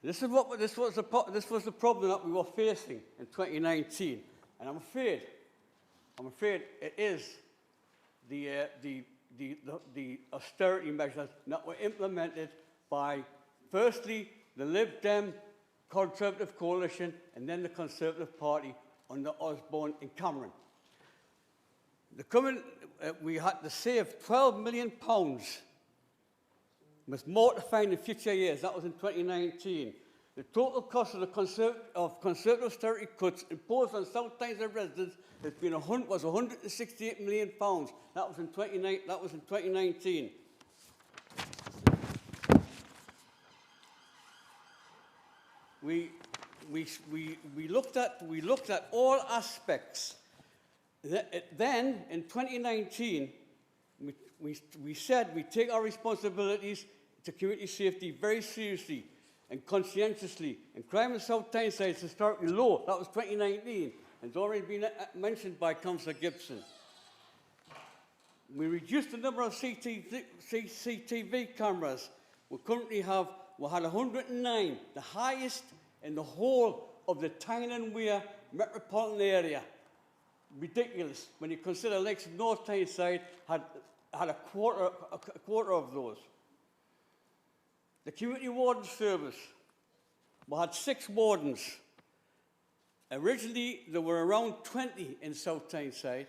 this was the problem that we were facing in 2019, and I'm afraid it is the austerity measures that were implemented by, firstly, the Lib Dem Conservative Coalition and then the Conservative Party under Osborne and Cameron. We had to save £12 million with more to find in future years. That was in 2019. The total cost of the conservative austerity cuts imposed on South Tyneside residents has been was £168 million. That was in 2019. We looked at all aspects. Then in 2019, we said we take our responsibilities to community safety very seriously and conscientiously, and crime in South Tyneside is historically low. That was 2019, and it's already been mentioned by Councillor Gibson. We reduced the number of CCTV cameras. We had 109, the highest in the whole of the Tyne and Wear metropolitan area. Ridiculous when you consider like North Tyneside had a quarter of those. The Community Warden Service, we had 6 wardens. Originally, there were around 20 in South Tyneside.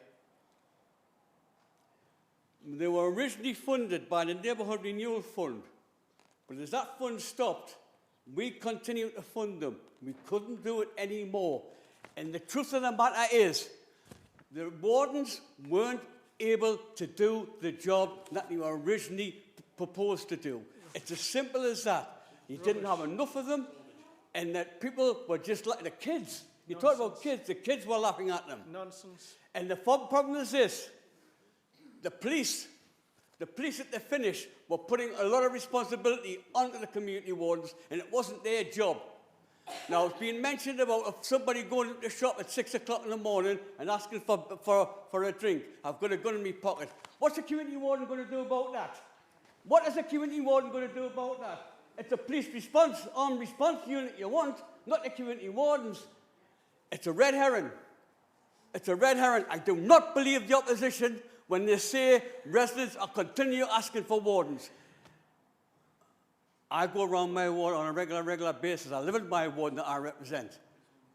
They were originally funded by the Neighbourhood Renewal Fund, but as that fund stopped, we continued to fund them. We couldn't do it anymore. And the truth of the matter is, the wardens weren't able to do the job that they were originally proposed to do. It's as simple as that. You didn't have enough of them, and that people were just like the kids. You talk about kids, the kids were laughing at them. Nonsense. And the problem is this. The police at the finish were putting a lot of responsibility onto the community wardens, and it wasn't their job. Now, it's been mentioned about somebody going into the shop at 6 o'clock in the morning and asking for a drink. I've got a gun in my pocket. What's the community warden going to do about that? What is the community warden going to do about that? It's a police armed response unit you want, not the community wardens. It's a red herring. It's a red herring. I do not believe the opposition when they say residents are continue asking for wardens. I go around my ward on a regular basis. I live in my ward that I represent.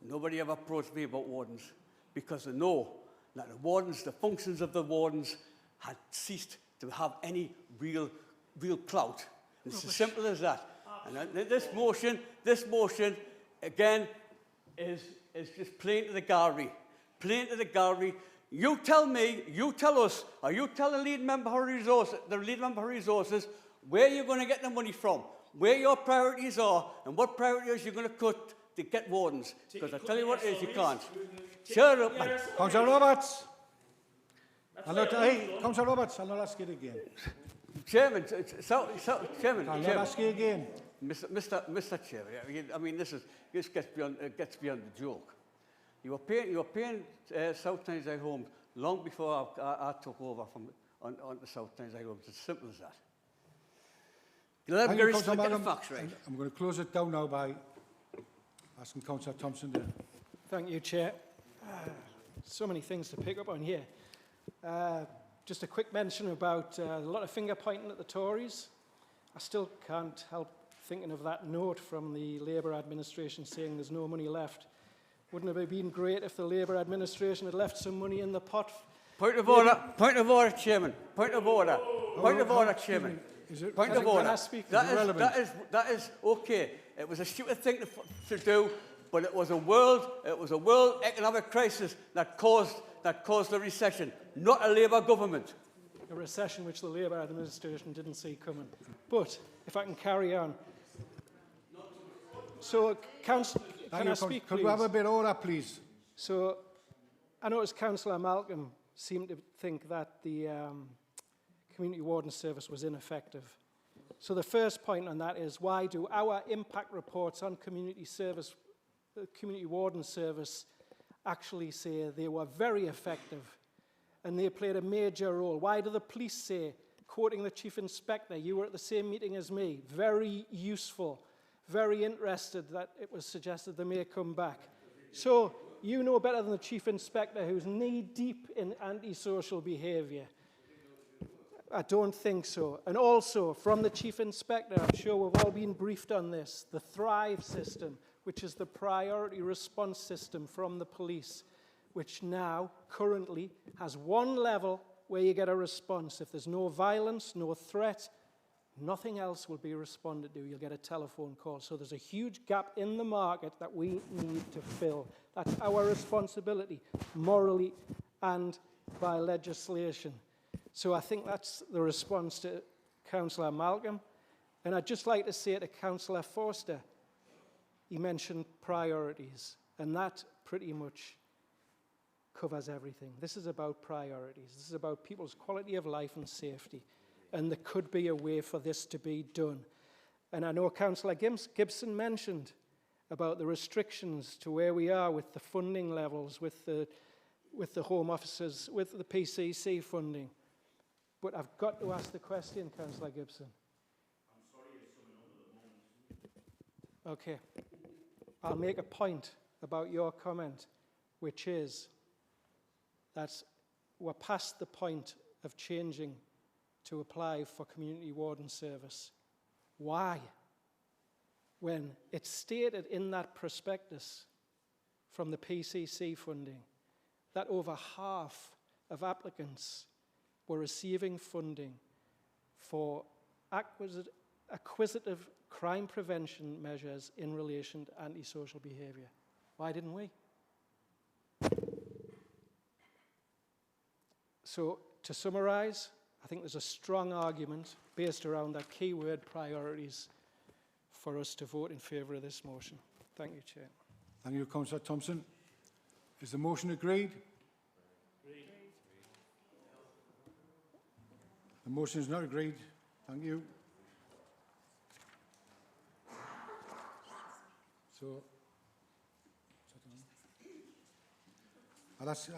Nobody ever approached me about wardens because they know that the functions of the wardens had ceased to have any real clout. It's as simple as that. And this motion, again, is just plain to the gallery. Plain to the gallery. You tell us, or you tell the lead member of resources, where you're going to get the money from, where your priorities are, and what priorities you're going to cut to get wardens. Because I tell you what it is, you can't. Shut up, man. Councillor Roberts. Councillor Roberts, I'll not ask it again. Chairman, I'll not ask you again. Mr. Chairman, I mean, this gets beyond the joke. You were paying South Tyneside Homes long before I took over on the South Tyneside Homes. It's as simple as that. Let me get the facts right. I'm going to close it down now by asking Councillor Thompson to... Thank you, Chair. So many things to pick up on here. Just a quick mention about a lot of finger pointing at the Tories. I still can't help thinking of that note from the Labour administration saying there's no money left. Wouldn't it have been great if the Labour administration had left some money in the pot? Point of order, Chairman. Point of order, Chairman. Point of order. That is okay. It was a stupid thing to do, but it was a world economic crisis that caused the recession, not a Labour government. A recession which the Labour administration didn't see coming. But if I can carry on. So, Councillor, can I speak, please? Could we have a bit of order, please? So, I noticed Councillor Malcolm seemed to think that the Community Warden Service was ineffective. So the first point on that is, why do our impact reports on Community Warden Service actually say they were very effective and they played a major role? Why do the police say, quoting the Chief Inspector, you were at the same meeting as me, very useful, very interested that it was suggested they may come back? So you know better than the Chief Inspector, who's knee-deep in antisocial behaviour. I don't think so. And also, from the Chief Inspector, I'm sure we've all been briefed on this, the Thrive system, which is the priority response system from the police, which now, currently, has one level where you get a response. If there's no violence, no threat, Nothing else will be responded to. You'll get a telephone call. So there's a huge gap in the market that we need to fill. That's our responsibility, morally and by legislation. So I think that's the response to Councillor Malcolm. And I'd just like to say to Councillor Forster, he mentioned priorities, and that pretty much covers everything. This is about priorities. This is about people's quality of life and safety. And there could be a way for this to be done. And I know Councillor Gibson mentioned about the restrictions to where we are with the funding levels, with the Home Offices, with the PCC funding. But I've got to ask the question, Councillor Gibson. I'm sorry, it's coming under the moment. Okay. I'll make a point about your comment, which is that we're past the point of changing to apply for community warden service. Why? When it's stated in that prospectus from the PCC funding that over half of applicants were receiving funding for acquisitive crime prevention measures in relation to antisocial behaviour. Why didn't we? So, to summarise, I think there's a strong argument based around that keyword priorities for us to vote in favour of this motion. Thank you, Chair. Thank you, Councillor Thompson. Is the motion agreed? Agreed. The motion is not agreed. Thank you. So, I'll ask the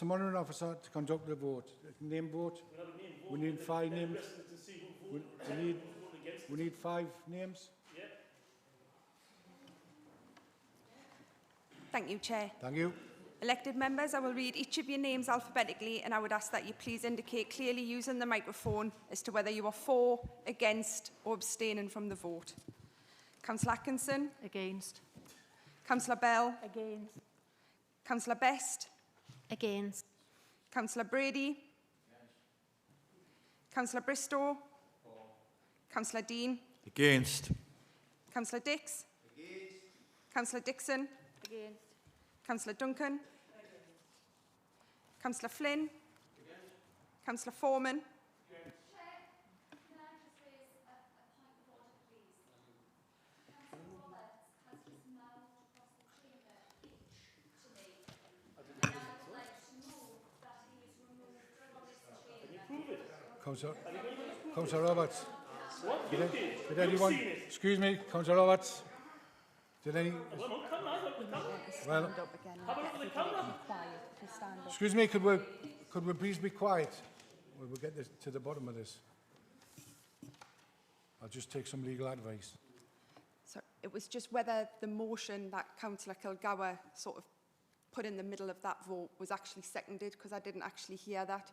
monitoring officer to conduct the vote. Name vote. We need 5 names. We need 5 names. Thank you, Chair. Thank you. Elected members, I will read each of your names alphabetically, and I would ask that you please indicate clearly using the microphone as to whether you are for, against or abstaining from the vote. Councillor Atkinson? Against. Councillor Bell? Against. Councillor Best? Against. Councillor Brady? Councillor Bristow? Councillor Dean? Against. Councillor Dix? Against. Councillor Dixon? Against. Councillor Duncan? Councillor Flynn? Councillor Foreman? Councillor Roberts. Did anyone? Excuse me, Councillor Roberts. Did any? Well, excuse me. Could we please be quiet? We'll get to the bottom of this. I'll just take some legal advice. So it was just whether the motion that Councillor Kilgour sort of put in the middle of that vote was actually seconded, because I didn't actually hear that.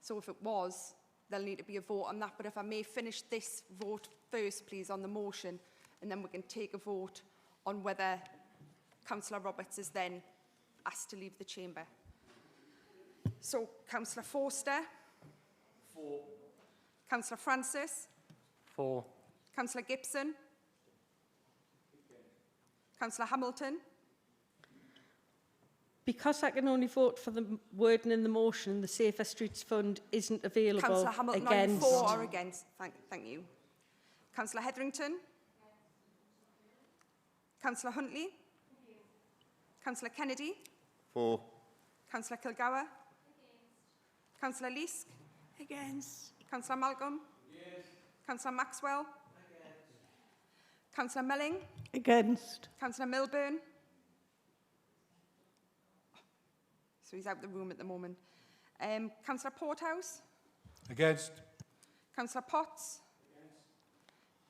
So if it was, there'll need to be a vote on that. But if I may finish this vote first, please, on the motion, and then we can take a vote on whether Councillor Roberts is then asked to leave the chamber. So, Councillor Forster? For. Councillor Francis? For. Councillor Gibson? Councillor Hamilton? Because I can only vote for the wording in the motion, the Safer Streets Fund isn't available. Councillor Hamilton, are you for or against? Thank you. Councillor Hetherington? Councillor Huntley? Councillor Kennedy? For. Councillor Kilgour? Councillor Leask? Against. Councillor Malcolm? Yes. Councillor Maxwell? Councillor Melling? Against. Councillor Milburn? So he's out the room at the moment. Councillor Porthouse? Against. Councillor Potts?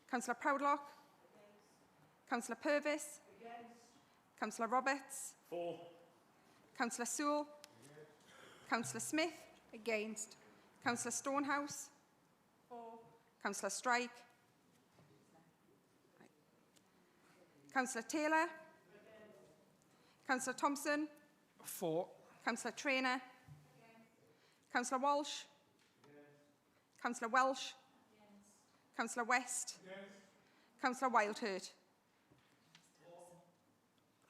Councillor Proudlock? Councillor Purvis? Councillor Roberts? For. Councillor Sewell? Councillor Smith? Against. Councillor Stonehouse? For. Councillor Strike? Councillor Taylor? Councillor Thompson? For. Councillor Traynor? Councillor Walsh? Councillor Welsh? Yes. Councillor West? Yes. Councillor Wildhurt?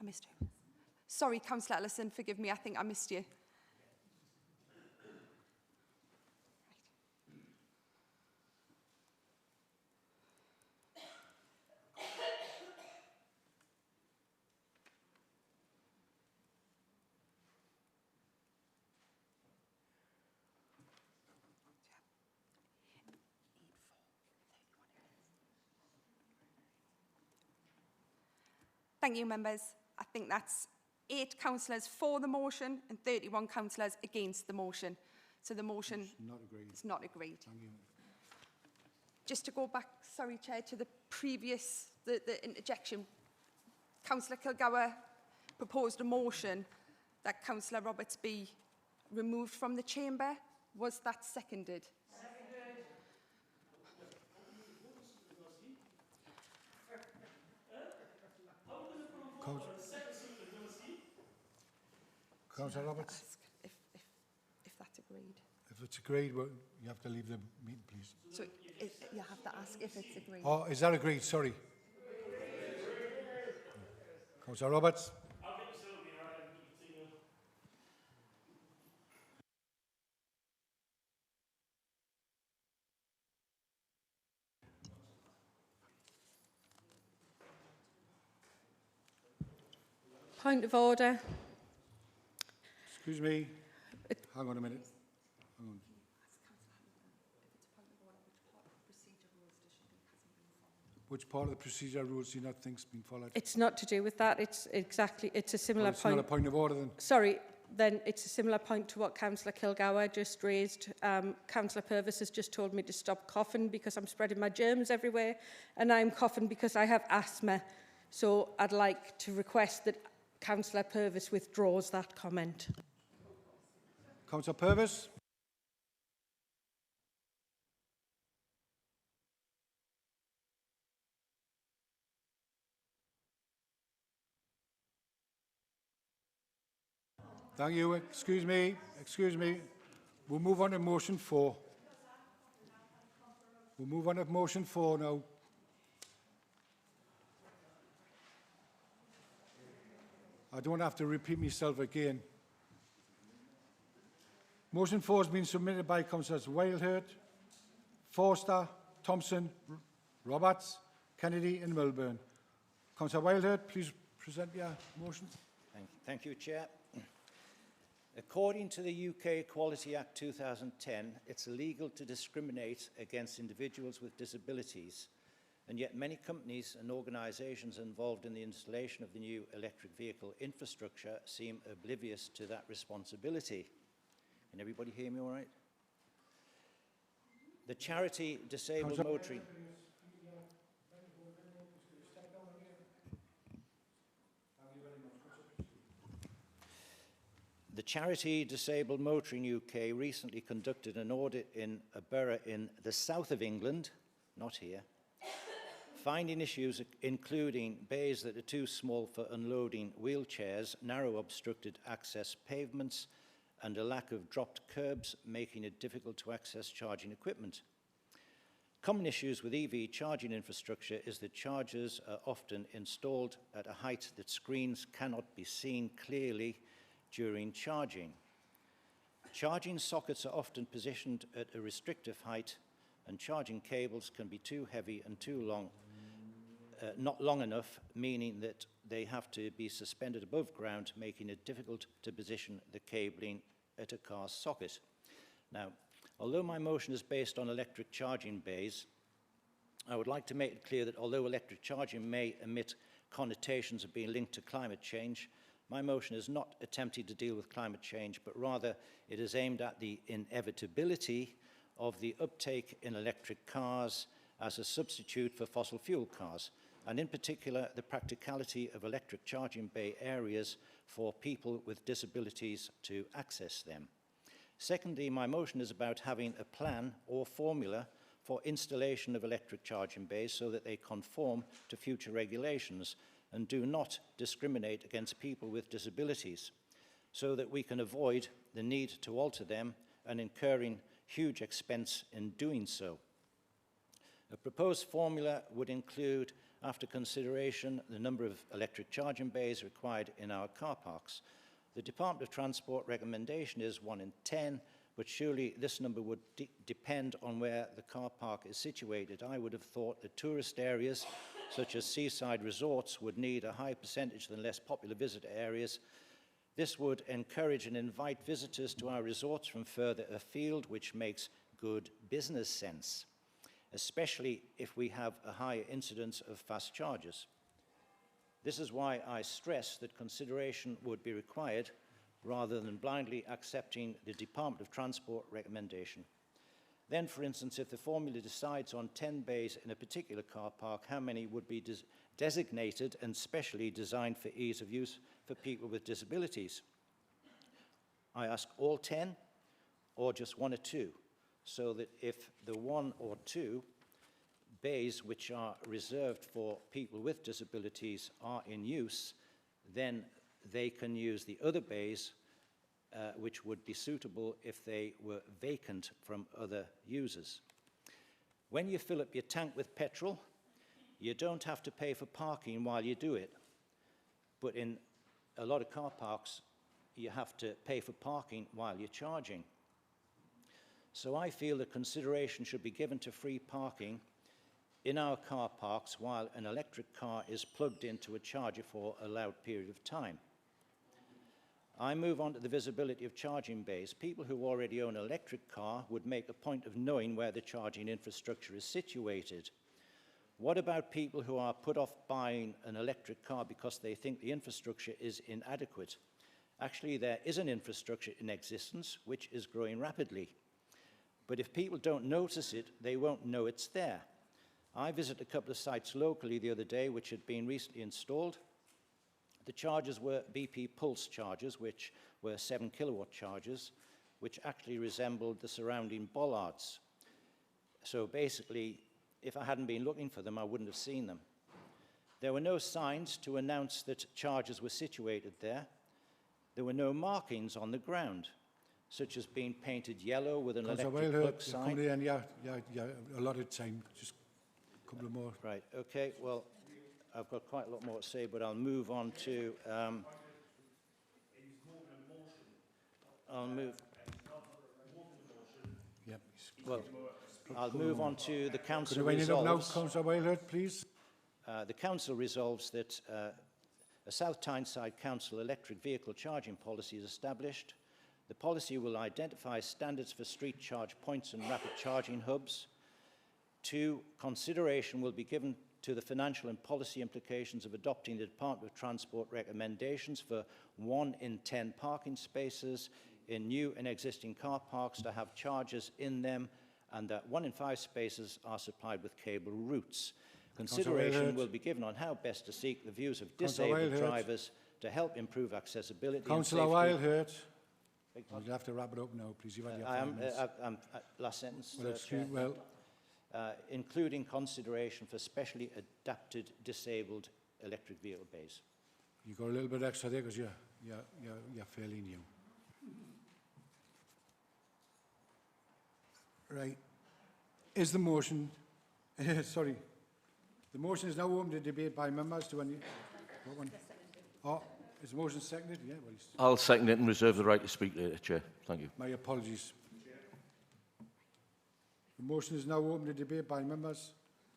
I missed you. Sorry, Councillor Ellison, forgive me, I think I missed you. Thank you, members. I think that's 8 councillors for the motion and 31 councillors against the motion. So the motion is not agreed. Just to go back, sorry, Chair, to the previous, the interjection. Councillor Kilgour proposed a motion that Councillor Roberts be removed from the chamber. Was that seconded? Councillor Roberts? If that's agreed. If it's agreed, well, you have to leave the meeting, please. So you have to ask if it's agreed. Oh, is that agreed? Sorry. Councillor Roberts? Point of order. Excuse me. Hang on a minute. Hang on. Which part of the procedure rules do you not think has been followed? It's not to do with that. It's a similar Well, it's not a point of order then. Sorry, then it's a similar point to what Councillor Kilgour just raised. Councillor Purvis has just told me to stop coughing because I'm spreading my germs everywhere, and I'm coughing because I have asthma. So I'd like to request that Councillor Purvis withdraws that comment. Councillor Purvis? Thank you. Excuse me. Excuse me. We'll move on to motion 4. We'll move on to motion 4 now. I don't have to repeat myself again. Motion 4 has been submitted by Councillors Wildhurt, Forster, Thompson, Roberts, Kennedy and Milburn. Councillor Wildhurt, please present your motion. Thank you, Chair. According to the UK Equality Act 2010, it's illegal to discriminate against individuals with disabilities, and yet many companies and organisations involved in the installation of the new electric vehicle infrastructure seem oblivious to that responsibility. Can everybody hear me all right? The charity Disabled Motoring... The charity Disabled Motoring UK recently conducted an audit in a borough in the south of England, not here, finding issues including bays that are too small for unloading wheelchairs, narrow obstructed access pavements, and a lack of dropped curbs, making it difficult to access charging equipment. Common issues with EV charging infrastructure is that chargers are often installed at a height that screens cannot be seen clearly during charging. Charging sockets are often positioned at a restrictive height, and charging cables can be too heavy and too long, not long enough, meaning that they have to be suspended above ground, making it difficult to position the cabling at a car's socket. Now, although my motion is based on electric charging bays, I would like to make it clear that although electric charging may emit connotations of being linked to climate change, my motion is not attempting to deal with climate change, but rather it is aimed at the inevitability of the uptake in electric cars as a substitute for fossil fuel cars, and in particular the practicality of electric charging bay areas for people with disabilities to access them. Secondly, my motion is about having a plan or formula for installation of electric charging bays so that they conform to future regulations and do not discriminate against people with disabilities, so that we can avoid the need to alter them and incurring huge expense in doing so. A proposed formula would include, after consideration, the number of electric charging bays required in our car parks. The Department of Transport recommendation is 1 in 10, but surely this number would depend on where the car park is situated. I would have thought that tourist areas, such as seaside resorts, would need a higher percentage than less popular visitor areas. This would encourage and invite visitors to our resorts from further afield, which makes good business sense, especially if we have a higher incidence of fast chargers. This is why I stress that consideration would be required rather than blindly accepting the Department of Transport recommendation. Then, for instance, if the formula decides on 10 bays in a particular car park, how many would be designated and specially designed for ease of use for people with disabilities? I ask all 10 or just 1 or 2, so that if the 1 or 2 bays which are reserved for people with disabilities are in use, then they can use the other bays which would be suitable if they were vacant from other users. When you fill up your tank with petrol, you don't have to pay for parking while you do it. But in a lot of car parks, you have to pay for parking while you're charging. So I feel that consideration should be given to free parking in our car parks while an electric car is plugged into a charger for a allowed period of time. I move on to the visibility of charging bays. People who already own an electric car would make a point of knowing where the charging infrastructure is situated. What about people who are put off buying an electric car because they think the infrastructure is inadequate? Actually, there is an infrastructure in existence which is growing rapidly. But if people don't notice it, they won't know it's there. I visited a couple of sites locally the other day which had been recently installed. The chargers were BP pulse chargers, which were 7 kilowatt chargers, which actually resembled the surrounding bollards. So basically, if I hadn't been looking for them, I wouldn't have seen them. There were no signs to announce that chargers were situated there. There were no markings on the ground, such as being painted yellow with an electric plug sign. A lot of time, just a couple of more. Right, okay, well, I've got quite a lot more to say, but I'll move on to... I'll move on to the council resolves. Now, Councillor Wildhead, please. The council resolves that a South Tyneside Council electric vehicle charging policy is established. The policy will identify standards for street charge points and rapid charging hubs. 2, consideration will be given to the financial and policy implications of adopting the Department of Transport recommendations for 1 in 10 parking spaces in new and existing car parks to have chargers in them, and that 1 in 5 spaces are supplied with cable routes. Consideration will be given on how best to seek the views of disabled drivers to help improve accessibility Councillor Wildhead, you'll have to wrap it up now, please. You've had your 5 minutes. Last sentence. Including consideration for specially adapted disabled electric vehicle bays. You got a little bit extra there because you're fairly new. Right. Is the motion... sorry. The motion is now open to debate by members. Do any... What one? Oh, is the motion seconded? Yeah. Well, I'll second it and reserve the right to speak later, Chair. Thank you. My apologies. The motion is now open to debate by members.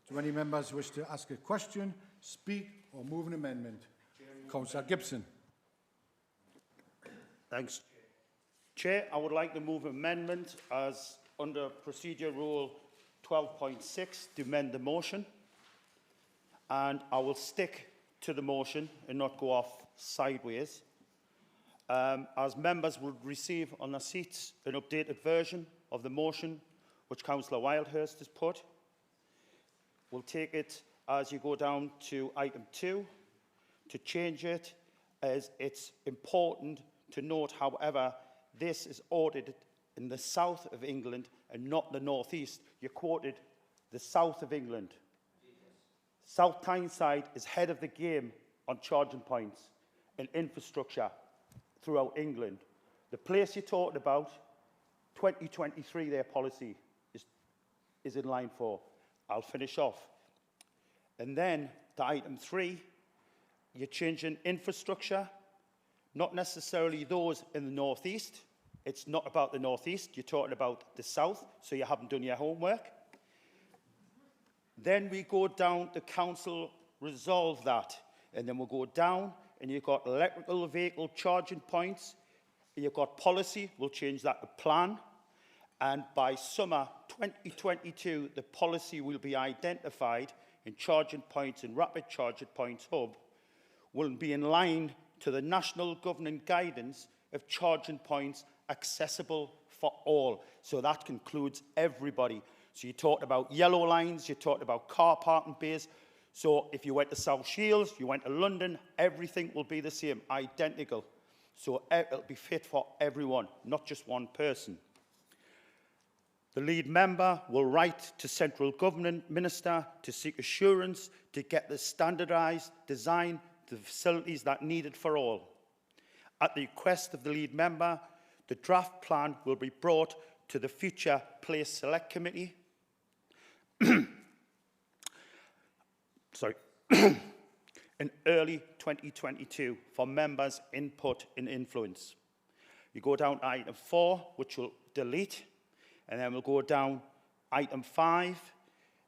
Do any members wish to ask a question, speak or move an amendment? Councillor Gibson. Thanks. Chair, I would like to move amendment as under Procedure Rule 12.6 to amend the motion. And I will stick to the motion and not go off sideways. As members will receive on their seats an updated version of the motion which Councillor Wildhurst has put. We'll take it as you go down to item 2 to change it, as it's important to note, however, this is audited in the south of England and not the northeast. You quoted the south of England. South Tyneside is head of the game on charging points and infrastructure throughout England. The place you talked about 2023 their policy is in line for. I'll finish off. And then to item 3, you're changing infrastructure, not necessarily those in the northeast. It's not about the northeast, you're talking about the south, so you haven't done your homework. Then we go down to council resolve that, and then we'll go down and you've got electrical vehicle charging points, you've got policy, we'll change that to plan, and by summer 2022 the policy will be identified and charging points and rapid charging points hub will be in line to the national governing guidance of charging points accessible for all. So that includes everybody. So you talked about yellow lines, you talked about car parking bays. So if you went to South Shields, you went to London, everything will be the same, identical. So it'll be fit for everyone, not just one person. The lead member will write to central government minister to seek assurance to get the standardised design the facilities that are needed for all. At the request of the lead member, the draft plan will be brought to the future Place Select Committee in early 2022 for members' input and influence. You go down to item 4, which will delete, and then we'll go down item 5.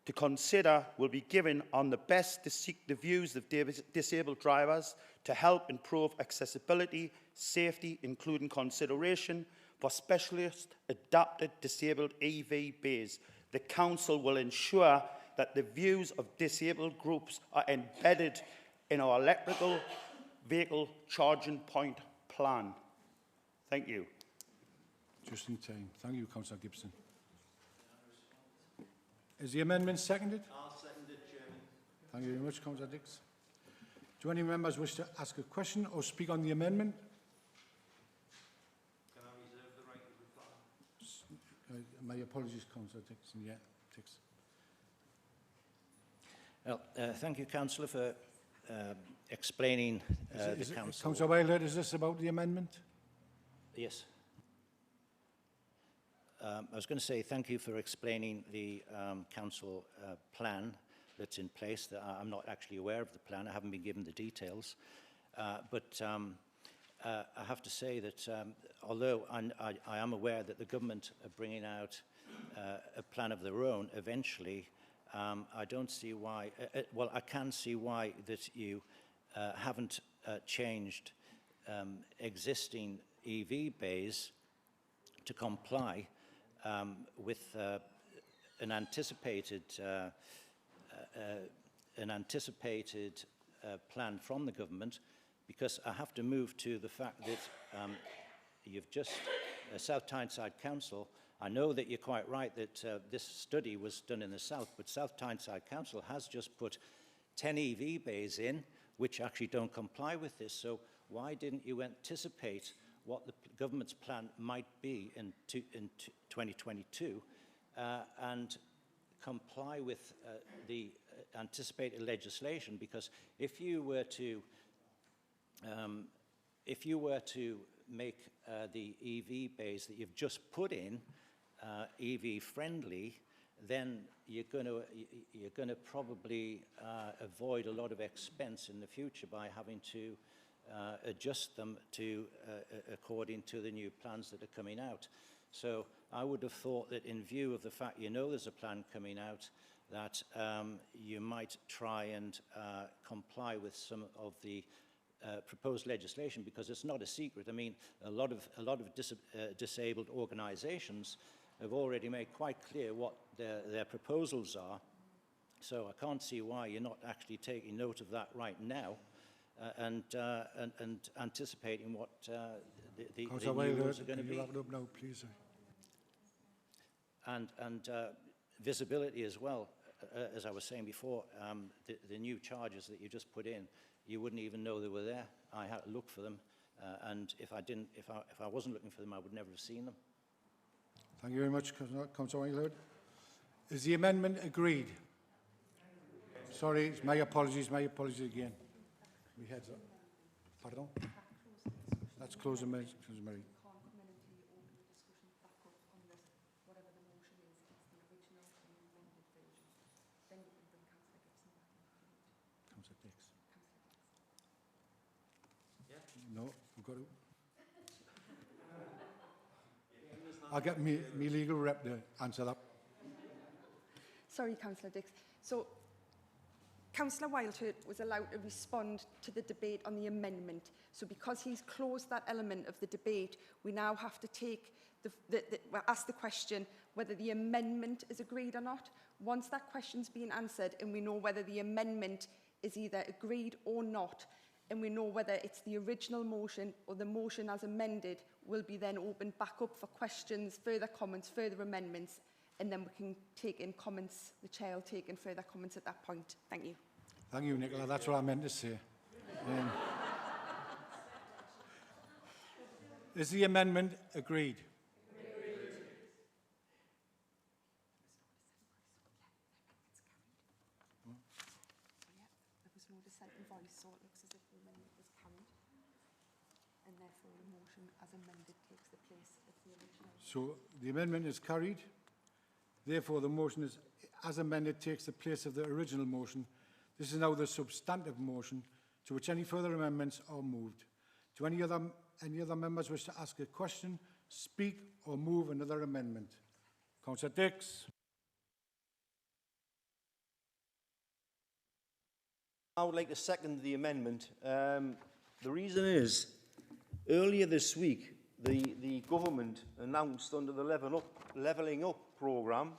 To consider will be given on the best to seek the views of disabled drivers to help improve accessibility, safety, including consideration for specialist adapted disabled EV bays. The council will ensure that the views of disabled groups are embedded in our electrical vehicle charging point plan. Thank you. Just in time. Thank you, Councillor Gibson. Is the amendment seconded? I'll second it, Chairman. Thank you very much, Councillor Dix. Do any members wish to ask a question or speak on the amendment? Can I reserve the right to reply? My apologies, Councillor Dixon. Yeah, Dix. Well, thank you, Councillor, for explaining the council. Councillor Wilder, is this about the amendment? Yes. I was going to say thank you for explaining the council plan that's in place. I'm not actually aware of the plan. I haven't been given the details. But I have to say that although I am aware that the government are bringing out a plan of their own eventually, I don't see why, well, I can see why that you haven't changed existing EV bays to comply with an anticipated plan from the government, because I have to move to the fact that you've just, South Tyneside Council, I know that you're quite right that this study was done in the south, but South Tyneside Council has just put 10 EV bays in, which actually don't comply with this. So why didn't you anticipate what the government's plan might be in 2022 and comply with the anticipated legislation? Because if you were to make the EV bays that you've just put in EV friendly, then you're going to probably avoid a lot of expense in the future by having to adjust them to according to the new plans that are coming out. So I would have thought that in view of the fact you know there's a plan coming out, that you might try and comply with some of the proposed legislation, because it's not a secret. I mean, a lot of disabled organisations have already made quite clear what their proposals are. So I can't see why you're not actually taking note of that right now and anticipating what the new rules are going to be. Wrap it up now, please. And visibility as well. As I was saying before, the new charges that you just put in, you wouldn't even know they were there. I had to look for them, and if I wasn't looking for them, I would never have seen them. Thank you very much, Councillor Weinlord. Is the amendment agreed? Sorry, my apologies again. We had pardon? Let's close the meeting. No, we've got to... I'll get me legal rep to answer that. Sorry, Councillor Dix. So, Councillor Wildhurt was allowed to respond to the debate on the amendment. So because he's closed that element of the debate, we now have to take ask the question whether the amendment is agreed or not. Once that question's been answered and we know whether the amendment is either agreed or not, and we know whether it's the original motion or the motion as amended, will be then opened back up for questions, further comments, further amendments, and then we can take in comments. The Chair will take in further comments at that point. Thank you. Thank you, Nicola. That's what I meant to say. Is the amendment agreed? So it looks as if the amendment was carried, and therefore the motion as amended takes the place of the original. So the amendment is carried. Therefore, the motion is, as amended takes the place of the original motion. This is now the substantive motion to which any further amendments are moved. Do any other members wish to ask a question, speak or move another amendment? Councillor Dix. I would like to second the amendment. The reason is, earlier this week, the government announced under the Levelling Up programme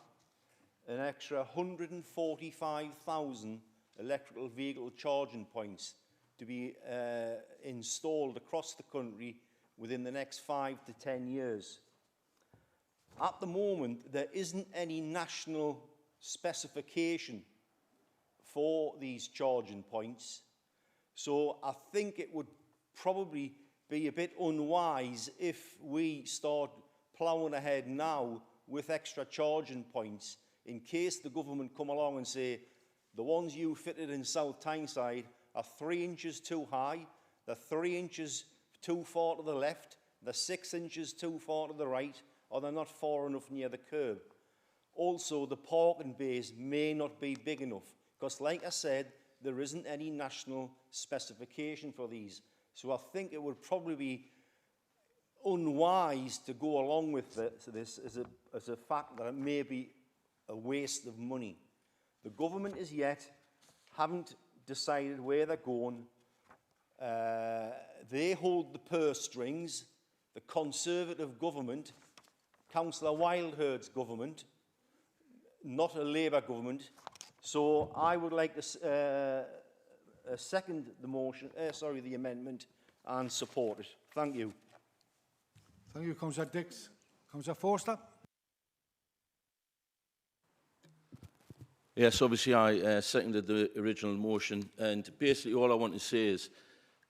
an extra 145,000 electrical vehicle charging points to be installed across the country within the next 5 to 10 years. At the moment, there isn't any national specification for these charging points. So I think it would probably be a bit unwise if we start ploughing ahead now with extra charging points in case the government come along and say the ones you fitted in South Tyneside are 3 inches too high, they're 3 inches too far to the left, they're 6 inches too far to the right, or they're not far enough near the curb. Also, the parking bays may not be big enough. Because, like I said, there isn't any national specification for these. So I think it would probably be unwise to go along with this as a fact that it may be a waste of money. The government as yet haven't decided where they're going. They hold the purse strings. The Conservative government, Councillor Wildhurt's government, not a Labour government. So I would like to second the motion, the amendment, and support it. Thank you. Thank you, Councillor Dix. Councillor Forster. Yes, obviously I seconded the original motion, and basically all I want to say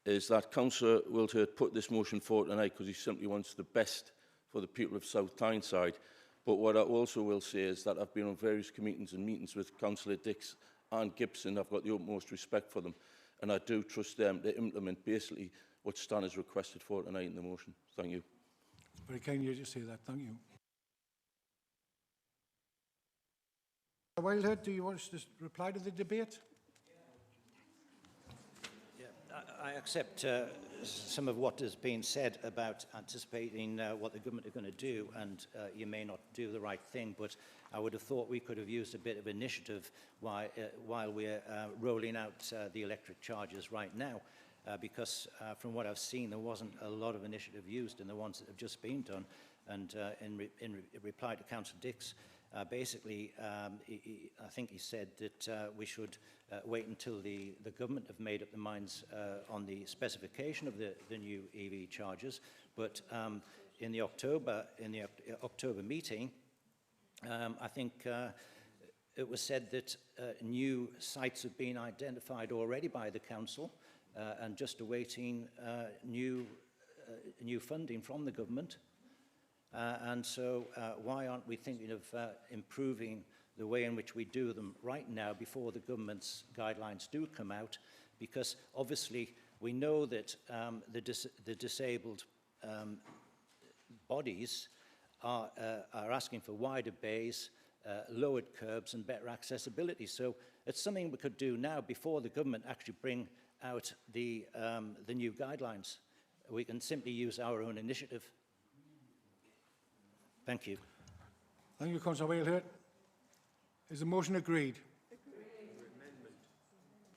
is that Councillor Wildhurt put this motion forward tonight because he simply wants the best for the people of South Tyneside. But what I also will say is that I've been on various meetings with Councillor Dix and Gibson. I've got the utmost respect for them, and I do trust them to implement basically what Stan has requested for tonight in the motion. Thank you. Very kind of you to say that. Thank you. Wildhurt, do you want to reply to the debate? I accept some of what has been said about anticipating what the government are going to do, and you may not do the right thing, but I would have thought we could have used a bit of initiative while we're rolling out the electric charges right now, because from what I've seen, there wasn't a lot of initiative used in the ones that have just been done. And in reply to Councillor Dix, basically, I think he said that we should wait until the government have made up their minds on the specification of the new EV chargers. But in the October meeting, I think it was said that new sites have been identified already by the council, and just awaiting new funding from the government. And so why aren't we thinking of improving the way in which we do them right now before the government's guidelines do come out? Because obviously we know that the disabled bodies are asking for wider bays, lowered curbs and better accessibility. So it's something we could do now before the government actually bring out the new guidelines. we can simply use our own initiative. Thank you. Thank you, Councillor Whalehurst. Is the motion agreed?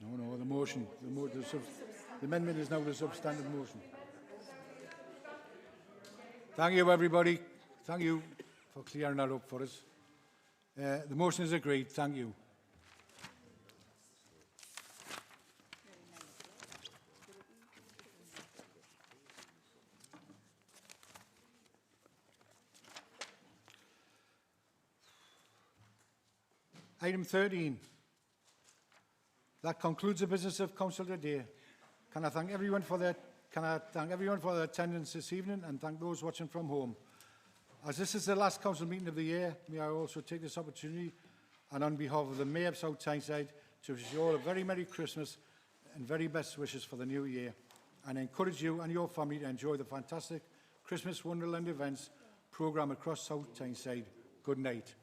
No, the motion. The amendment is now the substantive motion. Thank you, everybody. Thank you for clearing that up for us. The motion is agreed. Thank you. Item 13. That concludes the business of Council today. Can I thank everyone for their attendance this evening and thank those watching from home. As this is the last council meeting of the year, may I also take this opportunity and on behalf of the Mayor of South Tyneside to wish you all a very Merry Christmas and very best wishes for the new year, and encourage you and your family to enjoy the fantastic Christmas Wonderland events programme across South Tyneside. Good night.